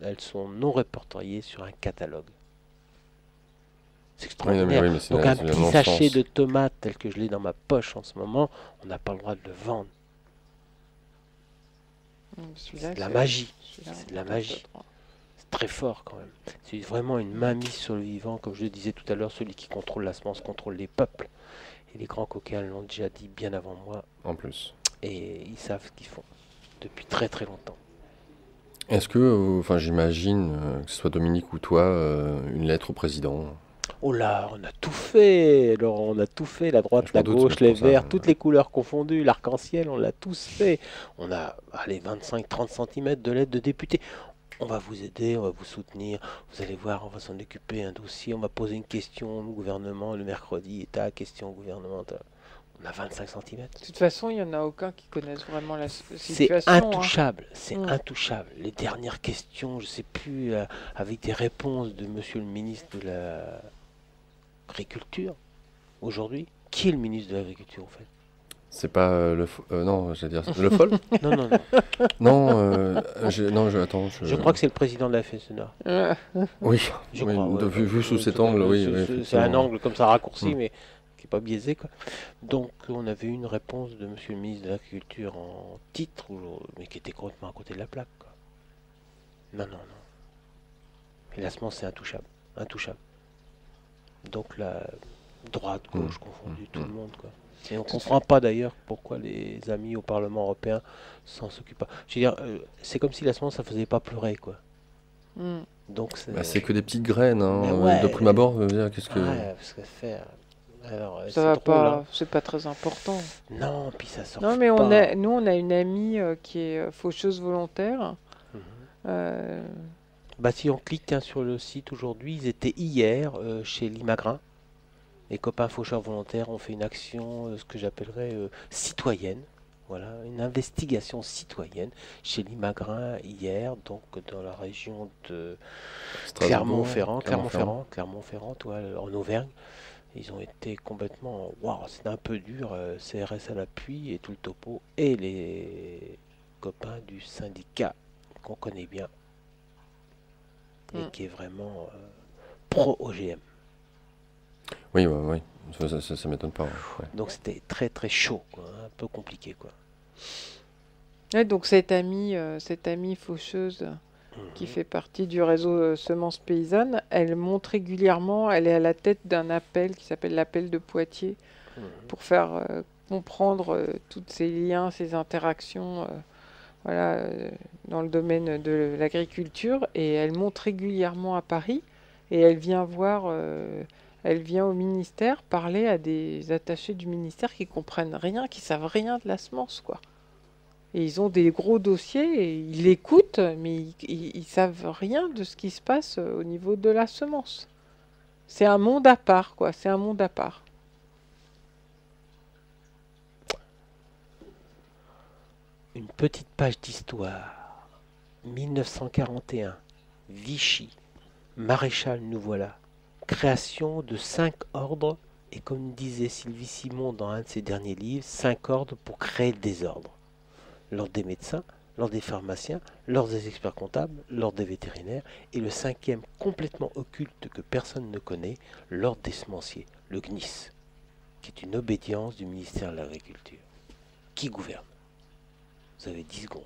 elles sont non répertoriées sur un catalogue. C'est extraordinaire. Oui, mais Donc un c'est petit non-sens. sachet de tomates tel que je l'ai dans ma poche en ce moment, on n'a pas le droit de le vendre. C'est de la magie. C'est de la magie. C'est très fort quand même. C'est vraiment une mainmise sur le vivant, comme je le disais tout à l'heure, celui qui contrôle la semence contrôle les peuples. Et les grands coquins l'ont déjà dit bien avant moi. En plus. Et ils savent ce qu'ils font depuis très très longtemps. Est-ce que, enfin j'imagine, que ce soit Dominique ou toi, une lettre au président? Oh là, on a tout fait. Alors, on a tout fait, la droite, Je m'en la doute, gauche, c'est les pour ça, verts, toutes les couleurs confondues, l'arc-en-ciel, on l'a tous fait. On a, allez, 25-30 cm de lettres de députés. On va vous aider, on va vous soutenir. Vous allez voir, on va s'en occuper, un dossier, on va poser une question au gouvernement le mercredi, et ta question au gouvernement. On a 25 cm. De toute façon, il n'y en a aucun qui connaisse vraiment la C'est situation. intouchable, c'est Mm. intouchable. Les dernières questions, je sais plus, avec des réponses de monsieur le ministre de l'Agriculture, aujourd'hui. Qui est le ministre de l'Agriculture, en fait? C'est pas non, j'allais dire Le Foll? Non, non, non. Non, attends. Je crois que c'est le président de la FSNA. Oui, Je oui, crois, ouais. vu sous cet angle, oui. C'est un effectivement. angle comme ça raccourci, Mm. mais qui n'est pas biaisé, quoi. Donc, on avait eu une réponse de monsieur le ministre de l'Agriculture en titre, mais qui était complètement à côté de la plaque, quoi. Non, non, non. Et la semence, c'est intouchable. Intouchable. Donc, la droite, gauche, confondu, tout le monde, quoi. Et on ne comprend pas d'ailleurs pourquoi les amis au Parlement européen s'en s'occupent pas. Je veux dire, c'est comme si la semence, ça faisait pas pleurer, quoi. Mm. Donc, C'est que des petites graines, hein. Mais ouais. De prime abord, qu'est-ce que... Ouais, parce que faire. Alors, Ça c'est va drôle, pas, hein. c'est pas très important. Non, puis ça sort Non, mais pas. nous, on a une amie qui est faucheuse volontaire. Mhm. Euh, Bah, si on clique sur le site aujourd'hui, ils étaient hier chez Limagrin. Les copains faucheurs volontaires ont fait une action, ce que j'appellerais citoyenne. Voilà, une investigation citoyenne chez Limagrin hier, donc dans la région de Strasbourg, Clermont-Ferrand, en Auvergne. Ils ont été complètement, waouh, c'était un peu dur, CRS à l'appui et tout le topo, et les copains du syndicat qu'on connaît bien et qui est vraiment pro-OGM. Oui. Ça m'étonne pas. Ouais. Donc c'était très très chaud, quoi, un peu compliqué, quoi. ouais, donc cette amie faucheuse qui fait partie du réseau Semences Paysannes, elle monte régulièrement, elle est à la tête d'un appel qui s'appelle l'appel de Poitiers pour faire comprendre tous ces liens, ces interactions voilà, dans le domaine de l'agriculture. Et elle monte régulièrement à Paris et elle vient au ministère parler à des attachés du ministère qui comprennent rien, qui savent rien de la semence, quoi. Et ils ont des gros dossiers et ils l'écoutent, mais ils savent rien de ce qui se passe au niveau de la semence. C'est un monde à part, quoi. C'est un monde à part. Une petite page d'histoire. 1941, Vichy, maréchal nous voilà. Création de 5 ordres, et comme disait Sylvie Simon dans un de ses derniers livres, 5 ordres pour créer le désordre. L'ordre des médecins, l'ordre des pharmaciens, l'ordre des experts comptables, l'ordre des vétérinaires, et le 5e complètement occulte que personne ne connaît, l'ordre des semenciers, le GNIS, qui est une obédience du ministère de l'Agriculture. Qui gouverne? Vous avez 10 secondes.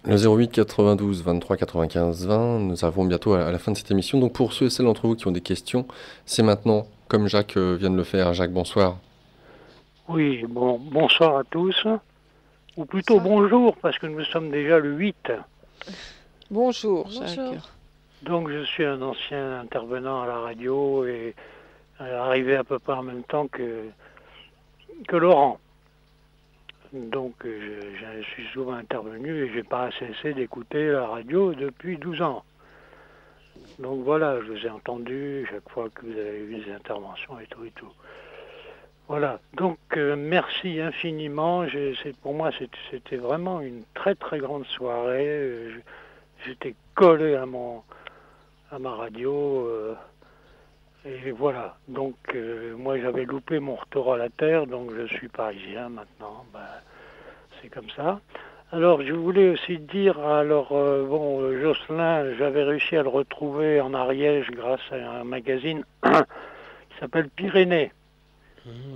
Le 08 92 23 95 20, nous arrivons bientôt à la fin de cette émission. Donc pour ceux et celles d'entre vous qui ont des questions, c'est maintenant, comme Jacques vient de le faire. Jacques, bonsoir. Oui, bonsoir à tous, ou plutôt bonjour, parce que nous sommes déjà le 8. Bonjour, Bonjour. Jacques. Donc je suis un ancien intervenant à la radio et arrivé à peu près en même temps que Laurent. Donc je suis souvent intervenu et j'ai pas cessé d'écouter la radio depuis 12 ans. Donc voilà, je vous ai entendu chaque fois que vous avez eu des interventions et tout et tout. Voilà, donc merci infiniment. Pour moi, c'était vraiment une très très grande soirée. J'étais collé à ma radio Et voilà. Donc, moi, j'avais loupé mon retour à la Terre, donc je suis parisien maintenant. Ben, c'est comme ça. Alors, je voulais aussi dire, alors, Jocelyn, j'avais réussi à le retrouver en Ariège grâce à un magazine qui s'appelle Pyrénées.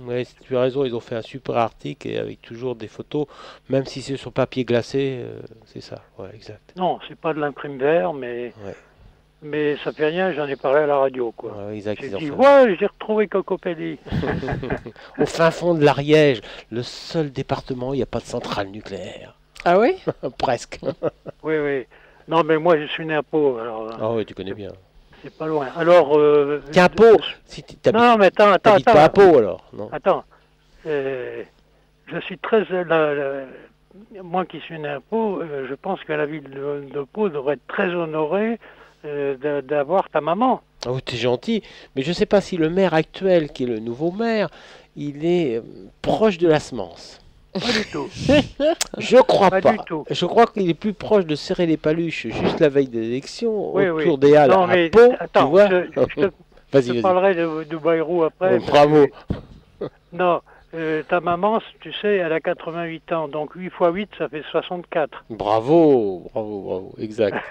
Ouais, tu as raison, ils ont fait un super article et avec toujours des photos, même si c'est sur papier glacé, c'est ça, ouais, exact. Non, c'est pas de l'imprime vert, mais Ouais, ça fait rien, j'en ai parlé à la radio, quoi. ouais, exact, J'ai ils ont dit, fait. ouais, j'ai retrouvé Cocopelli. Au fin fond de l'Ariège, le seul département où il n'y a pas de centrale nucléaire. Ah oui? Presque. Oui, oui. Non, mais moi, je suis né à Pau, alors Ah oui, tu connais bien. c'est pas loin. Alors, Tiens, Pau, si tu non, mais attends, t'habites pas à Pau alors, non? Attends. Je suis très... moi qui suis né à Pau, je pense que la ville de Pau devrait être très honorée d'avoir ta maman. Ah oui, t'es gentil, mais je sais pas si le maire actuel, qui est le nouveau maire, il est proche de la semence. Pas du tout. Je crois Pas pas. du tout. Je crois qu'il est plus proche de serrer les paluches juste la veille de l'élection, Oui, autour oui. des Halles Non, à mais Pau, attends, tu vois. je te Vas-y, je vas-y. parlerai de Bayrou après. Oh, bravo. Non, ta maman, tu sais, elle a 88 ans, donc 8 x 8, ça fait 64. Bravo, bravo, bravo, exact.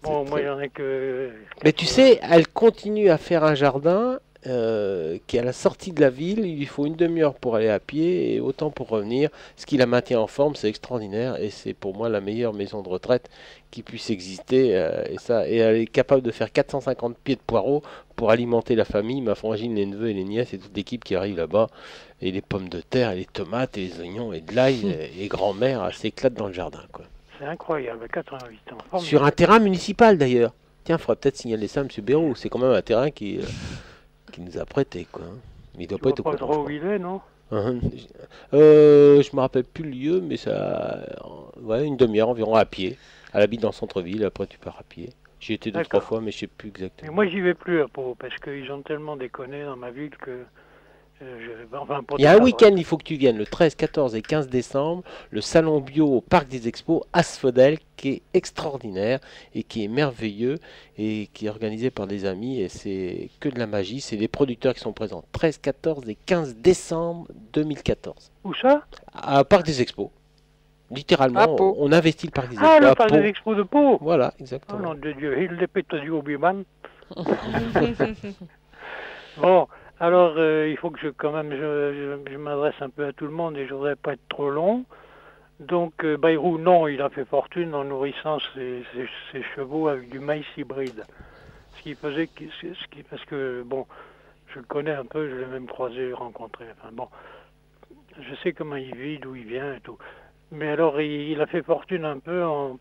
Bon, C'est moi, très- j'en ai que... Mais tu sais, elle continue à faire un jardin qui est à la sortie de la ville. Il lui faut une demi-heure pour aller à pied et autant pour revenir. Ce qui la maintient en forme, c'est extraordinaire et c'est pour moi la meilleure maison de retraite qui puisse exister. Et elle est capable de faire 450 pieds de poireaux pour alimenter la famille, ma frangine, les neveux et les nièces et toute l'équipe qui arrive là-bas. Et les pommes de terre, et les tomates, et les oignons, et de l'ail, et grand-mère, elle s'éclate dans le jardin, quoi. C'est incroyable, 88 ans. Sur Formidable. un terrain municipal d'ailleurs. Tiens, il faudra peut-être signaler ça à M. Béraud. C'est quand même un terrain qui nous a prêté, quoi. Mais il doit Tu pas vois être au pas courant, trop où je il est, non? crois. Je me rappelle plus le lieu, mais ça, ouais, une demi-heure environ à pied. Elle habite dans le centre-ville. Après, tu pars à pied. J'y étais 2-3 D'accord. fois, mais je sais plus Mais exactement. moi, j'y vais plus à Pau, parce qu'ils ont tellement déconné dans ma ville que... enfin, pour Il y a des un tas de week-end, il faut que tu viennes, le 13, 14 et 15 décembre, le salon bio au Parc des Expos, Asphodel, qui est extraordinaire et qui est merveilleux et qui est organisé par des amis et c'est que de la magie. C'est les producteurs qui sont présents. 13, 14 et 15 décembre 2014. Où ça? À Parc des Expos. À Littéralement, Pau. on investit le Parc des Expos Ah, à le parc Pau. des expos de Pau. Voilà, Oh exactement. nom de Dieu, il dépète du Obi-Wan. Bon, alors il faut que je m'adresse un peu à tout le monde et je voudrais pas être trop long. Donc Bayrou, non, il a fait fortune en nourrissant ses chevaux avec du maïs hybride. Ce qui faisait parce que bon, je le connais un peu, je l'ai même croisé, rencontré. Enfin bon, je sais comment il vit, d'où il vient et tout. Mais alors il a fait fortune un peu en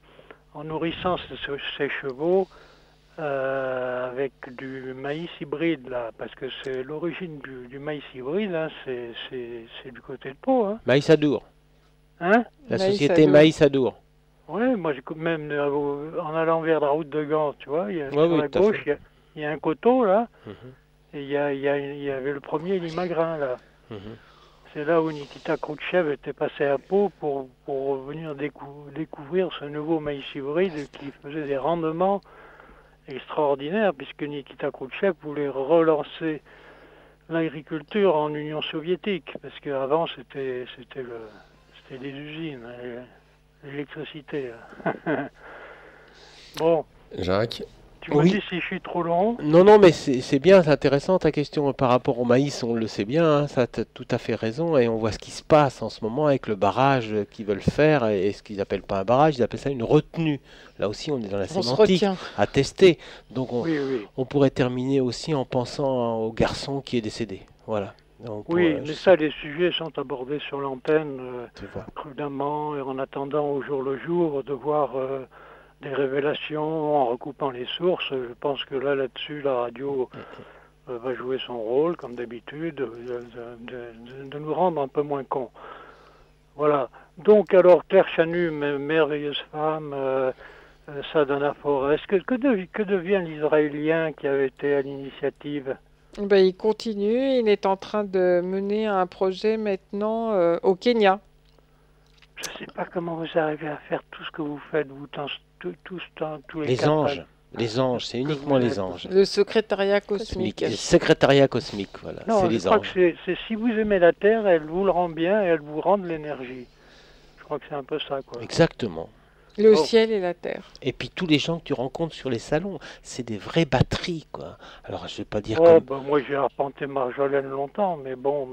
nourrissant ses chevaux avec du maïs hybride là, parce que c'est l'origine du maïs hybride, hein, c'est du côté de Pau, hein. Maïs Adour. Hein? La Maïs société Adour. Maïs Adour. Ouais, moi même en allant vers la route de Gand, tu vois, Ouais, sur oui, la tout à gauche, fait. il y a un coteau là, Mhm, et il y avait le premier limagrin là. mhm. C'est là où Nikita Khrouchtchev était passé à Pau pour venir découvrir ce nouveau maïs hybride qui faisait des rendements extraordinaires, puisque Nikita Khrouchtchev voulait relancer l'agriculture en Union soviétique, parce qu'avant c'était des usines, l'électricité. Bon, Jacques, tu me Oui. dis si je suis trop long. Non, non, mais c'est bien, c'est intéressant ta question par rapport au maïs, on le sait bien, hein, ça tu as tout à fait raison, et on voit ce qui se passe en ce moment avec le barrage qu'ils veulent faire, et ce qu'ils n'appellent pas un barrage, ils appellent ça une retenue. Là aussi, on est dans la On se sémantique retient. à tester. Donc Oui, oui. on pourrait terminer aussi en pensant au garçon qui est décédé. Voilà. Donc, Oui, mais ça, les sujets sont abordés sur l'antenne tu vois. prudemment et en attendant au jour le jour de voir des révélations en recoupant les sources. Je pense que là-dessus, la radio va jouer son rôle, comme d'habitude, de nous rendre un peu moins cons. Voilà. Donc, alors, Claire Chanu, merveilleuse femme, Sadhana Forest, que devient l'Israélien qui avait été à l'initiative? Ben, il continue, il est en train de mener un projet maintenant au Kenya. Je ne sais pas comment vous arrivez à faire tout ce que vous faites, vous tous les Les quatre. anges. Les anges, c'est uniquement les anges. Le secrétariat cosmique. Le secrétariat cosmique, voilà. Non, C'est je les crois anges. que c'est si vous aimez la Terre, elle vous le rend bien et elle vous rend de l'énergie. Je crois que c'est un peu ça, quoi. Exactement. Le Oh. ciel et la terre. Et puis tous les gens que tu rencontres sur les salons, c'est des vraies batteries, quoi. Alors je vais pas dire Oh, comme... bah, moi j'ai arpenté Marjolaine longtemps, mais bon,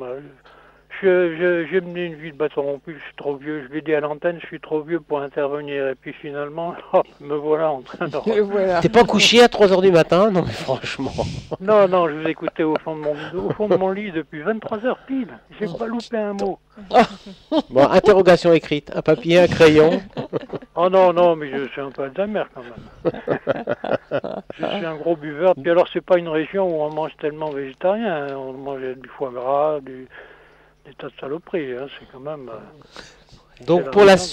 j'ai mené une vie de bâton rompu, je suis trop vieux, je l'ai dit à l'antenne, je suis trop vieux pour intervenir, et puis finalement, hop, me voilà en train de... Et voilà. T'es pas couché à 3h du matin? Non mais franchement. Non, non, je vous écoutais au fond de mon lit depuis 23h pile, j'ai pas loupé un mot. Bon, interrogation écrite, un papier, un crayon. Oh non, non, mais je suis un peu Alzheimer quand même. Je suis un gros buveur, puis alors c'est pas une région où on mange tellement végétarien, hein. On mange du foie gras, des tas de saloperies, hein. C'est quand même... Donc C'est pour la la raison.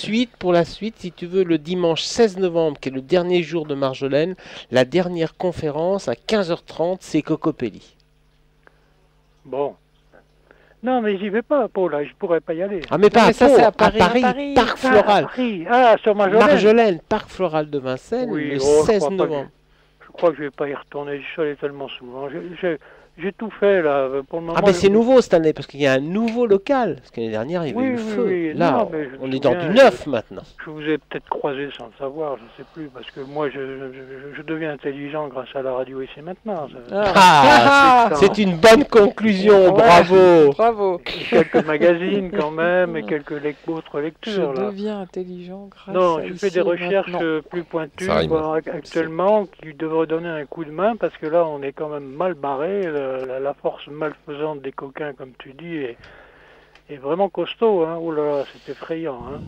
suite, si tu veux, le dimanche 16 novembre, qui est le dernier jour de Marjolaine, la dernière conférence à 15h30, c'est Cocopelli. Bon. Non, mais j'y vais pas, Paul, là, je pourrais pas y aller. Ah mais pas mais à ça, Pau, c'est à à Paris. Paris, À Paris. Parc Floral. Paris. Ah, sur Marjolaine. Marjolaine, Parc Floral de Vincennes, Oui, le oh, je 16 crois pas novembre. Je crois que je vais pas y retourner, je suis allé tellement souvent. J'ai tout fait, là, pour le moment. Ah ben c'est nouveau cette année, parce qu'il y a un nouveau local. Parce que l'année dernière, il y avait Oui, eu le oui, feu. oui. Là, Non, mais je on me est dans souviens, du neuf maintenant. Je vous ai peut-être croisé sans le savoir, je sais plus, parce que moi, je deviens intelligent grâce à la radio ici maintenant. Ah, c'est une bonne conclusion, Ouais. bravo. Bravo. Quelques magazines quand même, et quelques autres Je lectures, là. deviens intelligent grâce Non, à je ici fais des et recherches maintenant. plus pointues Ça rime. actuellement qui devraient donner un coup de main parce que là on est quand même mal barré. La force malfaisante des coquins, comme tu dis, est vraiment costaud. Hein. Oh là là, c'est effrayant. Hein.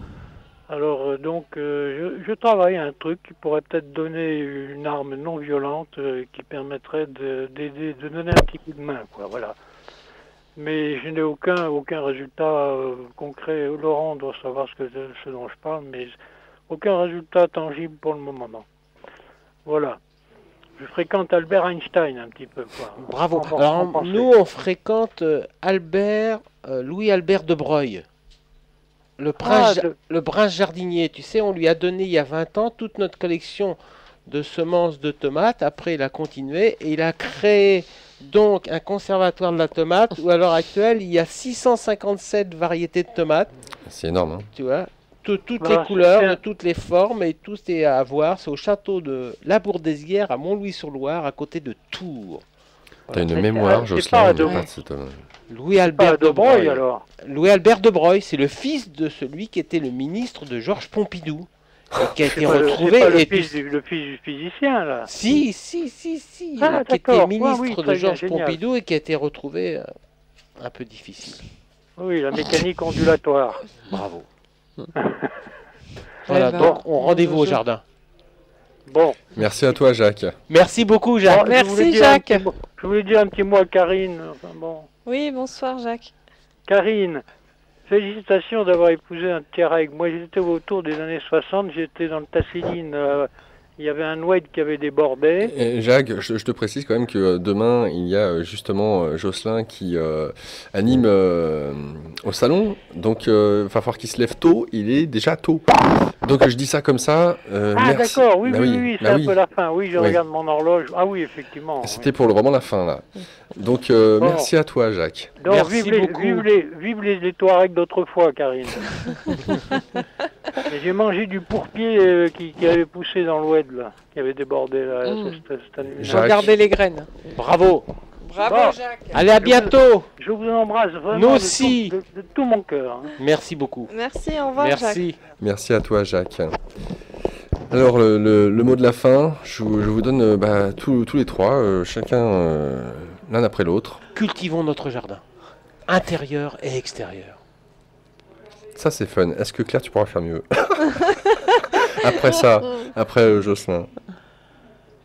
Alors je travaille à un truc qui pourrait peut-être donner une arme non violente qui permettrait de donner un petit coup de main, quoi. Voilà. Mais je n'ai aucun résultat concret. Laurent doit savoir ce dont je parle, mais aucun résultat tangible pour le moment. Non. Voilà. Je fréquente Albert Einstein un petit peu, quoi. Bravo. En Alors pensée. nous, on fréquente Louis-Albert de Broglie. Le prince jardinier, tu sais, on lui a donné il y a 20 ans toute notre collection de semences de tomates. Après, il a continué et il a créé donc un conservatoire de la tomate où à l'heure actuelle, il y a 657 variétés de tomates, C'est énorme. Hein. tu vois, toutes Voilà, les couleurs, c'est de un- toutes les formes et tout est à voir. C'est au château de la Bourdesière à Montlouis-sur-Loire, à côté de Tours. T'as une Mais mémoire, c'est Jocelyn, pas de de- part de cet homme. Pas Louis-Albert de de Broglie, Broglie. alors. Louis-Albert de Broglie, c'est le fils de celui qui était le ministre de Georges Pompidou et qui a C'est été pas retrouvé. le et fils du physicien, là. Si, Ah, qui était d'accord. ministre Ouais, oui, de très bien, Georges génial. Pompidou et qui a été retrouvé un peu difficile. Oui, la mécanique ondulatoire. Bravo. Eh Voilà, ben, donc on rendez-vous au jardin. Bon. Merci à toi, Jacques. Merci beaucoup, Jacques. Bon, Merci, je voulais dire Jacques. je voulais dire un petit mot à Karine. Enfin, bon. Oui, bonsoir Jacques. Karine, félicitations d'avoir épousé un Touareg. Moi, j'étais autour des années 60, j'étais dans le Tasséline. Il y avait un oued qui avait débordé. Et Jacques, je te précise quand même que demain, il y a justement Jocelyn qui anime au salon. Donc, il va falloir qu'il se lève tôt. Il est déjà tôt. Donc, je dis ça comme ça. Ah, Merci. d'accord, oui, Bah oui, c'est bah un peu la fin. Oui, je Oui. regarde mon horloge. Ah oui, effectivement. C'était pour vraiment la fin, là. Donc, merci à toi, Jacques. Donc, Merci beaucoup. vive les Touaregs d'autrefois, Karine. Et j'ai mangé du pourpier qui avait poussé dans l'oued, là, qui avait débordé, là, cette année. Jacques. Regardez les graines. Bravo. Bravo, Bon. Jacques. Allez, à bientôt. Je vous embrasse vraiment Nous de aussi. de tout mon cœur. Hein. Merci beaucoup. Merci, au revoir Jacques. Merci. Merci à toi, Jacques. Alors, le mot de la fin, je vous donne tous les trois, chacun l'un après l'autre. Cultivons notre jardin, intérieur et extérieur. Ça, c'est fun. Est-ce que Claire, tu pourras faire mieux après ça, après Jocelyn.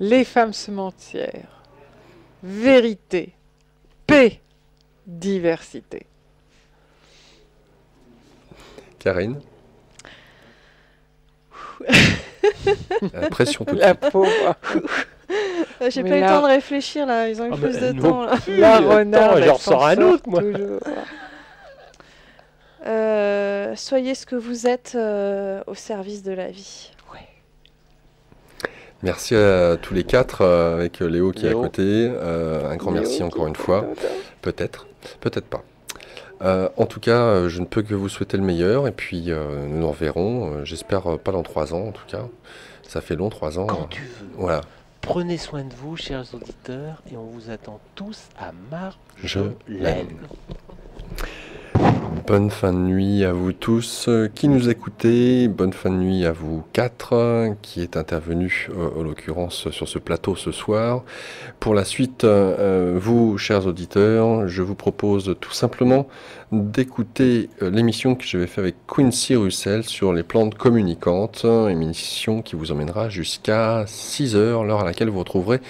Les femmes sementières. Vérité. Paix. Diversité. Karine. La pression tout de La suite. pauvre. J'ai Mais pas eu le là- temps de réfléchir là, ils ont eu Ah, plus mais de non. temps là. La Attends, renarde, j'en elle ressors s'en un sort autre, moi. toujours. Soyez ce que vous êtes au service de la vie. Merci à tous les quatre, avec Léo qui est à Léo. côté. Un grand merci encore une fois. Peut-être, peut-être pas. En tout cas, je ne peux que vous souhaiter le meilleur et puis nous nous reverrons. J'espère pas dans 3 ans en tout cas. Ça fait long, 3 ans. Quand tu veux. Voilà. Prenez soin de vous, chers auditeurs, et on vous attend tous à Je Marjolaine. Bonne fin de nuit à vous tous qui nous écoutez. Bonne fin de nuit à vous quatre qui êtes intervenus, en l'occurrence, sur ce plateau ce soir. Pour la suite, vous, chers auditeurs, je vous propose tout simplement d'écouter l'émission que j'avais fait avec Quincy Russell sur les plantes communicantes, émission qui vous emmènera jusqu'à 6 heures, l'heure à laquelle vous retrouverez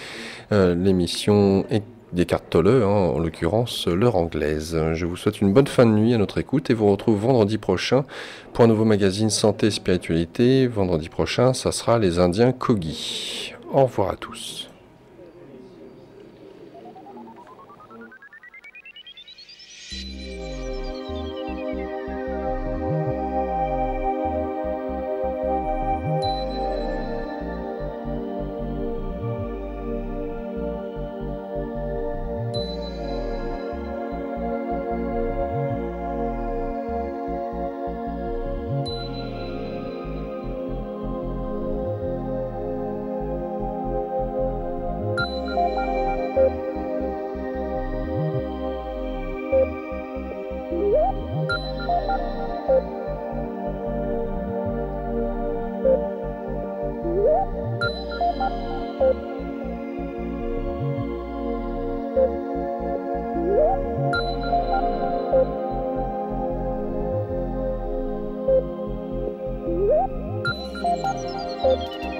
l'émission des cartes Tolle, en l'occurrence l'heure anglaise. Je vous souhaite une bonne fin de nuit à notre écoute et vous retrouve vendredi prochain pour un nouveau magazine Santé et Spiritualité. Vendredi prochain, ça sera les Indiens Kogi. Au revoir à tous. Thank you.